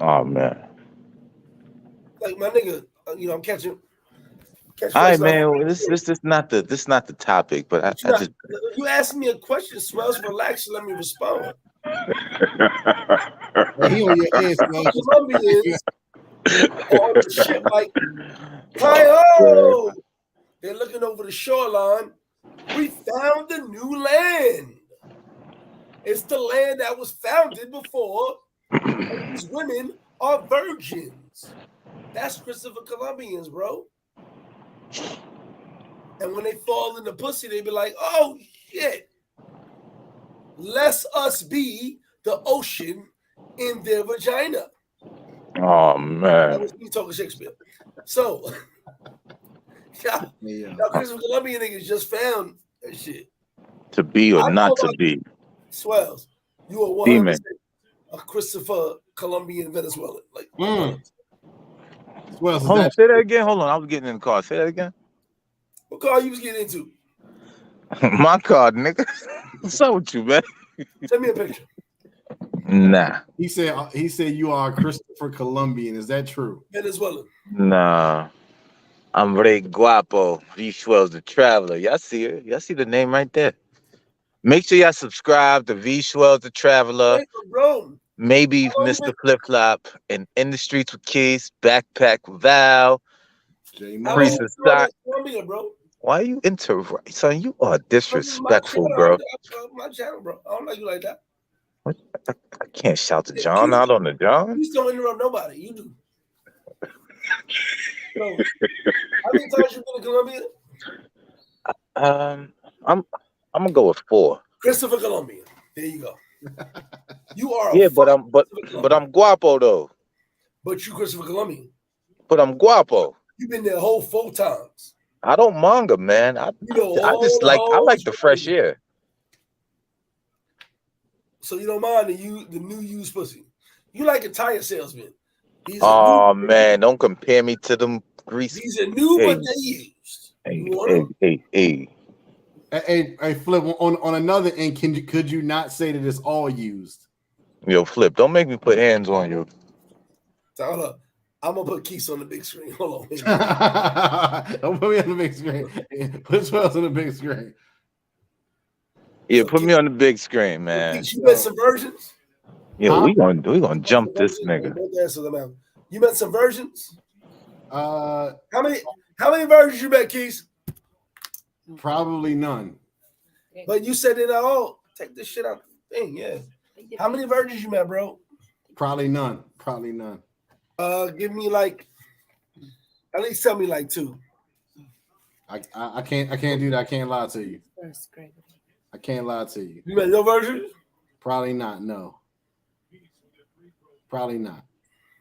Oh man. Like my nigga, I'm catching. All right, man. This is not the topic, but I just. You asked me a question, Swells. Relax, and let me respond. He on your head, Colombians on the ship like, hi-ho! They're looking over the shoreline. We found the new land. It's the land that was founded before. And these women are virgins. That's Christopher Colombians, bro. And when they fall in the pussy, they be like, oh, shit. Let us be the ocean in their vagina. Oh man. That was me talking Shakespeare. So, y'all Christopher Colombian niggas just found that shit. To be or not to be. Swells. You are 100% a Christopher Colombian Venezuelan. Like, Swells, hold on, say that again. Hold on, I was getting in the car. Say that again. What car you was getting into? My car, nigga. What's up with you, man? Send me a picture. Nah. He said you are a Christopher Colombian. Is that true? Venezuelan. Nah. I'm Rey Guapo. V-Swells the Traveler. Y'all see it. Y'all see the name right there. Make sure y'all subscribe to V-Swells the Traveler. Hey, bro. Maybe Mr. Flip Flop and In the Streets with Keys, Backpack with Val. Priest of Stock. Bro. Why are you son? You are disrespectful, bro. My channel, bro. I don't like you like that. What? I can't shout to John out on the John. Please don't interrupt nobody. You do. Bro, how many times you been to Colombia? I'm gonna go with 4. Christopher Colombian. There you go. You are but I'm guapo though. But you Christopher Colombian. But I'm guapo. You've been there whole 4 times. I don't manga, man. I like the fresh air. So you don't mind the new used pussy. You like a tire salesman. Man, don't compare me to them greasy. These are new, but they used. Hey, Flip, on another end, could you not say that it's all used? Yo, Flip, don't make me put hands on you. So, hold up. I'm gonna put Keith on the big screen. Hold on. Don't put me on the big screen. Put Swells on the big screen. Yeah, so put me on the big screen, man. Keith, you met some versions? Yeah, we gonna jump this nigga. You met some versions? How many versions you met, Keith? Probably none. But you said it all. Take this shit out the thing, yeah. How many versions you met, bro? Probably none. Give me like at least tell me like 2. I can't do that. I can't lie to you. I can't lie to you. You met your version? Probably not. No. Probably not.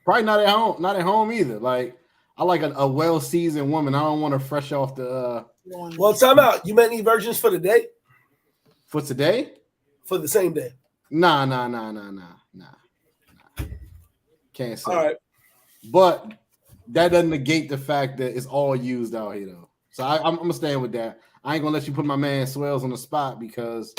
Probably not at home. Not at home either. Like I like a well-seasoned woman. I don't want to fresh off the. Well, time out. You met any versions for the day? For today? For the same day? Nah. Can't say. All right. But that doesn't negate the fact that it's all used out here, though. So I'm gonna stand with that. I ain't gonna let you put my man Swells on the spot because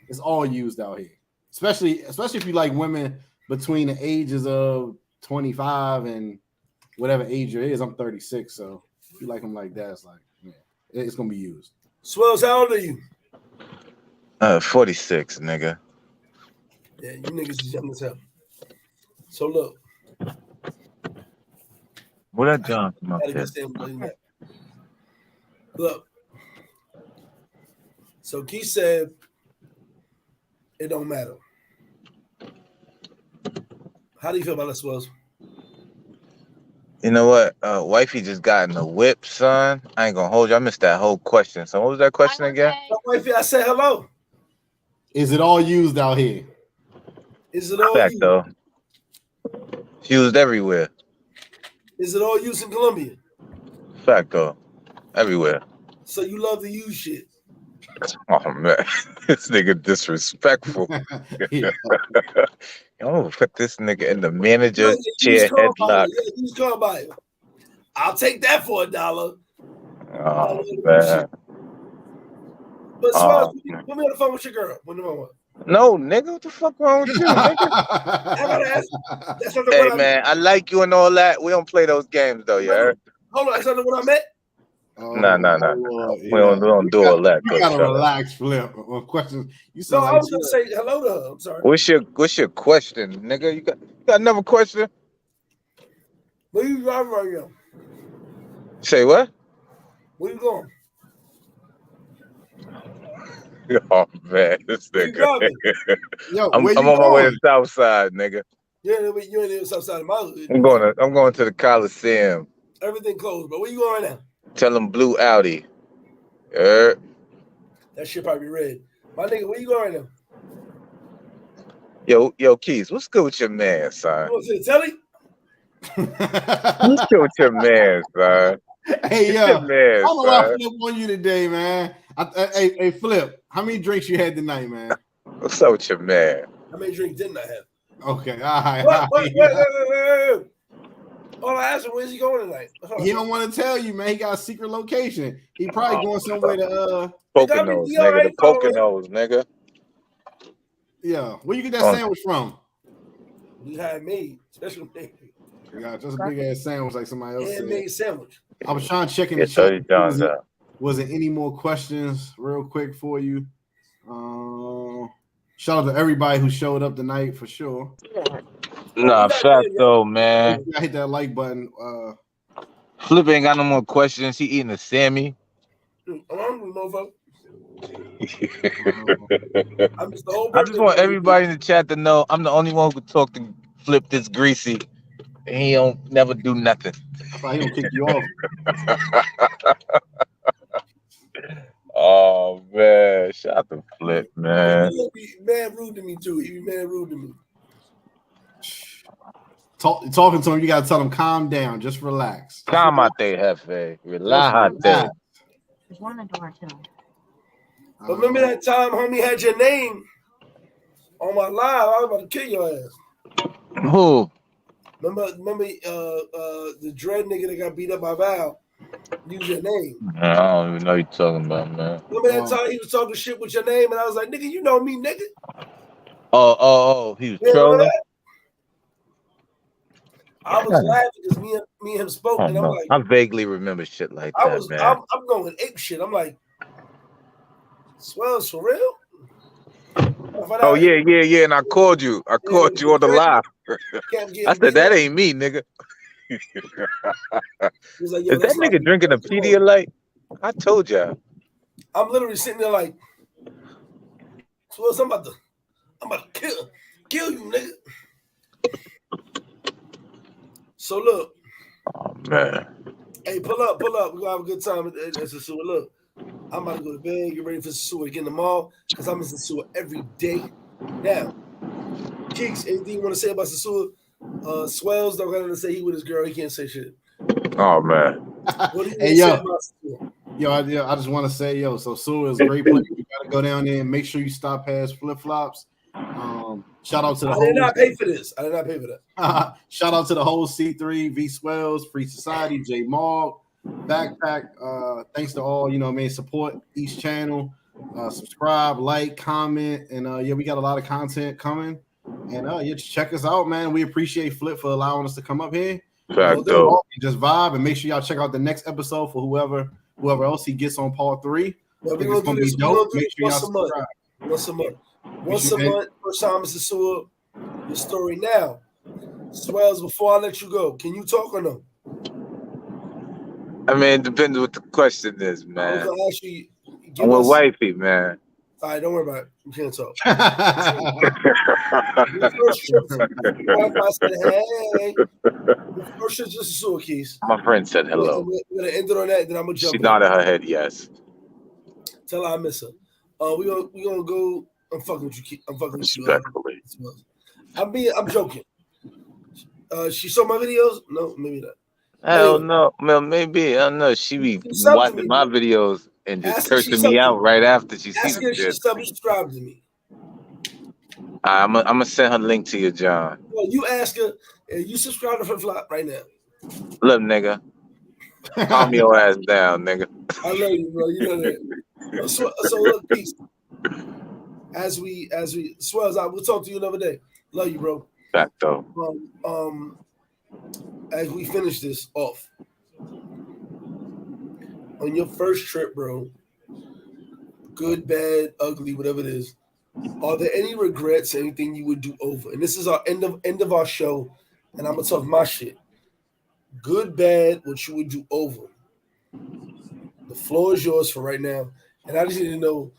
it's all used out here. Especially if you like women between the ages of 25 and whatever age it is. I'm 36, so if you like them like that, it's like, yeah, it's gonna be used. Swells, how old are you? 46, nigga. Yeah, you niggas is young as hell. So look. What that John come up there? Look. So Keith said it don't matter. How do you feel about that, Swells? You know what? Wifey just got in the whip, son. I ain't gonna hold you. I missed that whole question. So what was that question again? So, wifey, I said hello. Is it all used out here? Is it all Fact you? though. Used everywhere. Is it all used in Colombia? Fact though. Everywhere. So you love to use shit. Oh man, this nigga disrespectful. Yeah. Yo, put this nigga in the manager's Yeah, chair headlock. Yeah, use car buyer. I'll take that for $1. Oh man. But Oh, Swell, put me on the phone with your girl. no, nigga, what the fuck wrong with you, nigga? That's not the Hey one man, I like you and all that. We don't play those games though, you heard? Hold on, that's not the one I met. Nah. Lord, We don't do all that. You gotta relax, Flip. On questions. You No, sound I like was gonna say hello to her. I'm sorry. What's your question, nigga? You got another question? Where you driving right now? Say what? Where you going? Oh man, this Where you nigga. driving? Yo, I'm where you on my way to going? the south side, nigga. You ain't in the south side of my hood. I'm going to the Coliseum. Everything closed, but where you going right now? Tell them blue Audi. Yeah. That shit probably red. My nigga, where you going right Yo, now? Keys, what's good with your man, son? You going to the telly? What's good with your man, son? Hey, yo, Your man, I don't know why son. Flip on you today, man. Hey, Flip, how many drinks you had tonight, man? What's up with your man? How many drinks didn't I have? Okay, all right. Wait. All I asked him, where's he going tonight? He don't want to tell you, man. He got a secret location. He probably going somewhere to Poconos, nigga. The Poconos, nigga. Yeah. Where you get that sandwich from? We had made special made. Yeah, just a big ass sandwich like somebody else Handmade said. sandwich. I was trying to check in the chat. $30 Was there any more questions real quick for you? Shout out to everybody who showed up tonight for sure. Nah, fact though, man. I hit that like button. Flip ain't got no more questions. He eating a Sammy. I'm hungry, motherfucker. I just want everybody in the chat to know I'm the only one who could talk to Flip this greasy. And he don't never do nothing. That's why he don't kick you off. Oh man, shout out to Flip, man. He be mad rude to me too. He be mad rude to me. Talking to him, you gotta tell him calm down, just relax. Calmate, jefe. Relájate. There's one on the door too. But remember that time homie had your name on my live? I was about to kill your ass. Who? Remember the dread nigga that got beat up by Val? Use your name. I don't even know what you're talking about, man. Remember that time he was talking shit with your name, and I was like, nigga, you know me, nigga. Oh, he was trolling. I was laughing because me and him spoke, and I'm like, I vaguely remember shit like that, man. I'm going ape shit. I'm like, Swells for real? Oh yeah, and I called you. I called you on the live. I said that ain't me, nigga. Like, is that nigga drinking a Pedialyte? I told y'all. I'm literally sitting there like, Swells, I'm about to kill you, nigga. So look. Oh man. Hey, pull up. We're gonna have a good time at Sosua. Look, I'm about to go to bed, get ready for Sosua, get in the mall, because I'm in Sosua every day. Now, Keeks, anything you want to say about Sosua? Swells don't got to say he with his girl, he can't say shit. Oh man. What do you hey, say about Sosua? I just want to say, Sosua is a great place. You gotta go down there and make sure you stop past Flip Flops. Shout out to the I did not pay for this. I did not pay for that. Shout out to the whole C3, V Swells, Free Society, J Mog, Backpack. Thanks to all, support each channel. Subscribe, like, comment, and we got a lot of content coming. And just check us out, man. We appreciate Flip for allowing us to come up here. Just vibe and make sure y'all check out the next episode for whoever else he gets on part 3. Well, we're gonna do this. Make sure y'all subscribe. Once a month, first time Mr. Sewell, your story now. Swells, before I let you go, can you talk or no? I mean, it depends what the question is, man. I was gonna ask you, I'm with wifey, man. All right, don't worry about it. You can't talk. Your first trip from I said, hey. Your first trip just Sosua Keys. My friend said hello. We're gonna end it on that, and then I'm gonna jump She in. nodded her head yes. Tell her I miss her. We gonna go. I'm fucking with you. I'm fucking with you. Respectfully. I'm joking. She saw my videos? No, maybe not. Hell Anyway, no. Well, maybe. I don't know. She be she subbed to watching me, my bro. videos and just Ask her if she cursing me subbed to out me. right after she sees Ask her the if she shit. subscribed to me. I'm gonna send her link to you, John. Well, you ask her, and you subscribe to Flip Flop right now. Look, nigga. Calm your ass down, nigga. I love you, bro. You know that. So look, peace. As we swells out, we'll talk to you another day. Love you, bro. Back though. As we finish this off, on your first trip, bro, good, bad, ugly, whatever it is, are there any regrets, anything you would do over? And this is our end of our show, and I'm gonna talk my shit. Good, bad, what you would do over. The floor is yours for right now, and I just need to know,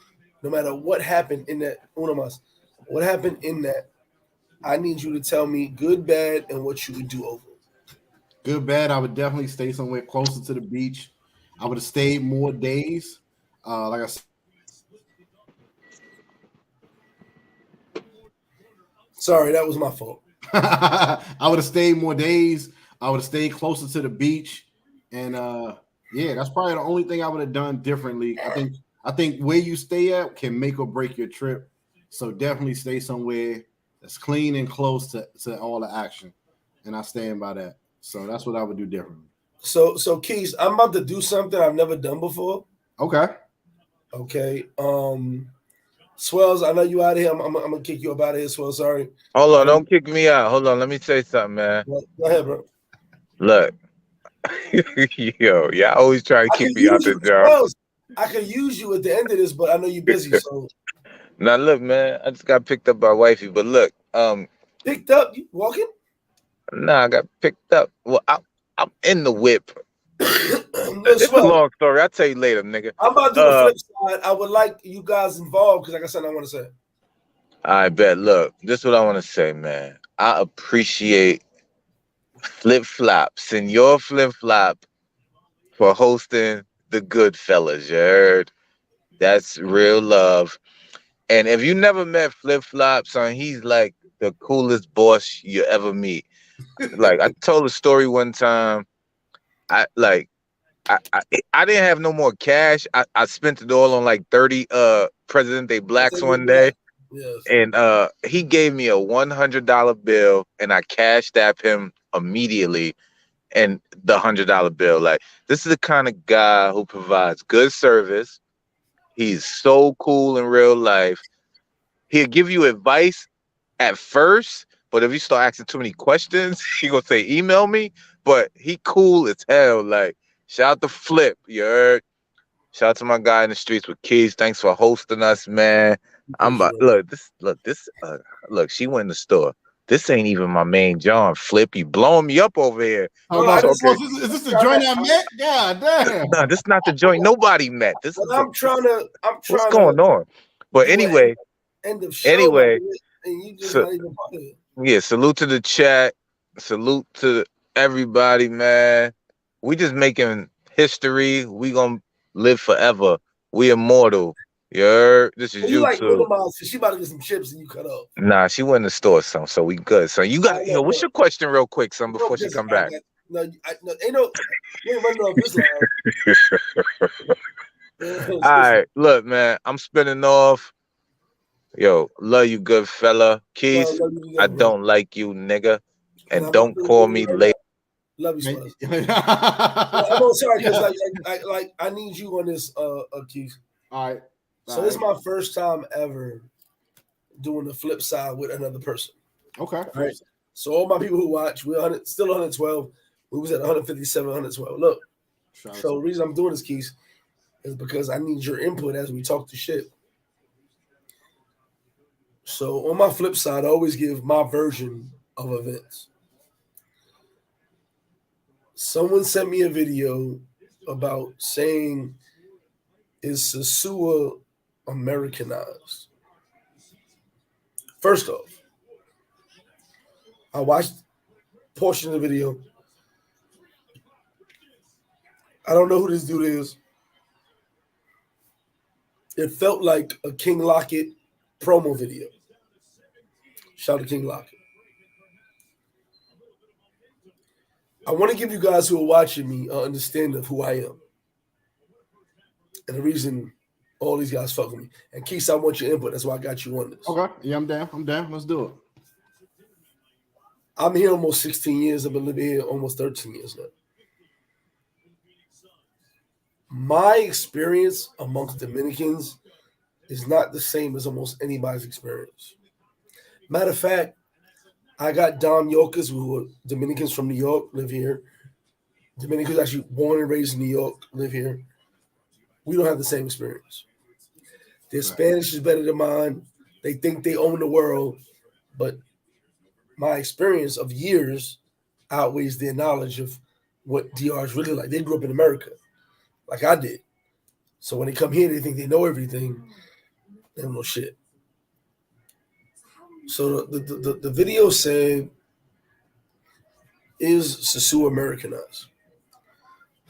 no matter what happened in that, what happened in that, I need you to tell me good, bad, and what you would do over. Good, bad. I would definitely stay somewhere closer to the beach. I would have stayed more days. Like I said. Sorry, that was my fault. I would have stayed more days. I would have stayed closer to the beach. And yeah, that's probably the only thing I would have done differently. I think where you stay at can make or break your trip. So definitely stay somewhere that's clean and close to all the action. And I stand by that. So that's what I would do differently. So Keys, I'm about to do something I've never done before. Okay. Swells, I know you out of here. I'm gonna kick you up out of here, Swells. Sorry. Hold on, don't kick me out. Hold on, let me say something, man. Go ahead, bro. Look. Yo, y'all always try to keep me out the job. Swells, I could use you at the end of this, but I know you're busy, so now look, man, I just got picked up by wifey, but look, picked up, you walking? Nah, I got picked up. Well, I'm in the whip. It's a Swell, long story. I'll tell you later, nigga. I'm about to do the flip side. I would like you guys involved because I got something I want to say. I bet. Look, this is what I want to say, man. I appreciate Flip Flop, Senor Flip Flop, for hosting the Goodfellas. You heard? That's real love. And if you never met Flip Flop, son, he's like the coolest boss you ever meet. Like I told a story one time. I didn't have no more cash. I spent it all on like 30 President Day Blacks one day. Yes. And he gave me a $100 bill and I cashed app him immediately, and the $100 bill. Like, this is the kind of guy who provides good service. He's so cool in real life. He'll give you advice at first, but if you start asking too many questions, he gonna say email me. But he cool as hell. Like, shout out to Flip, you heard? Shout out to my guy in the streets with Keys. Thanks for hosting us, man. I'm about, look, she went in the store. This ain't even my main John. Flip, you blowing me up over here. Oh, no, is this the joint I met? God damn. No, this is not the joint nobody met. This is I'm trying to. What's going on? But anyway, end of show. Anyway, and you just not even part of it. Yeah, salute to the chat. Salute to everybody, man. We just making history. We gonna live forever. We immortal. You heard? This is you like YouTube. She about to get some chips and you cut off. Nah, she went in the store, son. So we good. So you got. Yo, what's your question, real quick, son, before she come back? No, ain't no. You ain't running off this line. All right, look, man. I'm spinning off. Yo, love you, good fella. Keith, I don't like you, nigga, and don't call me late. Love you, I'm sorry because I need you on this, Keith. All right. So this is my first time ever doing the flip side with another person. Okay. All right. So all my people who watch, we're still 112. We was at 157, 112. Look. So the reason I'm doing this, Keith, is because I need your input as we talk to shit. So on my flip side, I always give my version of events. Someone sent me a video about saying, is Sosua Americanized? First off, I watched a portion of the video. I don't know who this dude is. It felt like a King Lockett promo video. Shout out to King Lockett. I want to give you guys who are watching me an understanding of who I am. And the reason all these guys fuck with me. And Keith, I want your input. That's why I got you on this. Okay. Yeah, I'm down. Let's do it. I'm here almost 16 years. I've been living here almost 13 years now. My experience amongst Dominicans is not the same as almost anybody's experience. Matter of fact, I got Dom Yorkers who are Dominicans from New York, live here. Dominicans actually born and raised in New York, live here. We don't have the same experience. Their Spanish is better than mine. They think they own the world, but my experience of years outweighs their knowledge of what DR is really like. They grew up in America, like I did. So when they come here, they think they know everything. They don't know shit. So the video said, is Sosua Americanized?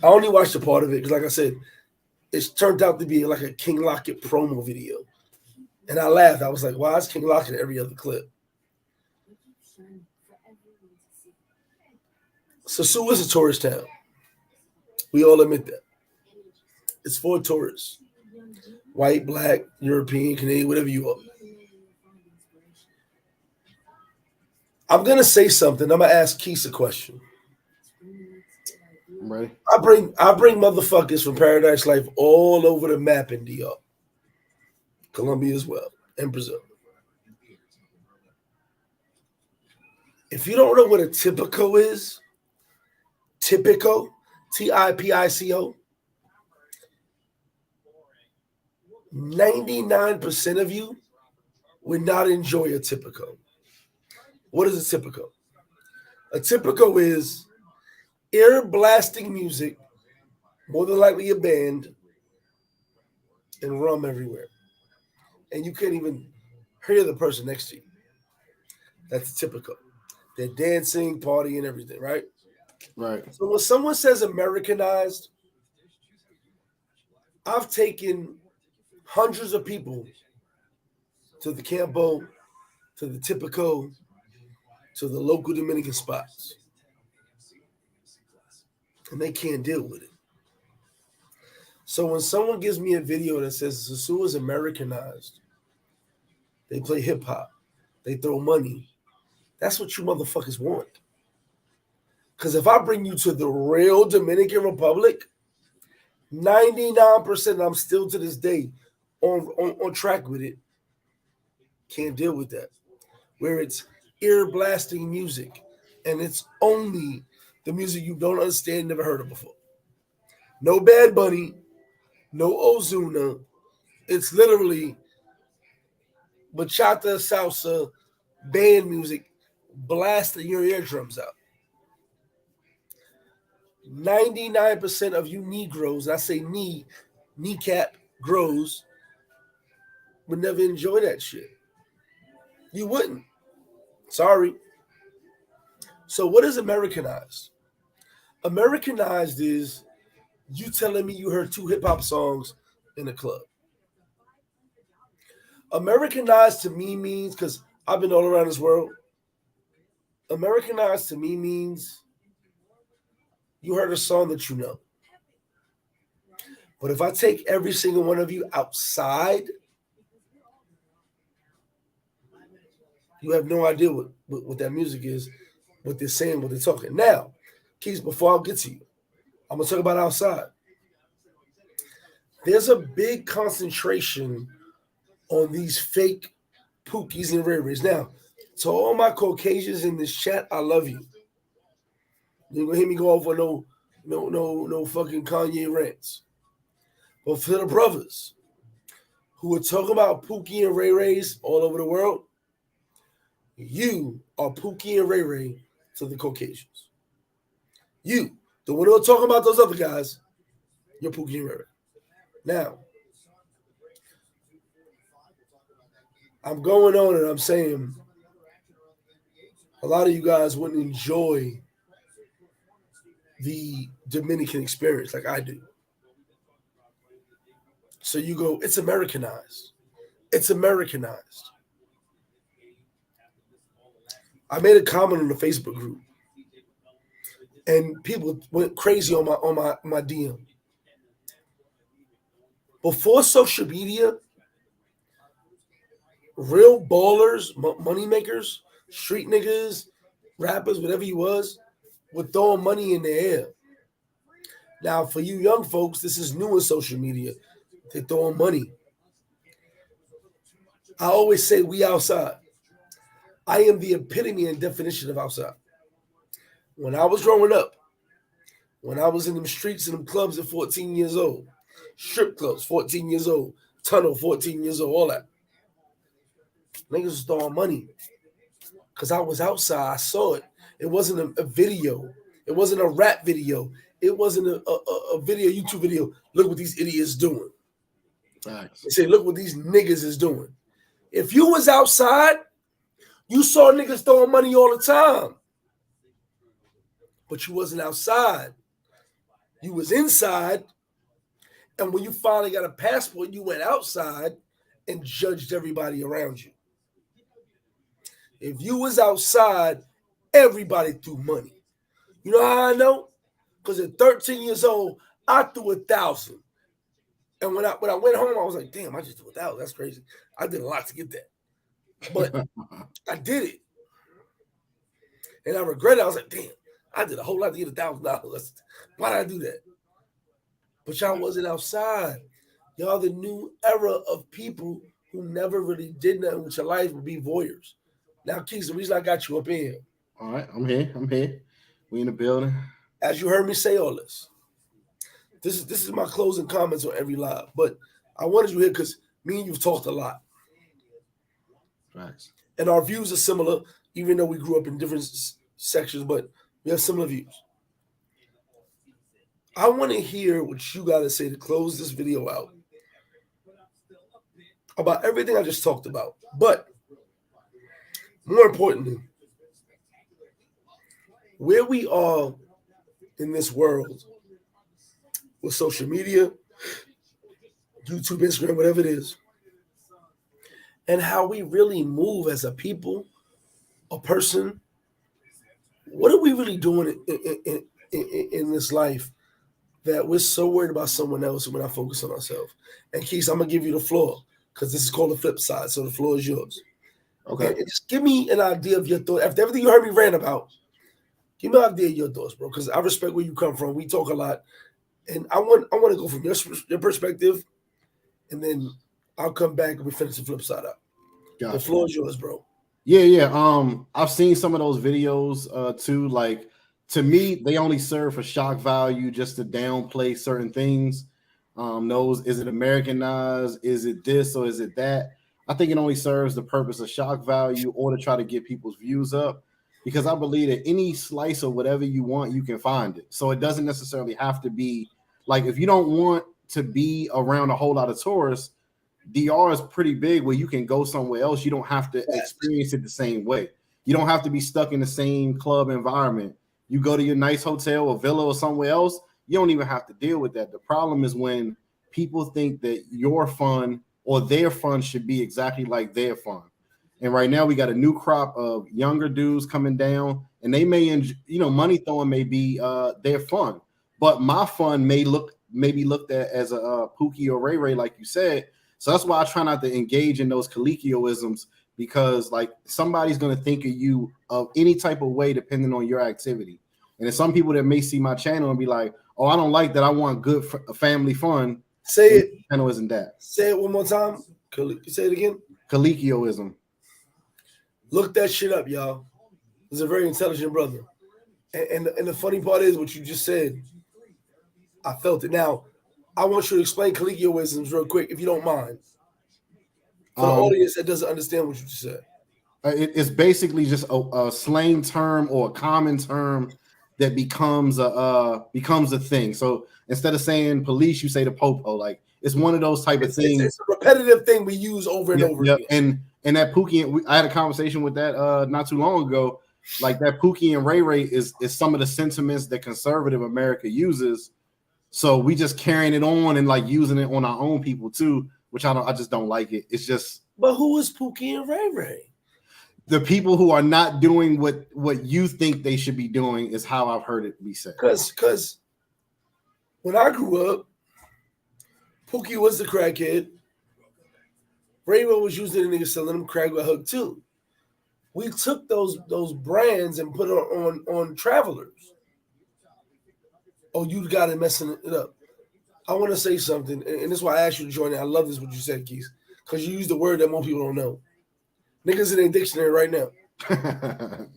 I only watched a part of it because, like I said, it's turned out to be like a King Lockett promo video. And I laughed. I was like, why is King Lockett in every other clip? Sosua is a tourist town. We all admit that. It's for tourists. White, black, European, Canadian, whatever you are. I'm going to say something. I'm going to ask Keith a question. I'm ready. I bring motherfuckers from Paradise Life all over the map in DR. Colombia as well, and Brazil. If you don't know what a typico is, typico, T-I-P-I-C-O, 99% of you would not enjoy a typico. What is a typico? A typico is ear blasting music, more than likely a band, and rum everywhere. And you can't even hear the person next to you. That's typical. They're dancing, partying, everything, right? Right. So when someone says Americanized, I've taken hundreds of people to the Campo, to the Typico, to the local Dominican spots. And they can't deal with it. So when someone gives me a video that says Sosua is Americanized, they play hip hop, they throw money, that's what you motherfuckers want. Because if I bring you to the real Dominican Republic, 99%, I'm still to this day on track with it, can't deal with that. Where it's ear blasting music and it's only the music you don't understand, never heard of before. No Bad Bunny, no Ozuna. It's literally bachata, salsa, band music, blasting your eardrums out. 99% of you Negroes, I say kneecap grows, would never enjoy that shit. You wouldn't. Sorry. So what is Americanized? Americanized is you telling me you heard 2 hip-hop songs in a club. Americanized to me means, because I've been all around this world, Americanized to me means you heard a song that you know. But if I take every single one of you outside, you have no idea what that music is, what they're saying, what they're talking. Now, Keys, before I get to you, I'm going to talk about outside. There's a big concentration on these fake Pookies and Ray Rays. Now, to all my Caucasians in this chat, I love you. You ain't gonna hear me go over no fucking Kanye rants. But for the brothers who are talking about Pookie and Ray Rays all over the world, you are Pookie and Ray Ray to the Caucasians. You, the one who are talking about those other guys, you're Pookie and Ray Ray. Now, I'm going on and I'm saying a lot of you guys wouldn't enjoy the Dominican experience like I do. So you go, it's Americanized. It's Americanized. I made a comment on the Facebook group, and people went crazy on my DM. Before social media, real ballers, money makers, street niggas, rappers, whatever you was, were throwing money in the air. Now, for you young folks, this is new in social media. They're throwing money. I always say we outside. I am the epitome and definition of outside. When I was growing up, when I was in them streets and them clubs at 14 years old, strip clubs, 14 years old, tunnel, 14 years old, all that. Niggas was throwing money because I was outside. I saw it. It wasn't a video. It wasn't a rap video. It wasn't a video, YouTube video. Look what these idiots doing. Thanks. They say, look what these niggas is doing. If you was outside, you saw niggas throwing money all the time. But you wasn't outside. You was inside. And when you finally got a passport, you went outside and judged everybody around you. If you was outside, everybody threw money. You know how I know? Because at 13 years old, I threw 1,000. And when I went home, I was like, damn, I just threw 1,000. That's crazy. I did a lot to get that. But I did it. And I regret it. I was like, damn, I did a whole lot to get $1,000. Why did I do that? But y'all wasn't outside. Y'all the new era of people who never really did nothing with your life would be voyeurs. Now, Keith, the reason I got you up in here. All right, I'm here. We in the building. As you heard me say all this, this is my closing comments on every live. But I wanted you here because me and you've talked a lot. Thanks. And our views are similar, even though we grew up in different sections, but we have similar views. I want to hear what you got to say to close this video out about everything I just talked about. But more importantly, where we are in this world with social media, YouTube, Instagram, whatever it is, and how we really move as a people, a person. What are we really doing in this life that we're so worried about someone else and we're not focused on ourselves? And Keith, I'm going to give you the floor because this is called the flip side, so the floor is yours. Okay. And just give me an idea of your thought. After everything you heard me rant about, give me an idea of your thoughts, bro, because I respect where you come from. We talk a lot. And I want to go from your perspective, and then I'll come back and we finish the flip side up. Gotcha. The floor is yours, bro. Yeah. I've seen some of those videos too. Like, to me, they only serve for shock value, just to downplay certain things. Is it Americanized? Is it this or is it that? I think it only serves the purpose of shock value or to try to get people's views up, because I believe that any slice of whatever you want, you can find it. So it doesn't necessarily have to be like, if you don't want to be around a whole lot of tourists, DR is pretty big where you can go somewhere else. You don't have to experience it the same way. You don't have to be stuck in the same club environment. You go to your nice hotel or villa or somewhere else, you don't even have to deal with that. The problem is when people think that your fun or their fun should be exactly like their fun. And right now we got a new crop of younger dudes coming down, and they may, money throwing may be their fun, but my fun may be looked at as a Pookie or Ray Ray, like you said. So that's why I try not to engage in those colloquialisms, because like somebody's going to think of you of any type of way depending on your activity. And there's some people that may see my channel and be like, oh, I don't like that. I want good family fun. Say it. Channel isn't that. Say it one more time. Say it again. Colloquialism. Look that shit up, y'all. He's a very intelligent brother. And the funny part is what you just said. I felt it. Now, I want you to explain colloquialisms real quick, if you don't mind. For the audience that doesn't understand what you just said. It's basically just a slang term or a common term that becomes a thing. So instead of saying police, you say the popo. Like, it's one of those type of things. It's a repetitive thing we use over and over again. And that Pookie, I had a conversation with that not too long ago. Like that Pookie and Ray Ray is some of the sentiments that conservative America uses. So we just carrying it on and like using it on our own people too, which I just don't like it. It's just. But who is Pookie and Ray Ray? The people who are not doing what you think they should be doing is how I've heard it be said. Because when I grew up, Pookie was the crackhead. Ray Ray was using the niggas selling them crack with Hook too. We took those brands and put it on travelers. Oh, you got it messing it up. I want to say something, and this is why I asked you to join in. I love this what you said, Keith, because you used the word that most people don't know. Niggas in their dictionary right now.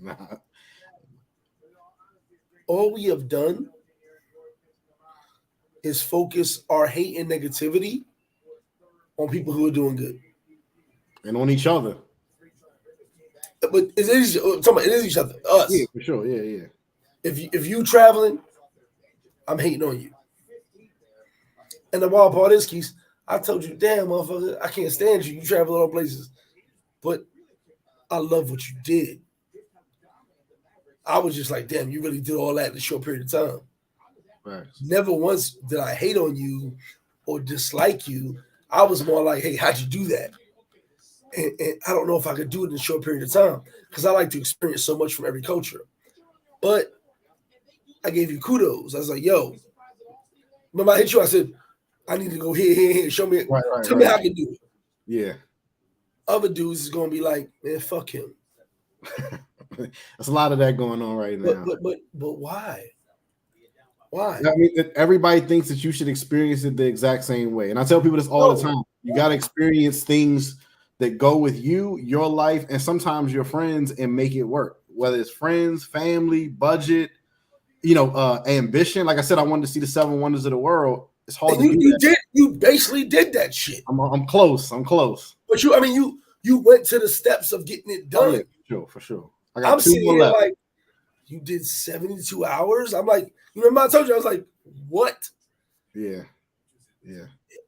Nah. All we have done is focus our hate and negativity on people who are doing good. And on each other. But it is each other, us. Yeah, for sure. Yeah. If you traveling, I'm hating on you. And the wild part is, Keith, I told you, damn, motherfucker, I can't stand you. You travel all places. But I love what you did. I was just like, damn, you really did all that in a short period of time. Right. Never once did I hate on you or dislike you. I was more like, hey, how'd you do that? And I don't know if I could do it in a short period of time because I like to experience so much from every culture. But I gave you kudos. I was like, yo, remember I hit you? I said, I need to go here. Show me, tell me how I can do it. Yeah. Other dudes is gonna be like, man, fuck him. There's a lot of that going on right now. But why? Why? I mean, everybody thinks that you should experience it the exact same way. And I tell people this all the time. You got to experience things that go with you, your life, and sometimes your friends and make it work. Whether it's friends, family, budget, ambition. Like I said, I wanted to see the 7 wonders of the world. It's hard to do that. You basically did that shit. I'm close. But you went to the steps of getting it done. Oh, yeah, for sure. I'm sitting here like, you did 72 hours? I'm like, you remember I told you, I was like, what? Yeah.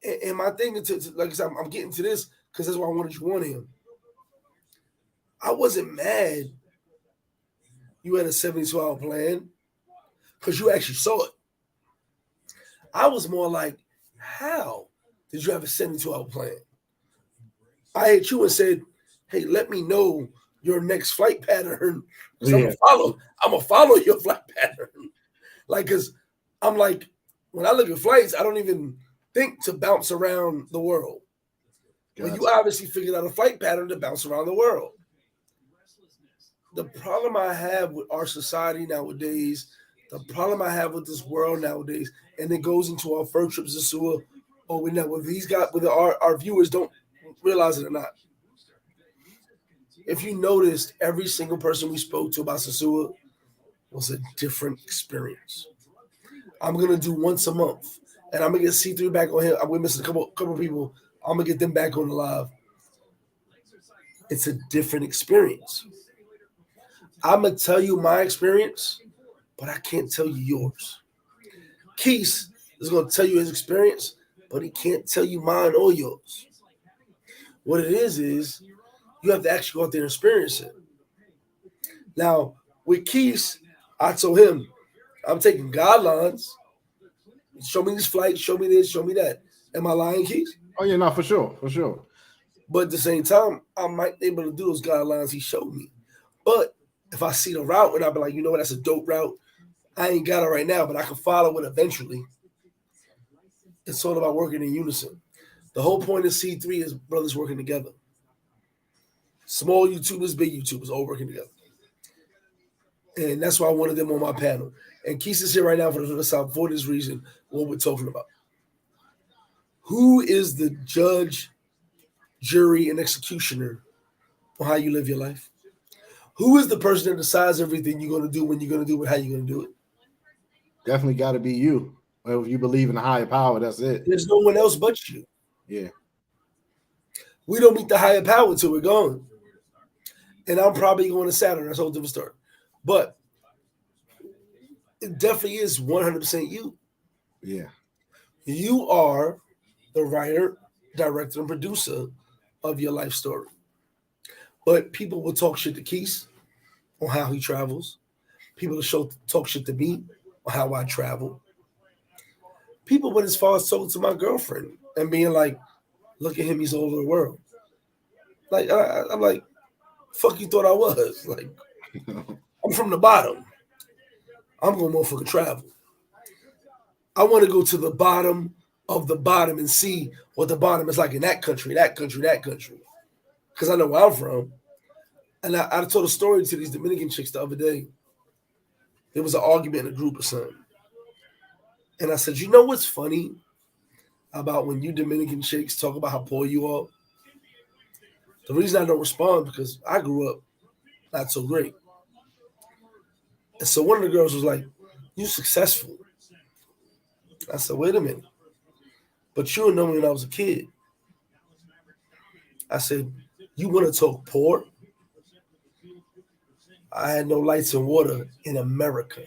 And my thing, like I said, I'm getting to this because that's why I wanted you on him. I wasn't mad you had a 72-hour plan because you actually saw it. I was more like, how did you have a 72-hour plan? I hit you and said, hey, let me know your next flight pattern. Yeah. I'm gonna follow your flight pattern. Like, cause I'm like, when I look at flights, I don't even think to bounce around the world. Gotcha. But you obviously figured out a flight pattern to bounce around the world. The problem I have with our society nowadays, the problem I have with this world nowadays, and it goes into our first trips to Sosua, whether our viewers don't realize it or not. If you noticed, every single person we spoke to about Sosua was a different experience. I'm gonna do once a month, and I'm gonna get C3 back on here. We're missing a couple of people. I'm gonna get them back on the live. It's a different experience. I'm gonna tell you my experience, but I can't tell you yours. Keith is gonna tell you his experience, but he can't tell you mine or yours. What it is you have to actually go out there and experience it. Now, with Keith, I told him, I'm taking guidelines. Show me this flight, show me this, show me that. Am I lying, Keith? Oh, yeah, no, for sure. But at the same time, I might be able to do those guidelines he showed me. But if I see the route and I'll be like, you know what, that's a dope route. I ain't got it right now, but I can follow it eventually. It's all about working in unison. The whole point of C3 is brothers working together. Small YouTubers, big YouTubers, all working together. And that's why I wanted them on my panel. And Keith is here right now for this reason, what we're talking about. Who is the judge, jury, and executioner on how you live your life? Who is the person that decides everything you're going to do, when you're going to do it, how you're going to do it? Definitely got to be you. Well, if you believe in a higher power, that's it. There's no one else but you. Yeah. We don't meet the higher power until we're gone. And I'm probably going to Saturn. That's a whole different story. But it definitely is 100% you. Yeah. You are the writer, director, and producer of your life story. But people will talk shit to Keith on how he travels. People will talk shit to me on how I travel. People went as far as talking to my girlfriend and being like, look at him, he's all over the world. Like, I'm like, fuck you thought I was? Like, I'm from the bottom. I'm going to motherfucking travel. I want to go to the bottom of the bottom and see what the bottom is like in that country. Because I know where I'm from. And I told a story to these Dominican chicks the other day. There was an argument in a group or something. And I said, you know what's funny about when you Dominican chicks talk about how poor you are? The reason I don't respond because I grew up not so great. And so one of the girls was like, you successful. I said, wait a minute. But you know me when I was a kid. I said, you want to talk poor? I had no lights and water in America.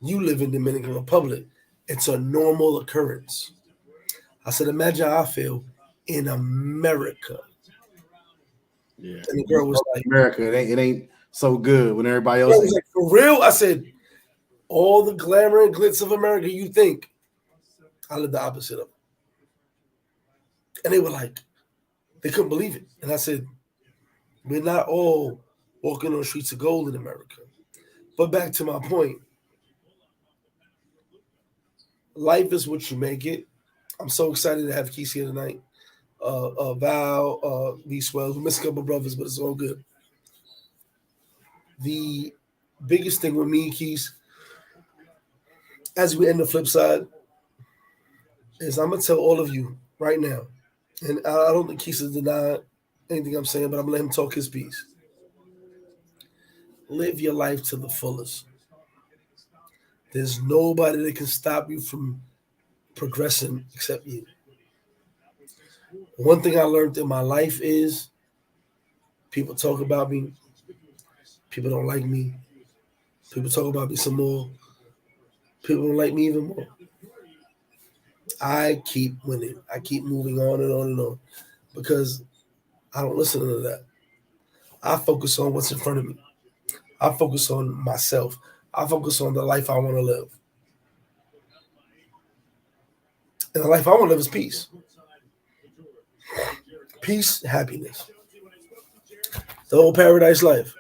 You live in Dominican Republic. It's a normal occurrence. I said, imagine how I feel in America. Yeah. And the girl was like, America, it ain't so good when everybody else was like, for real? I said, all the glamour and glitz of America you think. I live the opposite of it. And they were like, they couldn't believe it. And I said, we're not all walking on the streets of gold in America. But back to my point, life is what you make it. I'm so excited to have Keith here tonight. Val, V Swells. We missed a couple brothers, but it's all good. The biggest thing with me, Keith, as we end the flip side, is I'm going to tell all of you right now, and I don't think Keith has denied anything I'm saying, but I'm going to let him talk his piece. Live your life to the fullest. There's nobody that can stop you from progressing except you. One thing I learned in my life is people talk about me. People don't like me. People talk about me some more. People don't like me even more. I keep winning. I keep moving on and on and on because I don't listen to that. I focus on what's in front of me. I focus on myself. I focus on the life I want to live. And the life I want to live is peace. Peace, happiness. The whole paradise life.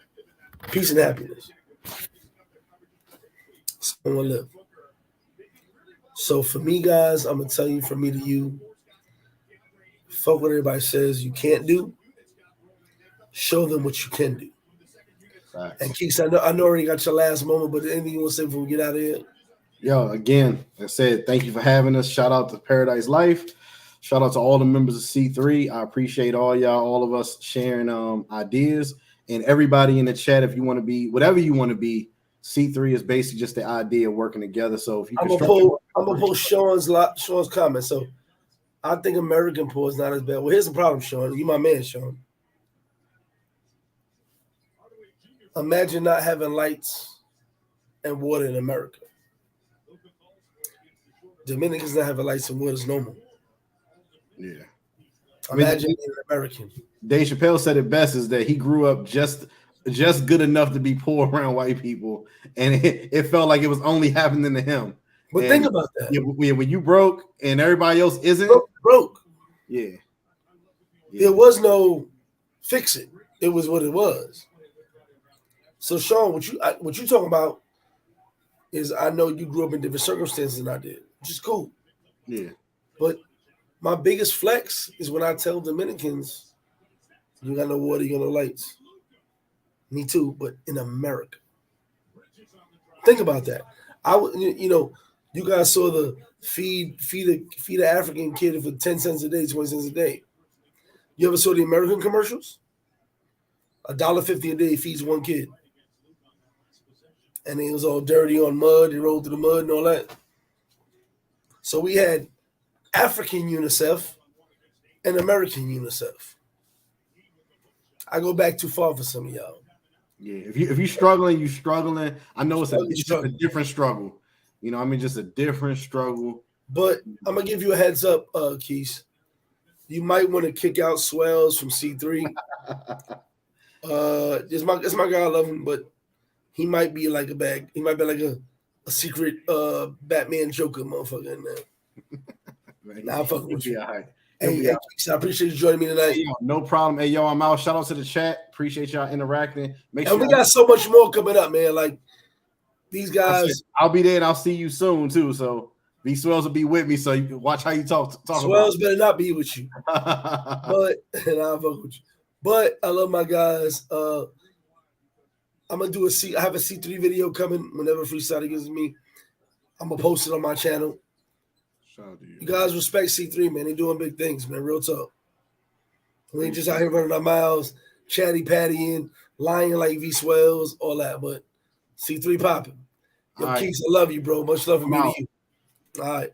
Peace and happiness. That's what I want to live. So for me, guys, I'm going to tell you, from me to you, fuck what everybody says you can't do. Show them what you can do. Facts. And Keith, I know I already got your last moment, but anything you want to say before we get out of here? Yo, again, like I said, thank you for having us. Shout out to Paradise Life. Shout out to all the members of C3. I appreciate all y'all, all of us sharing ideas, and everybody in the chat. If you want to be whatever you want to be, C3 is basically just the idea of working together. So if you I'm gonna post Sean's comment. So I think American poor is not as bad. Well, here's the problem, Sean. You my man, Sean. Imagine not having lights and water in America. Dominicans not having lights and water is normal. Yeah. Imagine being an American. Dave Chappelle said it best, is that he grew up just good enough to be poor around white people, and it felt like it was only happening to him. But and think about that. When you broke and everybody else isn't, broke. Yeah. There was no fix it. It was what it was. So Sean, what you talking about is, I know you grew up in different circumstances than I did, which is cool. Yeah. But my biggest flex is when I tell Dominicans, you got no water, you got no lights. Me too, but in America. Think about that. You guys saw the feed an African kid for 10 cents a day, 20 cents a day. You ever saw the American commercials? $1.50 a day feeds one kid. And it was all dirty on mud. They rolled through the mud and all that. So we had African UNICEF and American UNICEF. I go back too far for some of y'all. Yeah, if you're struggling, you're struggling. I know it's a different struggle. Just a different struggle. But I'm gonna give you a heads up, Keith. You might want to kick out Swells from C3. It's my guy. I love him, but he might be like a bag. He might be like a secret Batman Joker motherfucker in there. Nah, I'm fucking with you. Hey, I appreciate you joining me tonight. Hey, yo, no problem. Hey, yo, I'm out. Shout out to the chat. Appreciate y'all interacting. Make sure we got so much more coming up, man. Like these guys. I'll be there and I'll see you soon too. So these Swells will be with me. So you can watch how you talk Swells better not be with you. But and I'll fuck with you. But I love my guys. I'm gonna do I have a C3 video coming whenever Freestyle gives me. I'm gonna post it on my channel. You guys respect C3, man. They doing big things, man. Real talk. We ain't just out here running our mouths, chatty pattying, lying like V Swells, all that. But C3 popping. Yo, Keeks, I love you, bro. Much love from me to you. All right.